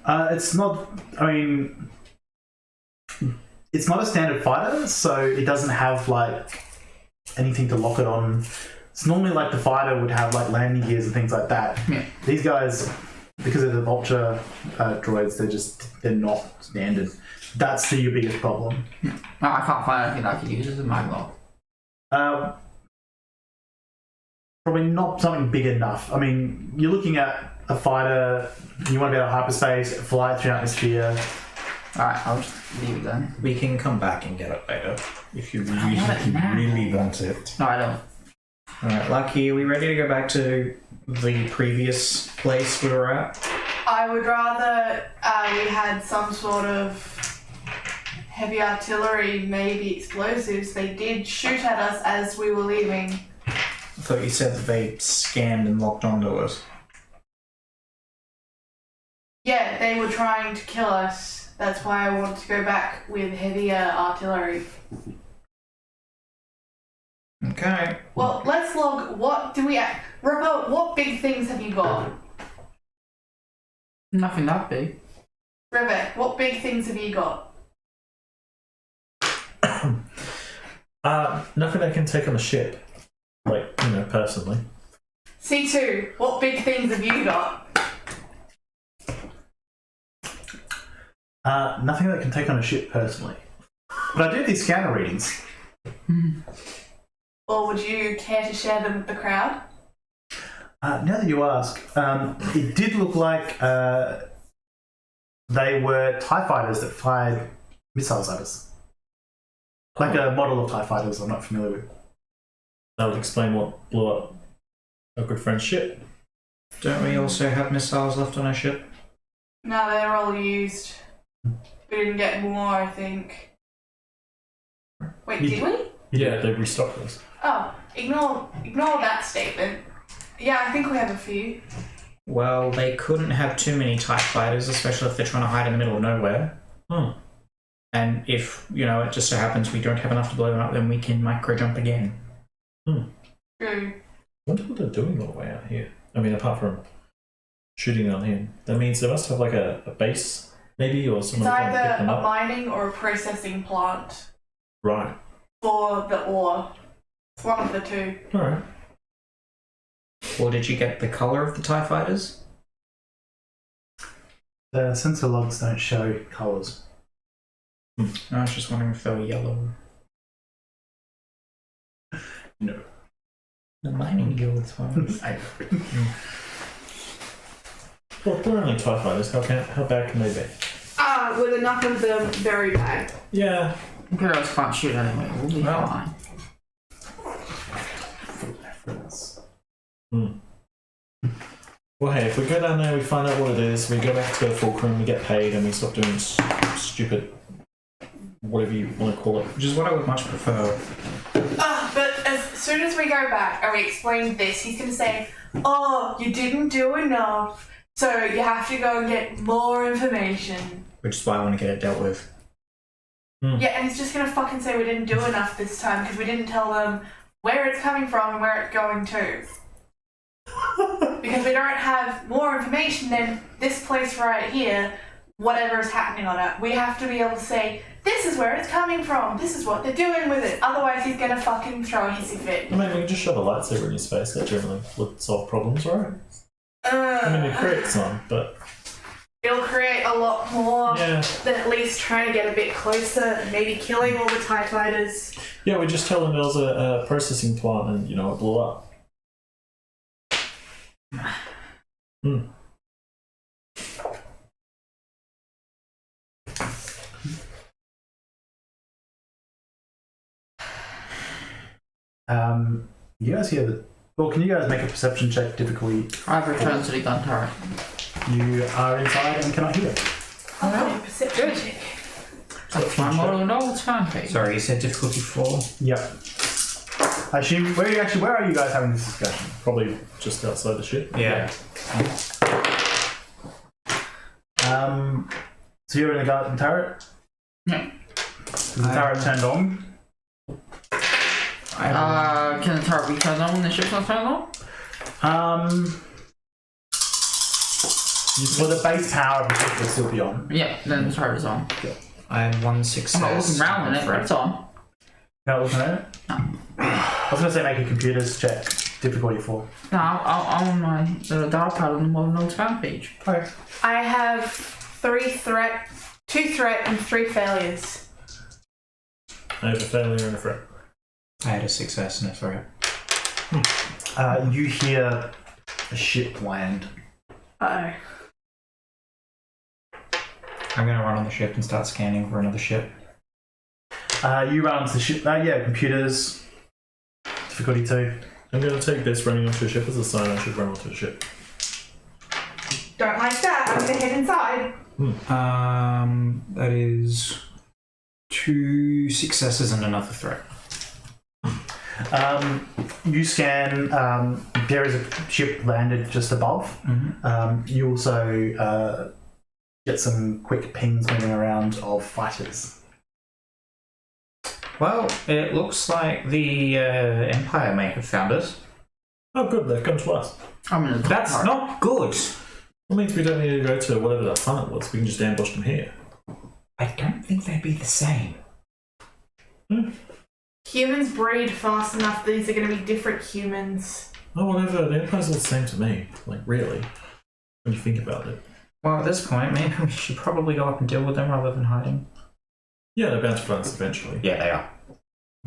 It's not. I mean, it's not a standard fighter, so it doesn't have like anything to lock it on. It's normally like the fighter would have like landing gears and things like that. Yeah. These guys, because of the vulture droids, they're not standard. That's your biggest problem. No, I can't find anything I could use as a maglock. Probably not something big enough. I mean, you're looking at a fighter, you want to be able to hyperspace, fly through atmosphere. Alright, I'll just leave it then. We can come back and get it later if you really, want it now. really want it. No, I don't. Alright, Lucky, are we ready to go back to the previous place we were at? I would rather we had some sort of heavy artillery, maybe explosives. They did shoot at us as we were leaving. I thought you said that they scanned and locked onto us. Yeah, they were trying to kill us. That's why I want to go back with heavier artillery. Okay. Well, let's log. What do we... Ripper, what big things have you got? Nothing that big. Rivet, what big things have you got? Nothing I can take on a ship. Like, personally. C2, what big things have you got? Nothing that can take on a ship personally. But I do these scanner readings. Or would you care to share them with the crowd? Now that you ask, it did look like they were TIE fighters that fired missiles at us. Like a model of TIE fighters I'm not familiar with. That would explain what blew up a good friend's ship. Don't we also have missiles left on our ship? No, they're all used. We didn't get more, I think. Wait, did we? Yeah, they restocked us. Oh, ignore that statement. Yeah, I think we have a few. Well, they couldn't have too many TIE fighters, especially if they're trying to hide in the middle of nowhere. And if, it just so happens we don't have enough to blow them up, then we can micro-jump again. True. I wonder what they're doing all the way out here. I mean, apart from shooting on him. That means they must have like a base maybe, or It's someone can pick either them a up. mining or a processing plant Right. for the ore. It's one of the two. All right. Or did you get the colour of the TIE fighters? The sensor logs don't show colours. I was just wondering if they were yellow. No. The mining guild's one. Well, they're only TIE fighters. How bad can they be? With enough of them, very bad. Yeah. Girls can't shoot anyway. We'll be Well. fine. Well, hey, if we go down there, we find out what it is, we go back to Fulcrum, we get paid, and we stop doing stupid, whatever you want to call it. Which is what I would much prefer. But as soon as we go back and we explain this, he's going to say, "Oh, you didn't do enough, so you have to go and get more information." Which is why I want to get it dealt with. Yeah, and he's just going to fucking say we didn't do enough this time because we didn't tell them where it's coming from and where it's going to. Because we don't have more information than this place right here, whatever is happening on it. We have to be able to say, this is where it's coming from, this is what they're doing with it. Otherwise he's gonna fucking throw a hissy fit. I mean, we can just shove a lightsaber in his face, that generally would solve problems, right? I mean, it creates some, but... It'll create a lot more Yeah. than at least trying to get a bit closer and maybe killing all the TIE fighters. Yeah, we just tell them there was a processing plant and, it blew up. You guys hear the... Well, can you guys make a perception check difficulty? I've returned to the gun turret. You are inside and cannot hear. I'll do a perception Good. check. That's my model no turn page. Sorry, you said difficulty 4? Yep. I assume... Where are you guys having this discussion? Probably just outside the ship. Yeah. So you're in the garden turret? Yeah. Is the turret turned on? Can the turret be turned on when the ship's not turned on? Well, the base power of the ship will still be on. Yeah, then the turret is on. I had one success. I'm not looking round in it, but it's on. You're not looking at it? No. I was going to say make a computer's check. Difficulty 4. No, I'm on my little dial pad on the model no turn page. Okay. I have 2 threat and 3 failures. I have a failure and a threat. I had a success and a threat. You hear a ship land. Uh-oh. I'm going to run on the ship and start scanning for another ship. You run onto the ship. Yeah, computers. Difficulty 2. I'm going to take this running onto a ship as a sign I should run onto a ship. Don't like that. I'm gonna head inside. That is 2 successes and another threat. You scan. There is a ship landed just above. You also get some quick pings moving around of fighters. Well, it looks like the Empire may have found us. Oh, good, they've come to us. I'm in the That's turret. not good. That means we don't need to go to whatever that planet was. We can just ambush them here. I don't think they'd be the same. Humans breed fast enough. These are gonna be different humans. Oh, whatever. The Empire's all the same to me. Like, really. When you think about it. Well, at this point, maybe we should probably go up and deal with them rather than hiding. Yeah, they're bound to find us eventually. Yeah, they are.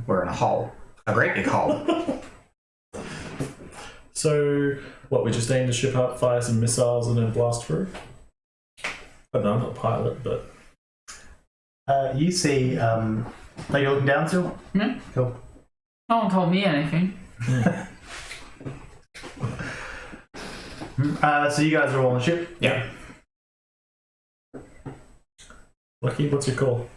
We're in a hole. A great big hole. So, what, we just aim the ship up, fire some missiles, and then blast through? I don't know, I'm not a pilot, but... You see. Are you looking down still? Cool. No one told me anything. So you guys are all on the ship? Yeah. Lucky, what's your call?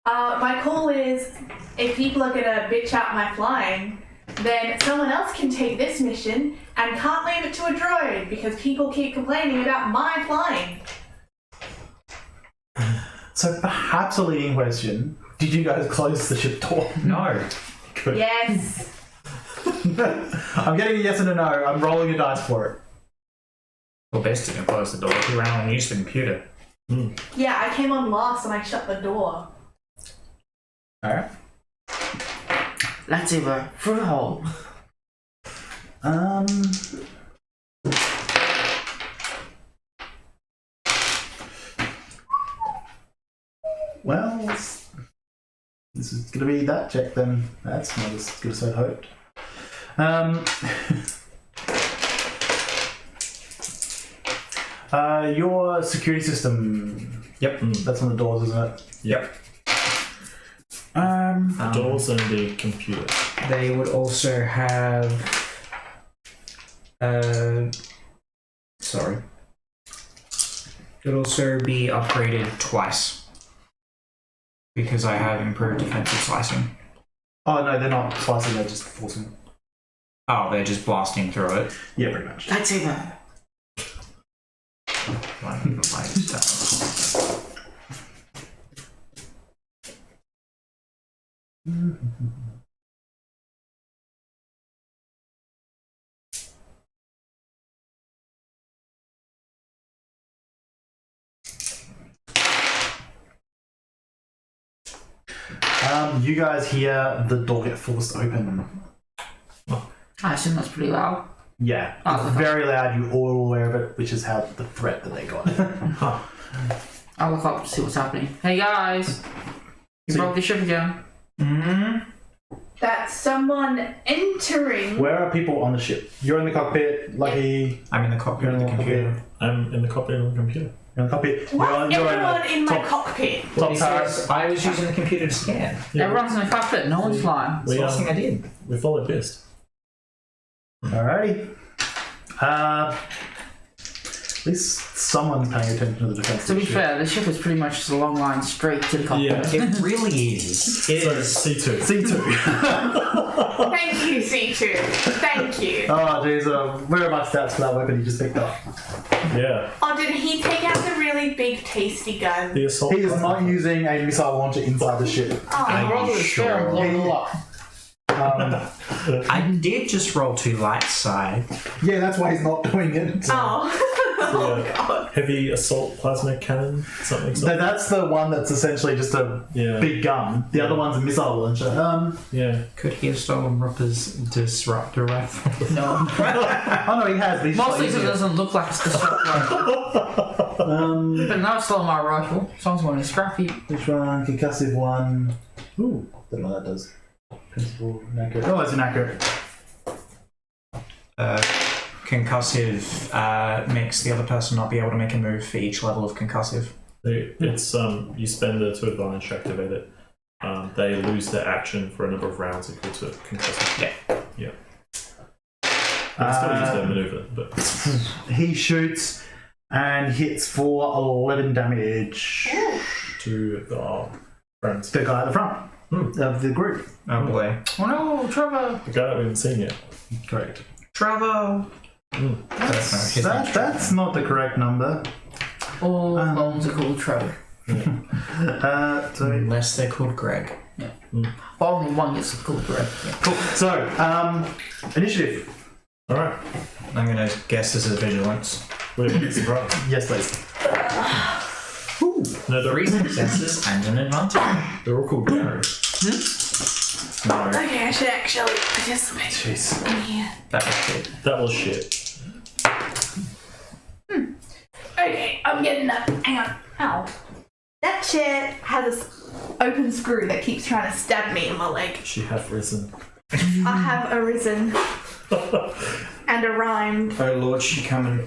My call is, if people are gonna bitch out my flying, then someone else can take this mission and can't leave it to a droid because people keep complaining about my flying. So perhaps a leading question. Did you guys close the ship door? No. Good. Yes. I'm getting a yes and a no. I'm rolling a dice for it. Well, best didn't close the door. He ran on and used the computer. Yeah, I came on last and I shut the door. Alright. Lightsaber through the hole. Well, this is going to be that check then. That's not as good as I'd hoped. Your security system. Yep. That's on the doors, isn't it? Yep. The doors and the computer. They would also have. Sorry. Could also be upgraded twice because I have improved defensive slicing. Oh no, they're not slicing. They're just forcing. Oh, they're just blasting through it. Yeah, pretty much. Lightsaber. You guys hear the door get forced open. I assume that's pretty loud. Yeah, Oh, it's very loud. You're all aware of it, which is how the threat that they got. I'll look up to see what's happening. Hey guys! You See- broke the ship again. That's someone entering. Where are people on the ship? You're in the cockpit. Lucky. I'm in the cockpit of the computer. I'm in the cockpit of the computer. You're in the cockpit. What? You're Everyone in my top- cockpit. top Because turret. I was using the computer to scan. Yeah, Everyone's in the cockpit, no one's flying. That's the last thing I did. we followed best. Alrighty. At least someone's paying attention to the defense. To be fair, the ship is pretty much just a long line straight to the cockpit. Yeah. It really is. It So is. C2. C2. Thank you, C2. Thank you. Oh, jeez. Where are my stats for that weapon you just picked up? Yeah. Oh, did he take out the really big, tasty gun? The assault. He is not using a missile launcher inside the ship. I rolled with a spare and blow it all up. I did just roll 2 light side. Yeah, that's why he's not doing it. Oh. Oh, Yeah. God. Heavy assault plasma cannon. Something. So that's the one that's essentially just a Yeah. big gun. The other one's a missile launcher. Yeah. Could he have stolen Ripper's disruptor rifle? No. Oh no, he has. But he's just Mostly not because it using doesn't look like it's the shot rifle. it. But now it's still my rifle. Someone's going to scrap heap. Which one? Concussive one. Ooh, don't know what that does. Principal inaccurate. Oh, it's inaccurate. Concussive makes the other person not be able to make a move for each level of concussive. It's you spend the 2 advantage to activate it. They lose their action for a number of rounds equal to concussive. Yeah. Yeah. They can still use their maneuver, but He shoots and hits for 11 damage. to the friends. The guy at the front of the group. Oh boy. Oh no, Trevor! The guy that we haven't seen yet. Correct. Trevor! That's not the correct number. All bones are called Trevor. So, Unless they're called Greg. But only one gets called Greg. Yeah. cool. So, initiative. Alright. I'm gonna guess this is vigilance. We're surprised. Yes, please. No, 3 successes and an advantage. they're all called Gary. No, Okay, I should actually participate Jeez. in here. that was good. That was shit. Okay, I'm getting up. Hang on. Ow. That chair has this open screw that keeps trying to stab me in my leg. She have risen. I have arisen and arrived. Oh Lord, she coming.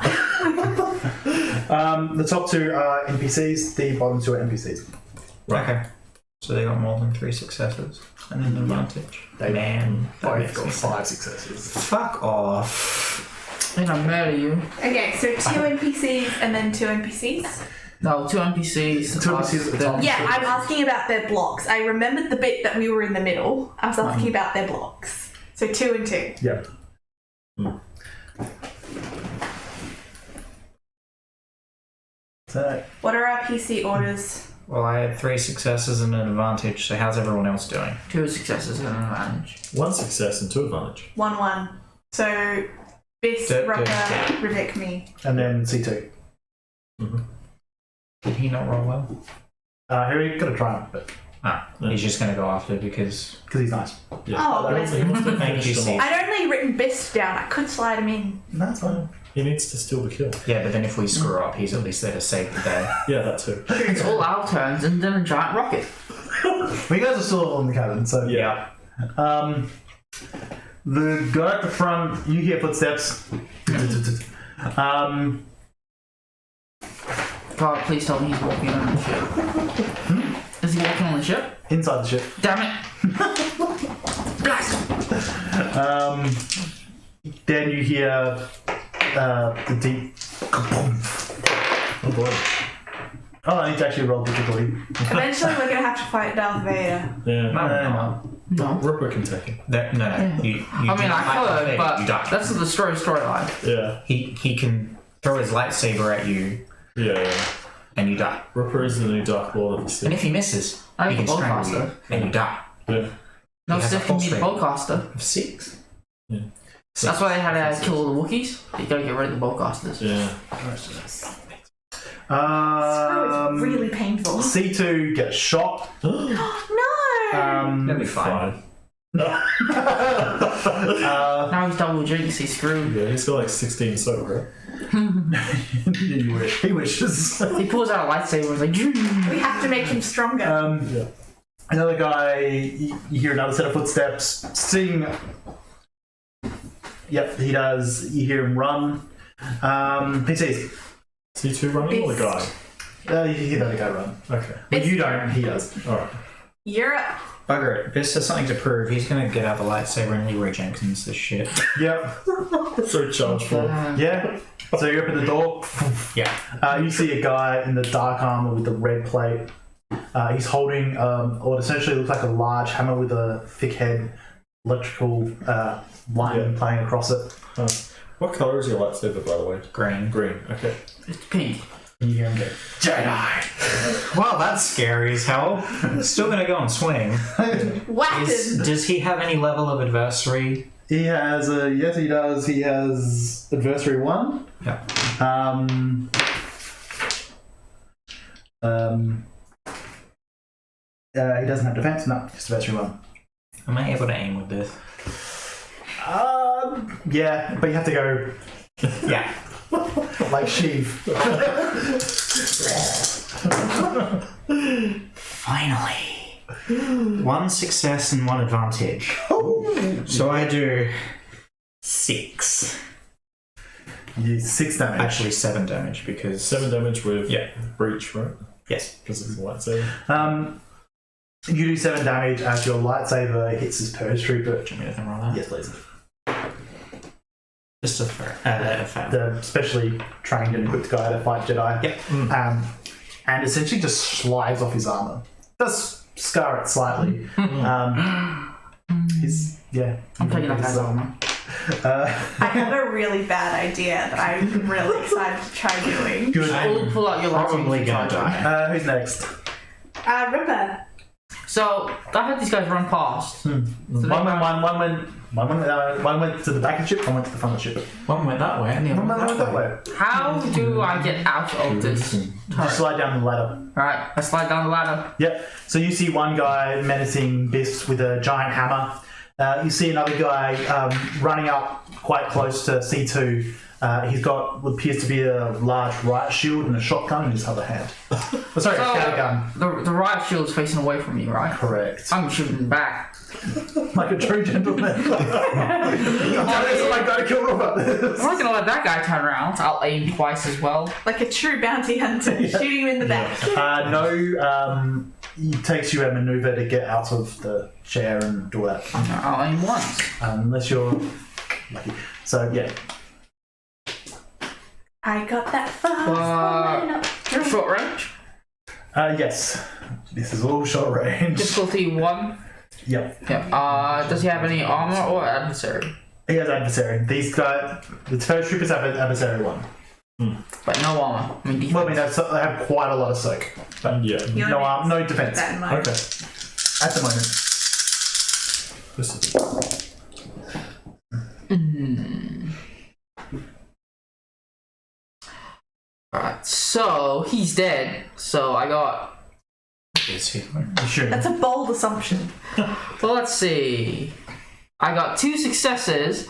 The top 2 are NPCs. The bottom 2 are NPCs. Okay. So they got more than 3 successes and an advantage. They Man, that both makes got me 5 successes. fuck off. I'm gonna murder you. Okay, so 2 NPCs and then 2 NPCs. No, 2 NPCs. 2 NPCs at the top. Yeah, I'm asking about their blocks. I remembered the bit that we were in the middle. I was asking about their blocks. So 2 and 2. Yeah. So, What are our PC orders? Well, I had 3 successes and an advantage, so how's everyone else doing? 2 successes and an advantage. 1 success and 2 advantage. 1-1. So Biss, Good, Rupper, good. Riddick, me. and then C2. Did he not roll well? Harry got a triumph, but He's just going to go after because he's nice. Yeah. Oh, bless he him. wants to Thank finish you, them Steve. off. I'd only written Bist down. I could slide him in. That's fine. He needs to steal the kill. yeah, but then if we screw up, he's at least there to save the day. Yeah, that too. It's all our turns and then a giant rocket. Well, you guys are still on the cabin, so Yeah. The guy at the front, you hear footsteps. God, please tell me he's walking on the ship. Is he walking on the ship? Inside the ship. Damn it! Blast! Then you hear the deep. Oh boy. Oh, I need to actually roll difficulty. Eventually, we're gonna have to fight Darth Vader. Yeah. No. No. Ripper can take him. No. You I mean, I could, you but die. that's the storyline. Yeah. He can throw his lightsaber at you Yeah. and you die. Ripper is the new Dark Lord of the And Sith. if he misses, I he have can a strangle you bowcaster. and you die. Yeah. No, He has a Sith can be the full bowcaster. Of 6. Yeah. That's why they had to kill all the Wookiees. You gotta get rid of the bowcasters. Yeah. Screw is really painful. C2 gets shot. No! That'll be fine. Now he's double jinx, he's screwed. Yeah, he's got like 16 sober, You wish. He wishes. He pulls out a lightsaber and is like, We have to make him stronger. Yeah. Another guy, you hear another set of footsteps. Seeing. Yep, he does. You hear him run. PCs. C2 running or the guy? You hear the other guy run. Okay. But you don't, he does. Alright. You're up. Bugger it. Biss has something to prove. He's going to get out the lightsaber and Leroy Jenkins this shit. Yep. So charged for. Yeah. So you open the door. Yeah. You see a guy in the dark armor with the red plate. He's holding what essentially looks like a large hammer with a thick head, electrical line playing across it. What colour is your lightsaber, by the way? Green. Green. Okay. it's pink. And you hear him go, Jedi! Wow, that's scary as hell. Still going to go and swing. Whacked him. Does he have any level of adversary? He has yes, he does. He has adversary 1. Yeah. He doesn't have defense. No, just adversary 1. Am I able to aim with this? Yeah, but you have to go Yeah. like Sheev. Finally. 1 success and 1 advantage. So I do 6. You do 6 damage. Actually, 7 damage because 7 damage with Yeah. breach, right? Yes. Because it's a lightsaber. You do 7 damage as your lightsaber hits his purge trooper. Do you want me to roll that? Yes, please. Just a fair. Fail. The specially trained and equipped guy to fight Jedi. Yep. And essentially just slides off his armor. Does scar it slightly. I'm taking that guy's armor. I have a really bad idea that I'm really excited to try doing. Good. All pull out your Probably lightsaber. gonna die. Who's next? Ripper. So I had these guys run past. One went to the back of the ship, one went to the front of the ship. One went that way and the other One went that way. How do I get out of this? Just slide down the ladder. Alright, I slide down the ladder. Yep. So you see one guy menacing Biss with a giant hammer. You see another guy running up quite close to C2. He's got what appears to be a large riot shield and a shotgun in his other hand. Sorry, a scattergun. The riot shield's facing away from me, right? Correct. I'm shooting back. Like a true gentleman. I gotta kill Robert. I'm not gonna let that guy turn around. I'll aim twice as well. Like a true bounty hunter, shooting him in the back. It takes you a maneuver to get out of the chair and do that. I'll aim once. Unless you're lucky. So, yeah. I got that fast. Short range. Yes. This is all short range. Difficulty 1. Yep. Yep. Does he have any armor or adversary? He has adversary. These guys, the first troopers have an adversary 1. But no armor. I mean, Well, I mean, they have quite a lot of soak. But Yeah. no arm, no defense. That in mind. Okay. At the moment. This is Alright, so So he's dead. So I got. Is he? Sure. That's a bold assumption. Well, let's see. I got 2 successes,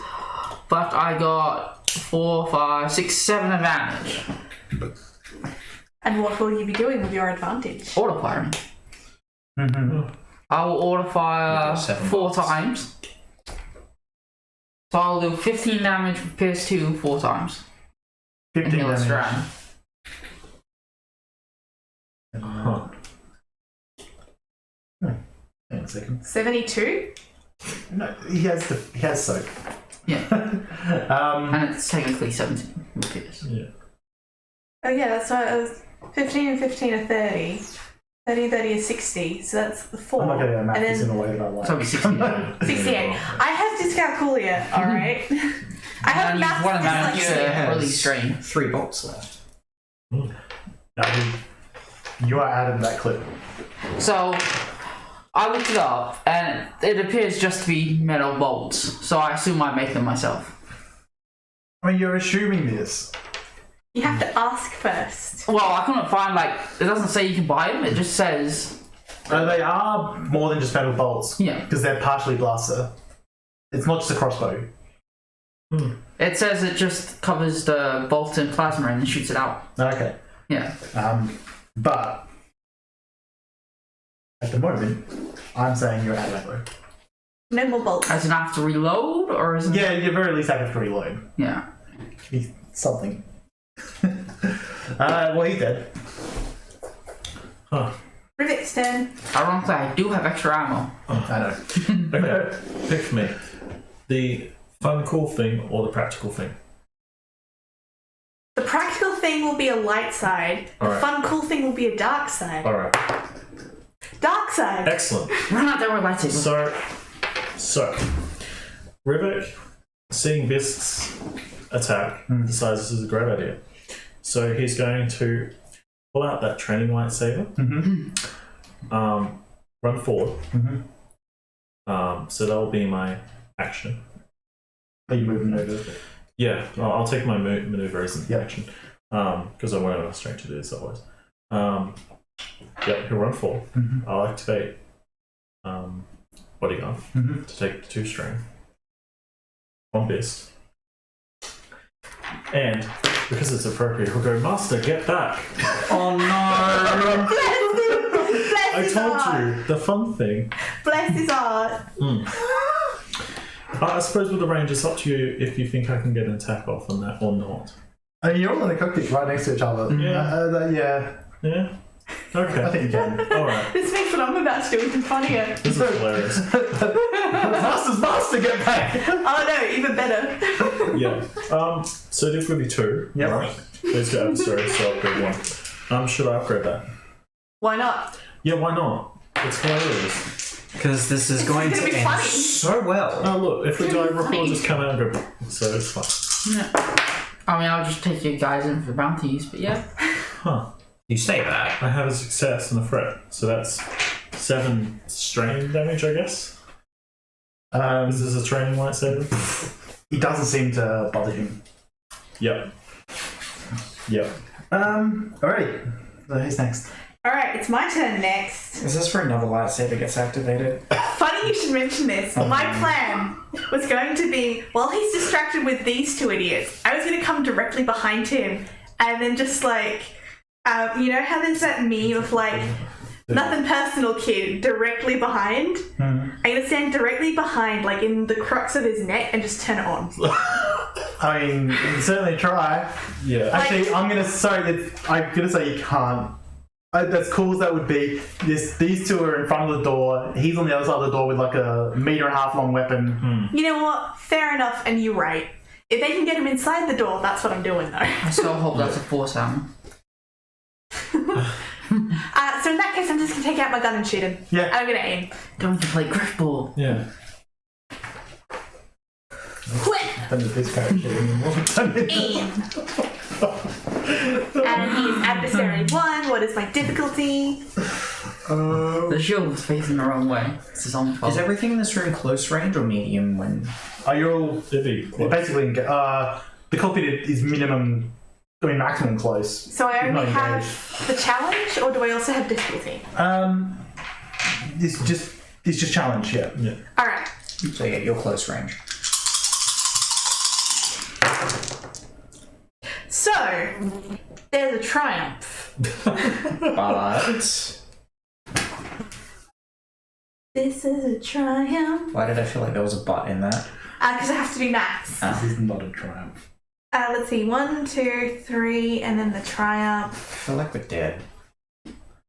but I got 4, 5, 6, 7 advantage. And what will you be doing with your advantage? Auto firing. Mm-hmm. I will auto You fire get 7 4 bolts. times. So I'll do 15 damage with Pierce 2 4 times. 15 and heal a damage. strand. Huh. Hang on a second. 72? No, he has soak. Yeah. Um, And it's technically 17 with Pierce. Yeah. Oh yeah, that's why it was 15 and 15 are 30. 30 and 30 is 60, so that's the 4. I'm not getting math and this in then a way that I like. So it'll be 69. 68. I have dyscalculia, alright? I have And math you've one advantage dyslexia. to release strain. 3 bolts left. No, you are out of that clip. So I looked it up, and it appears just to be metal bolts. So I assume I make them myself. I mean, you're assuming this. You have to ask first. Well, I couldn't find it doesn't say you can buy them. It just says They are more than just metal bolts. Yeah. Because they're partially blaster. It's not just a crossbow. it says it just covers the bolt in plasma and then shoots it out. Okay. Yeah. But at the moment, I'm saying you're out of ammo. No more bolts. As in I have to reload, or is it? Yeah, you very least have to reload. Yeah. Something. Well, he's dead. Huh. Rivet's turn. Ironically, I do have extra ammo. I know. Okay. Pick me. The fun, cool thing or the practical thing? The practical thing will be a light side. The Alright. fun, cool thing will be a dark side. Alright. Dark side. Excellent. Run out there with lightsabers. So, Rivik, seeing Bisk's attack, decides this is a great idea. So he's going to pull out that training lightsaber, run forward. So that'll be my action. Are you moving over? Yeah, I'll take my maneuver as an Yep. action because I won't have enough strength to do this otherwise. Yep, he'll run forward. I'll activate bodyguard to take the 2 strain on Bisk. And because it's appropriate, we'll go, Master, get back. Oh no! Bless I his told heart. you, the fun thing. Bless his heart. I suppose with the range, it's up to you if you think I can get an attack off on that or not. I mean, you're all in the cockpit right next to each other. Yeah. Yeah. Yeah? Okay. I think you can. Alright. This makes what I'm about to do even funnier. This is hilarious. Master, get back! Oh no, even better. Yeah. So this would be 2. Yep. Right. Let's go adversary, so upgrade 1. Should I upgrade that? Why not? Yeah, why not? It's hilarious. Because this is going It's to gonna be end funny. so well. Oh look, if we die, Rook will just come out and go, so it's fine. I mean, I'll just take you guys in for bounties, but yeah. Huh. You say that. I have a success and a threat, so that's 7 strain damage, I guess. This is a training lightsaber. It doesn't seem to bother him. Yep. Alright. So who's next? Alright, it's my turn next. Is this where another lightsaber gets activated? Funny you should mention this. My plan was going to be, while he's distracted with these 2 idiots, I was going to come directly behind him and then just you know how there's that meme of nothing personal kid directly behind? I'm going to stand directly behind, in the crux of his neck and just turn it on. I mean, you can certainly try. Yeah. Actually, I'm gonna say you can't. As cool as that would be, these 2 are in front of the door. He's on the other side of the door with a 1.5 meter long weapon. You know what? Fair enough, and you're right. If they can get him inside the door, that's what I'm doing though. I still hope that's a force ammo. So in that case, I'm just going to take out my gun and shoot him. Yeah. I'm going to aim. Going to play griffball. Yeah. Then this character Aim. And he is adversary 1. What is my difficulty? The shield was facing the wrong way. This is on fault. Is everything in this room close range or medium when... You're all It'd be close. basically the cockpit is minimum I mean, maximum close. So I You're only not have engaged. the challenge, or do I also have difficulty? It's just challenge, yeah. Yeah. All right. So yeah, you're close range. So there's a triumph. But This is a triumph. why did I feel like there was a but in that? Because I have to do maths. This is not a triumph. Let's see, 1, 2, 3, and then the triumph I feel like we're dead.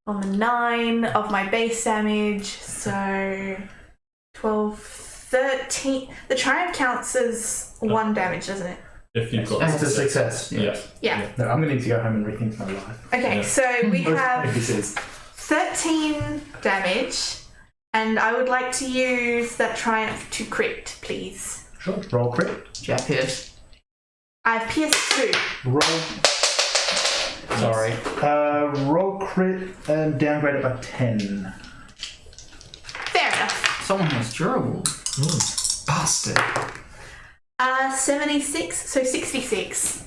on the 9 of my base damage. So 12, 13. The triumph counts as 1 damage, doesn't it? If you've got It's a success. Yeah. Yeah. No, I'm going to need to go home and rethink my life. Okay, Yeah. so we have This is 13 damage, and I would like to use that triumph to crit, please. sure. Roll crit. Yeah, Pierce. I have PS2. Roll. Sorry. Roll crit and downgrade it by 10. Fair enough. Someone has durable. Bastard. 76, so 66.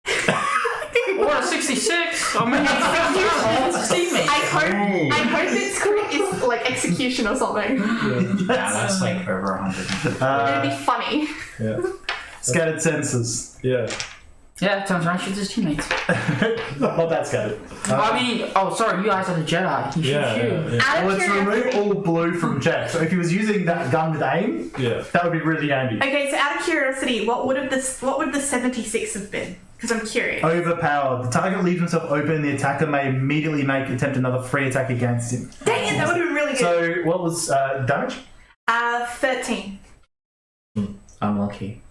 What, a 66? I mean, it's teammate. I hope its crit is like execution or something. Yeah, that's like over 100. It'd be funny. Yeah. Scattered senses. Yeah. Yeah, turns around, shoots his teammates. Not that scattered. I mean, oh, sorry, you guys are the Jedi. He Yeah. shoots you. Yeah. Yeah. Out Well, of let's remove curiosity. all blue from Jack. So if he was using that gun with aim, Yeah. that would be really handy. Okay, so out of curiosity, what would the 76 have been? Because I'm curious. Overpowered. The target leaves himself open. The attacker may immediately attempt another free attack against him. Dang it, that would have been really good. So what was damage? 13. Unlucky.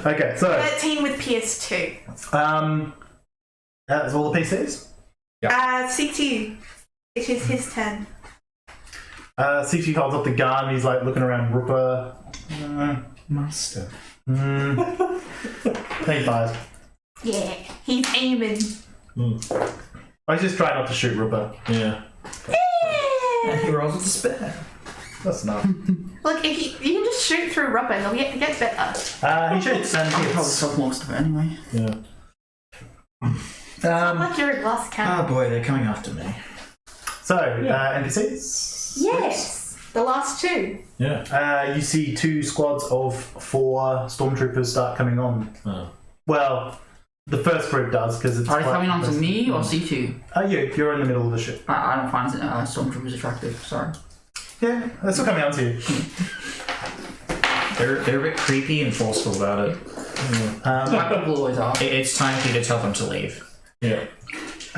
Okay, so 13 with PS2. that's all the PCs. C2. It is his turn. CT holds up the gun. He's like looking around Rooper. Master. He fires. Yeah, he's aiming. I just try not to shoot Rooper. Yeah. He rolls with despair. That's enough. Look, if you can just shoot through rubber and it gets better. He shoots and I'll probably hits. solve most of it anyway. Yeah. Like you're a glass cannon. Oh boy, they're coming after me. So, NPCs? Yes, the last 2. Yeah. You see 2 squads of 4 stormtroopers start coming on. Oh. Well, the first group does because it's. Are they quite coming on to impressive. me or C2? You're in the middle of the ship. I don't find stormtroopers attractive, sorry. Yeah, they're still coming on to you. They're a bit creepy and forceful about it. White people always are. It's time for you to tell them to leave. Yeah.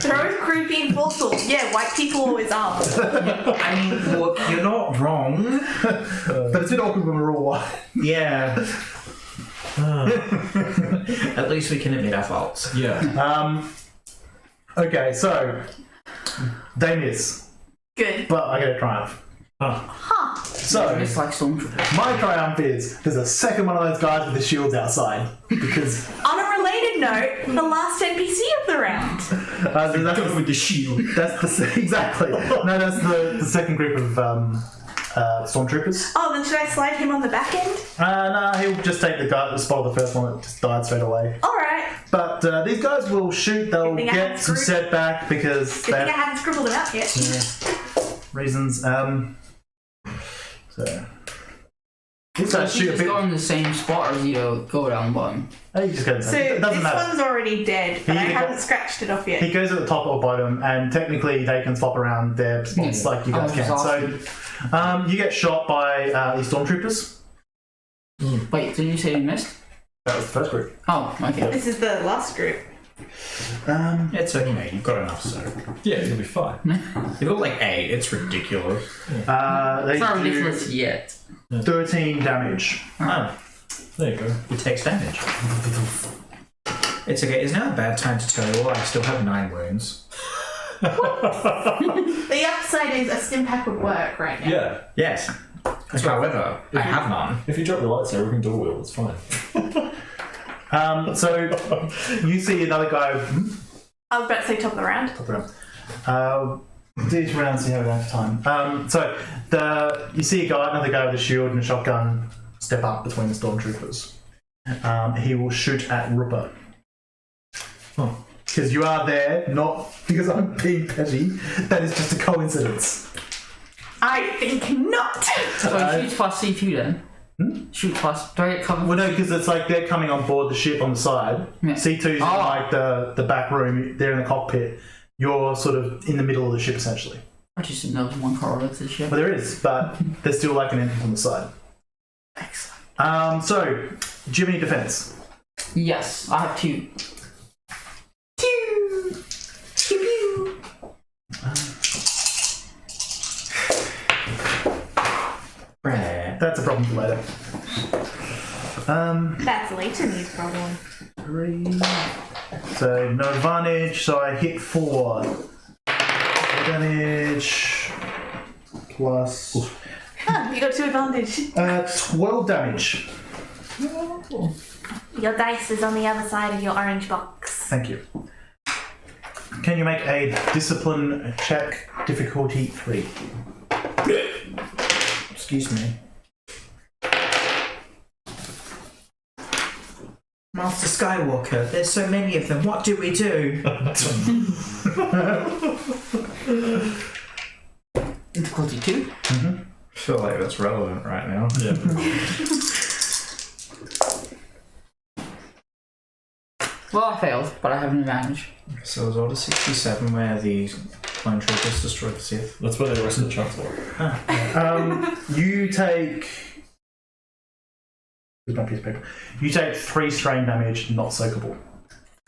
They're always creepy and forceful. Yeah, white people always are. I mean, look, you're not wrong. But it's a bit awkward when we're all white. Yeah. At least we can admit our faults. Yeah. Okay, so they miss, Good. but I get a triumph. Huh. So It's like stormtroopers. my triumph is there's a second one of those guys with the shields outside because On a related note, the last NPC of the round. that's with the shield. exactly. No, that's the second group of stormtroopers. Oh, then should I slide him on the back end? No, he'll just take the spot of the first one that just died straight away. Alright. But these guys will shoot. They'll Good thing I get haven't some screwed- setback because Good they thing I have haven't scribbled them out yet. reasons. So these So guys does he shoot a just bit. go in the same spot or does he go down the bottom? He just goes. So It doesn't this matter. one's already dead, but He I either haven't go- scratched it off yet. He goes at the top or bottom, and technically they can swap around their spots Yeah. like you guys I can. was So you get shot by these stormtroopers. Wait, did you say you missed? That was the first group. Oh, okay. This is the last group. It's okay, you've got enough, so. Yeah, you'll be fine. You've got like 8, it's ridiculous. They It's not do ridiculous yet. 13 damage. Oh, There you go. it takes damage. It's okay, it's now a bad time to tell you all I still have 9 wounds. The upside is a stim pack would work right now. Yeah. Yes. However, I have none. If you drop your lightsaber, we can dual wield. It's fine. So you see another guy. I was about to say top of the round. Do each round, see how we have time. So you see another guy with a shield and a shotgun step up between the stormtroopers. He will shoot at Rooper. Because you are there, not because I'm being petty. That is just a coincidence. I think not. So shoot plus C2 then. Shoot plus. Do I get cover? Well, no, because it's like they're coming on board the ship on the side. Yeah. C2's in like the back room. They're in the cockpit. You're sort of in the middle of the ship, essentially. I just didn't know there was one corridor to the ship. Well, there is, but there's still like an entrance on the side. Excellent. So, do you have any defense? Yes, I have 2. That's a problem for later. That's Leighton's problem. 3. So no advantage. So I hit 4 damage plus You got 2 advantage. 12 damage. Your dice is on the other side of your orange box. Thank you. Can you make a discipline check, difficulty 3? Excuse me. Master Skywalker, there's so many of them. What do we do? Difficulty 2. Mm-hmm. I feel like that's relevant right now. Yeah. Well, I failed, but I have an advantage. So it was Order 67 where the clone troopers destroyed the Sith. That's where the rest of the chunks were. You take. Here's my piece of paper. You take 3 strain damage, not soakable.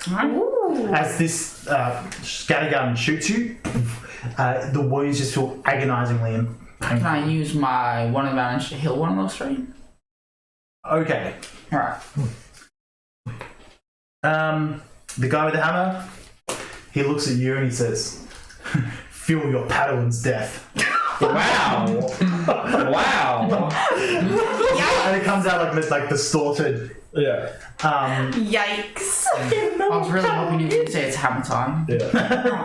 Ooh. As this scattergun shoots you, the wounds just feel agonizingly and Can painful. I use my 1 advantage to heal one of those 3? Okay. Alright. The guy with the hammer, he looks at you and he says, "Feel your Padawan's death." Wow! Wow! And it comes out like distorted. Yeah. Yikes. I was really hoping you didn't say it's hammer time. Yeah.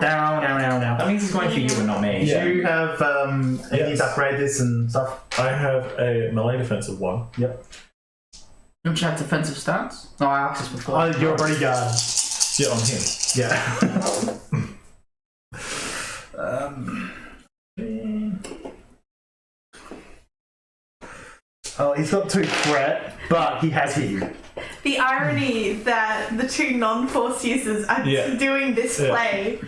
Down. That means he's going for you and not me. Yeah. Do you have any Yes. to upgrade this and stuff? I have a melee defense of 1. Yep. Don't you have defensive stats? No, I asked this before. Oh, you're a bodyguard. Yeah, on him. Yeah. Oh, he's got 2 threat, but he has hit you. The irony that the 2 non-force users are Yeah. doing this Yeah. play.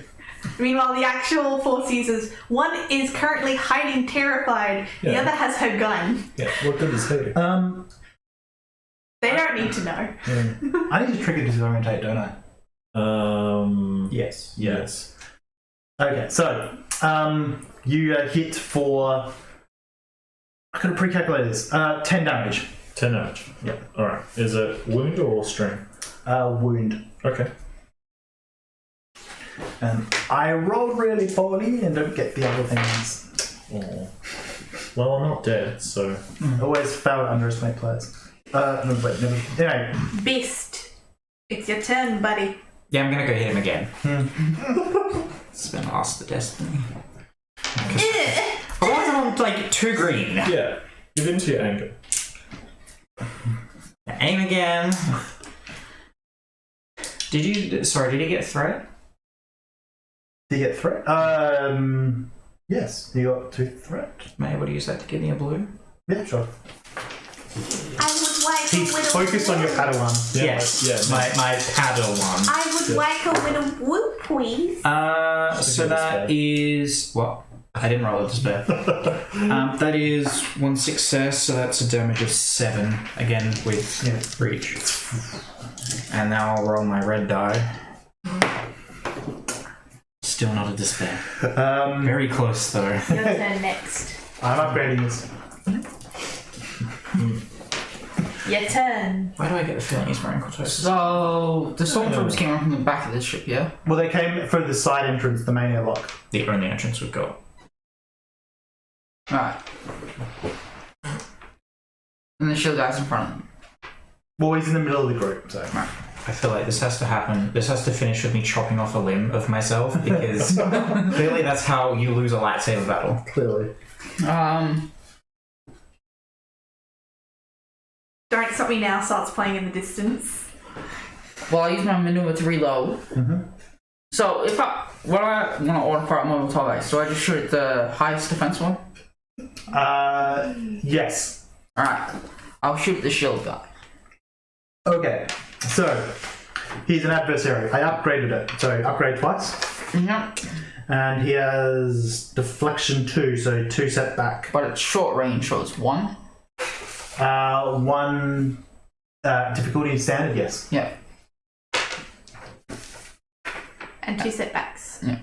Meanwhile, the actual force users, one is currently hiding terrified, the Yeah. other has her gun. Yeah. What good is he? They don't need to know. I need to trigger disorientate, don't I? Yes. Yes. Okay, so you hit for. I could have pre-calculated this. 10 damage. 10 damage. Yeah. Alright. Is it wound or strain? Wound. Okay. And I rolled really poorly and don't get the other things. Oh. Well, I'm not dead, so. Always fail to underestimate players. No, wait, never. Anyway. Beast, it's your turn, buddy. Yeah, I'm gonna go hit him again. It's been asked the destiny. I want him on like 2 green. Yeah. Give in to your anger. Aim again. Did he get threat? Did you get threat? Yes. You got 2 threat. Am I able to use that to give me a blue? Yeah, sure. I would like He's a little focused on your Padawan. Yeah, Yes. yeah. My paddle one. I would like a little whoop, please. So that is what? I didn't roll a despair. That is 1 success, so that's a damage of 7 again with reach. And now I'll roll my red die. Still not a despair. Very close though. Your turn next. I'm upgrading this. Your turn. Why do I get the feeling he's wearing cortosis? So, the stormtroopers came from the back of this ship, yeah? Well, they came through the side entrance, the main airlock. The only entrance we've got. Alright. And the shield guy's in front of them. Well, he's in the middle of the group, so. I feel like this has to happen. This has to finish with me chopping off a limb of myself because clearly that's how you lose a lightsaber battle. Clearly. Don't Stop Me Now starts playing in the distance. Well, I use my maneuver to reload. So if when I want to order fire at multiple targets, do I just shoot the highest defense one? Yes. Alright. I'll shoot the shield guy. Okay. So he's an adversary. I upgraded it. So upgrade twice. Yep. And he has deflection 2, so 2 setback. But it's short range, so it's 1. 1 difficulty standard, yes. Yeah. And 2 setbacks. Yeah.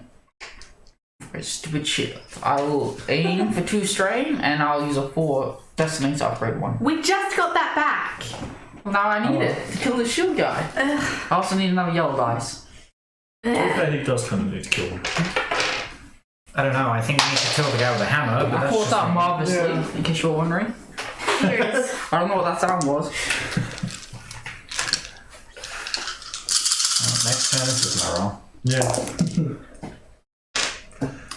For stupid shit. I will aim for 2 strain and I'll use a 4 destiny to upgrade 1. We just got that back. Well, now I need it to kill the shield guy. I also need another yellow dice. Okay, he does kind of need to kill him. I don't know. I think we need to kill the guy with the hammer. But I that's caught just that me. marvelously, in case you're wondering. Cheers. I don't know what that sound was. Next turn is my roll. Yeah.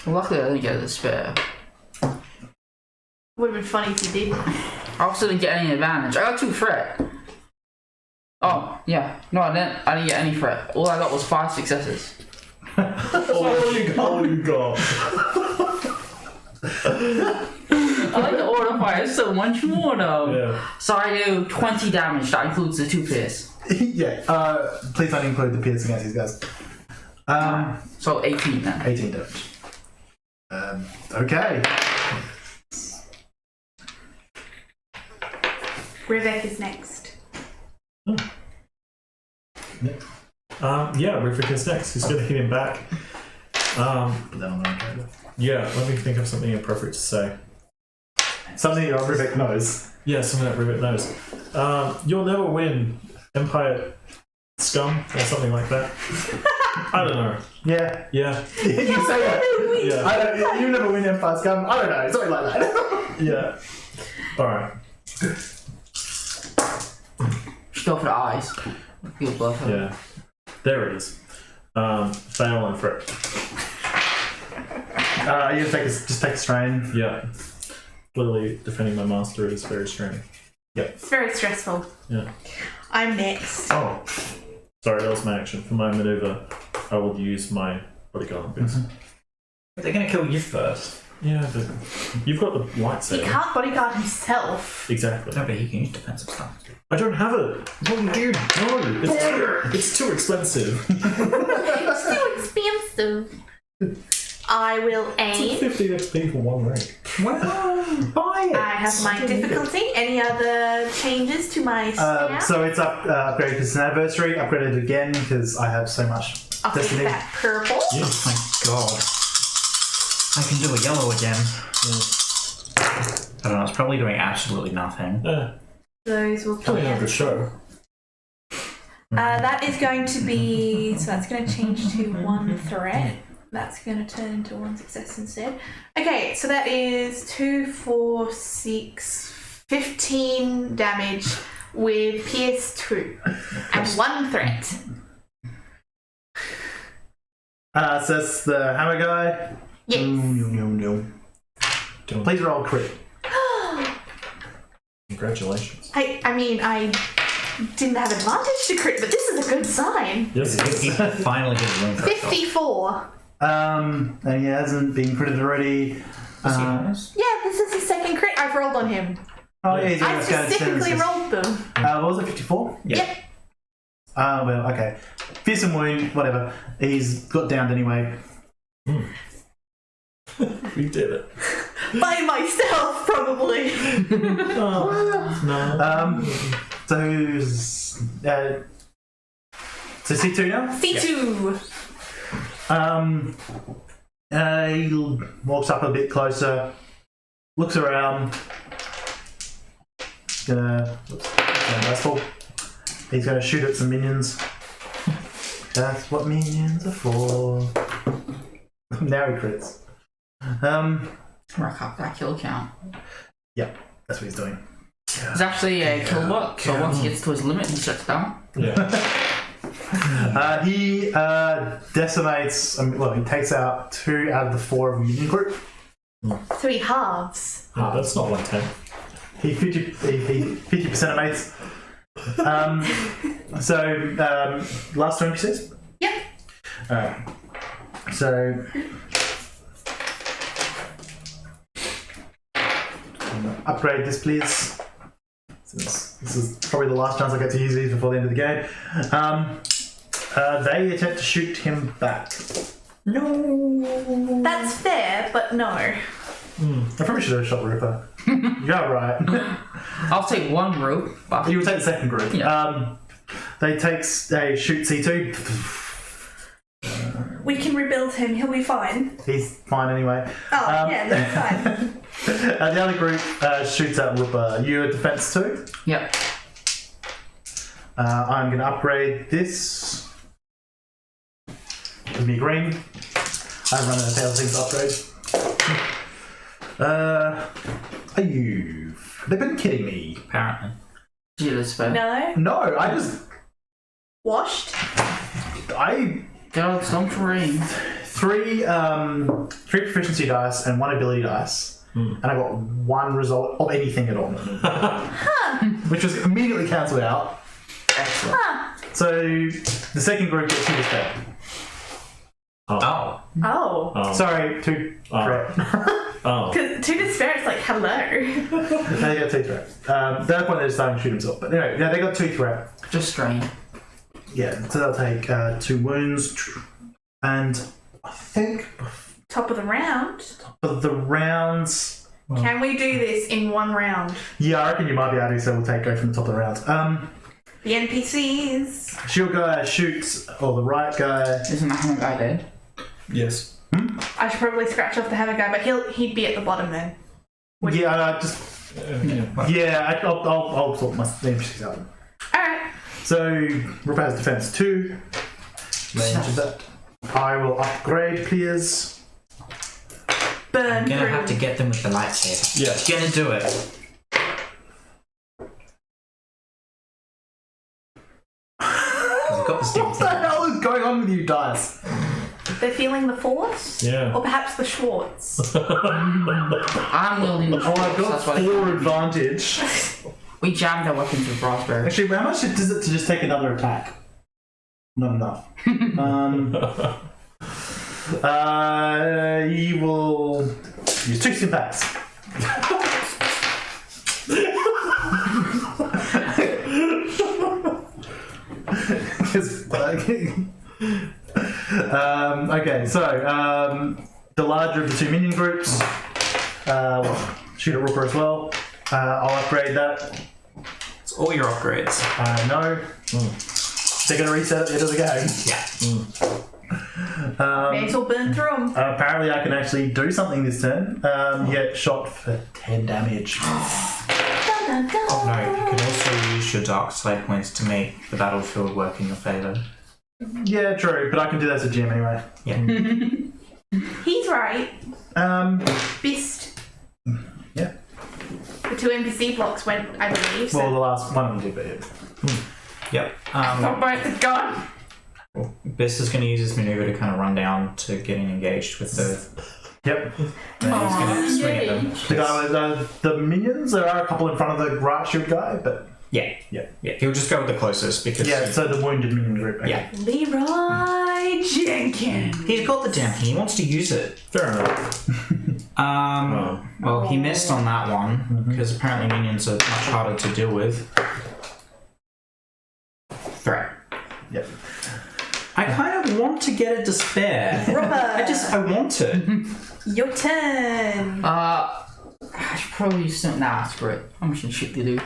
Luckily, I didn't get a spare. Would have been funny if you did. I also didn't get any advantage. I got 2 threat. Oh, yeah. No, I didn't get any threat. All I got was 5 successes. All you got. I like the order fire so much more though. Yeah. So I do 20 damage. That includes the 2 pierce. Yeah. Please don't include the pierce against these guys. So 18 then. 18 damage. Okay. Rebecca's next. Yeah, Rivik is next. He's going to hit him back. Put that on my calendar. Yeah, let me think of something appropriate to say. Something your Rivik knows. Yeah, something that Rivik knows. You'll never win, Empire Scum, or something like that. I don't know. Yeah. Yeah. You say that. Yeah. I don't, you never win Empire Scum. I don't know. Something like that. Yeah. Alright. Just go for the eyes. Feel blood. Yeah. There it is. Fail and threat. You just take a strain. Yeah. Clearly, defending my master is very straining. It's very stressful. Yeah. I'm next. Oh. Sorry, that was my action. For my maneuver, I will use my bodyguard bits. They're going to kill you first. Yeah, but you've got the He lightsaber. can't bodyguard himself. Exactly. No, but he can use defensive stuff. I don't have it. Oh, dude. No, it's too expensive. It's too expensive. I will aim. 50 XP for 1 rank. Well, buy it. I have my difficulty. Any other changes to my stat? So it's upgraded because it's an anniversary. Upgraded again because I have so much I'll take destiny. that purple. Oh my god. I can do a yellow again. I don't know, it's probably doing absolutely nothing. Yeah. Those will Probably not a good show. That is going to be, so that's going to change to 1 threat. That's going to turn into 1 success instead. Okay, so that is 2, 4, 6, 15 damage with Pierce 2 and 1 threat. So that's the hammer guy. Yes. No. Please roll crit. Congratulations. I mean, I didn't have advantage to crit, but this is a good sign. Yes, it He is. finally hit a room for 54. And he hasn't been critted already. Yeah, this is his second crit I've rolled on him. Oh yeah, he's I almost going to specifically rolled them. what was it, 54? Yep. Well, okay. Fearsome wound, whatever. He's got downed anyway. We did it. By myself, probably. Oh, no. So who's... so C2 now? C2. He walks up a bit closer, looks around. He's gonna shoot at some minions. That's what minions are for. Now he crits. Rack up that kill count. That's what he's doing. It's actually a kill bot, so once he gets to his limit, he shuts down. Yeah. He decimates. He takes out 2 out of the 4 of the minion group. So he halves. No, that's not 110. He 50% mates. Last turn, he says? Yep. Alright. So. Upgrade this, please. Since this is probably the last chance I get to use these before the end of the game. They attempt to shoot him back. No. That's fair, but no. I probably should have shot Ripper. You're right. I'll take one group. But You will take the second group. Yeah. They shoot C2. We can rebuild him. He'll be fine. He's fine anyway. Oh, yeah, that's fine. The other group shoots at Ripper. You at defense 2. Yep. I'm going to upgrade this. Give me green. I'm running 1,000 things to upgrade. They've been kidding me. Apparently. Gee, that's fair. No. No, Washed. Got some terrain. three proficiency dice and 1 ability dice. And I got 1 result of anything at all. Which was immediately cancelled out. Excellent. So the second group gets 2 despair. Oh. Oh. Sorry, 2 threat. Because to despair, it's like, hello. They got 2 threat. At that point, they're starting to shoot himself. But anyway, yeah, they got 2 threat. Just strain. Yeah, so they'll take 2 wounds. And I think Top of the round. for the rounds. Can we do this in 1 round? Yeah, I reckon you might be able to, so we'll go from the top of the round. The NPCs. Shield guy shoots, or the right guy. Isn't the hammer guy dead? Yes. I should probably scratch off the hammer guy, but he'd be at the bottom then. Yeah, I'll sort my NPCs out. Alright. So, Ripper has defense 2. Range of that. I will upgrade, please. Burn I'm gonna through. have to get them with the lightsaber. Yeah. Gonna do it. I've got this damn What the thing. hell is going on with you, dice? They're feeling the force? Yeah. Or perhaps the Schwartz. I'm wielding the Oh, I've got that's why 4 advantage. we jammed our weapons with raspberry. Actually, how much does it to just take another attack? Not enough. He will use 2 stimpaks. Okay, so the larger of the 2 minion groups shoot at Rooker as well. I'll upgrade that. It's all your upgrades. I know. They're going to reset at the end of the game. May as well burn through them. Apparently, I can actually do something this turn. Get shot for 10 damage. Oh no, you could also use your dark side points to make the battlefield work in your favour. Yeah, true, but I can do that as a GM anyway. Yeah. He's right. Bist. Yeah. The 2 NPC blocks went, I believe. So. Well, the last one of them did, but yeah. Yep. Oh, both are gone. Best is going to use his maneuver to kind of run down to getting engaged with the. Yep. Then he's going to swing at them. The guy with the minions, there are a couple in front of the right shield guy, but Yeah. Yeah. He'll just go with the closest because. yeah, so the wounded minion group. Okay. Yeah. Leroy Jenkins. He's got the damn thing. He wants to use it. Fair enough. Well, he missed on that one because apparently minions are much harder to deal with. Threat. Yep. I kind of want to get a despair. I want it. Your turn. I should probably use stim. Nah, screw it. I'm just gonna shoot the dude.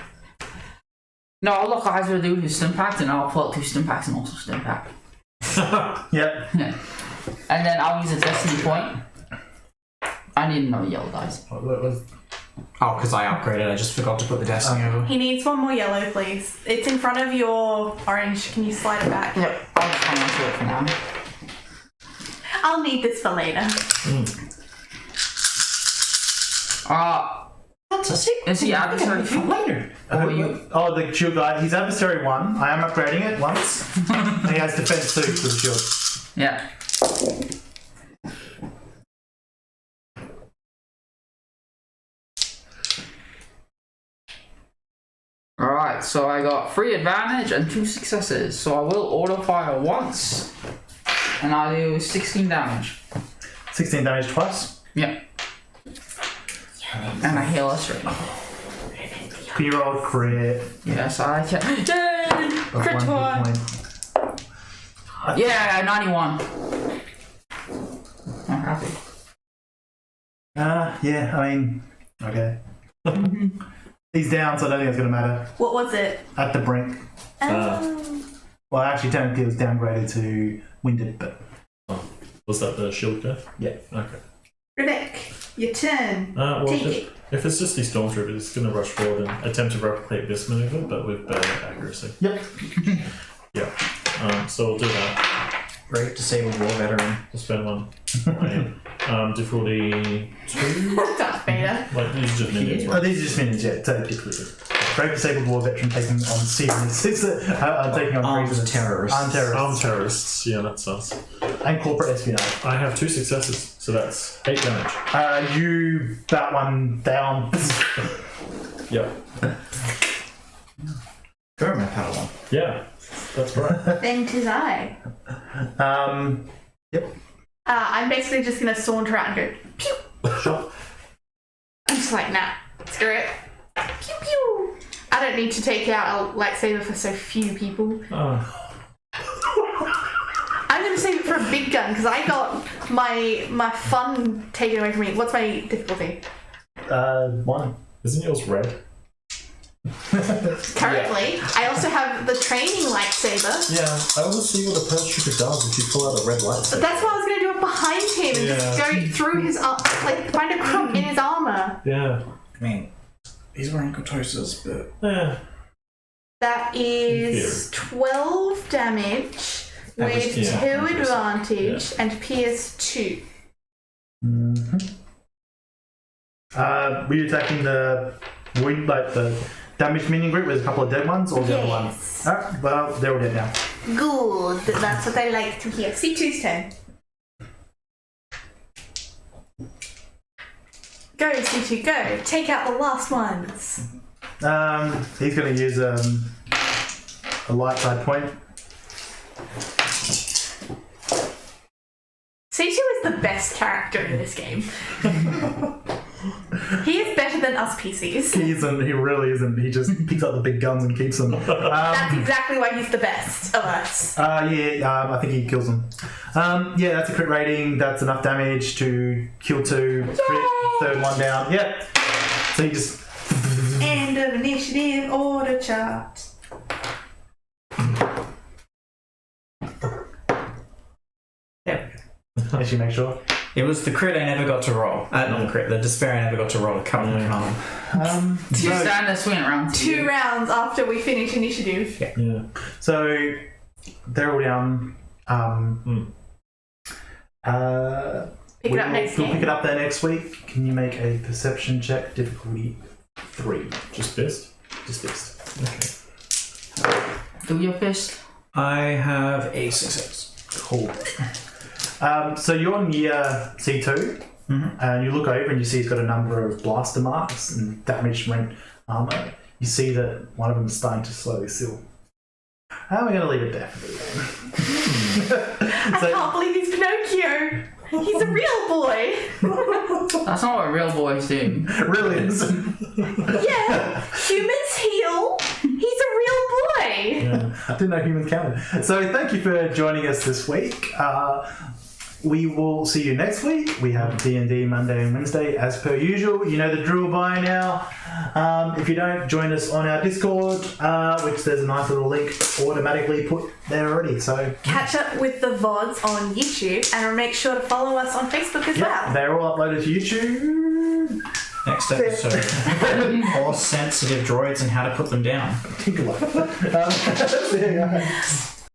No, I'll look eyes with the dude who's stimpacked and I'll pull out 2 stimpacks and also stimpack. Yep. And then I'll use a destiny point. I need another yellow dice. What was Oh, because I upgraded. I just forgot to put the destiny over. He needs 1 more yellow, please. It's in front of your orange. Can you slide it back? Yep, I'll just hang on to it for now. I'll need this for later. That's a secret. Is he adversary for later. Oh, the shield guy. He's adversary 1. I am upgrading it once. And he has defense 2 for the shield. Yeah. Alright. Alright, so I got 3 advantage and 2 successes. So I will auto fire once. And I do 16 damage. 16 damage twice. Yep. And I heal us right. Can you roll crit? Yes, I can. Yay! Of Crit 1 one. hit point. Yeah, 91. I'm happy. Yeah, I mean, okay. He's down, so I don't think it's going to matter. What was it? At the brink. Well, actually, technically it was downgraded to winded, but... Was that the shield guy? Yeah. Okay. Rebecca, your turn. Well, Take it. if it's just these stormtroopers, it's going to rush forward and attempt to replicate this maneuver, but with better accuracy. Yep. Yeah. So we'll do that. Great disabled war veteran. We'll spend 1. Difficulty 2. Darth Vader. Like, these are just minions, Oh, right? these are just minions, yeah. So difficulty. Brave disabled war veteran taking on serious. Taking on Armed prisoners. terrorists. Armed terrorists. Armed terrorists. Yeah, that's us. And corporate espionage. I have 2 successes, so that's 8 damage. You bat one down. Yep. Go, my Padawan. Yeah, that's right. Then 'tis I. Yep. I'm basically just gonna saunter out and go pew. Sure. I'm just like, nah, screw it. Pew pew. I don't need to take out a lightsaber for so few people. I'm gonna save it for a big gun because I got my fun taken away from me. What's my difficulty? 1. Isn't yours red? Currently, I also have the training lightsaber. Yeah, I want to see what a paratrooper does if you pull out a red light. But that's why I was gonna do it behind him and just go through his like find a crook in his armor. Yeah. I mean, he's wearing Kotosa's, but... Yeah. That is 12 damage That was- with yeah, 2 advantage and pierce 2. Mm-hmm. Were you attacking the wound, like the damaged minion group with a couple of dead ones, or the other one? Yes. Alright, well, they're all dead now. Good. That's what I like to hear. C2's turn. Go, C2, go. Take out the last ones. He's going to use a light side point. C2 is the best character in this game. He is better than us PCs. He isn't, he really isn't. He just picks up the big guns and keeps them. That's exactly why he's the best of us. I think he kills them. Yeah, that's a crit rating. That's enough damage to kill 2. Crit, third one down. Yep. So he just... End of initiative order chart. Yeah. As you make sure. It was the crit I never got to roll. Not the crit, the despair I never got to roll. Come on. Two standards went around. 2 rounds after we finish initiative. Yeah. So they're all down. Pick it up next We'll game. pick it up there next week. Can you make a perception check? Difficulty 3. Just best? Just this. Okay. Do your fist. I have a success. Cool. So you're near C2, and you look over and you see he's got a number of blaster marks and damaged rent armor. You see that one of them is starting to slowly seal. How are we going to leave it there for the game? I can't believe he's Pinocchio. He's a real boy. That's not what real boys do. Really isn't. Yeah, humans heal. He's a real boy. Yeah. I didn't know humans counted. So thank you for joining us this week. We will see you next week. We have D&D Monday and Wednesday as per usual. You know the drill by now. If you don't, join us on our Discord, which there's a nice little link automatically put there already. So Catch up with the VODs on YouTube and make sure to follow us on Facebook as well. they're all uploaded to YouTube. Next episode. Force sensitive droids and how to put them down. Tinker See you guys.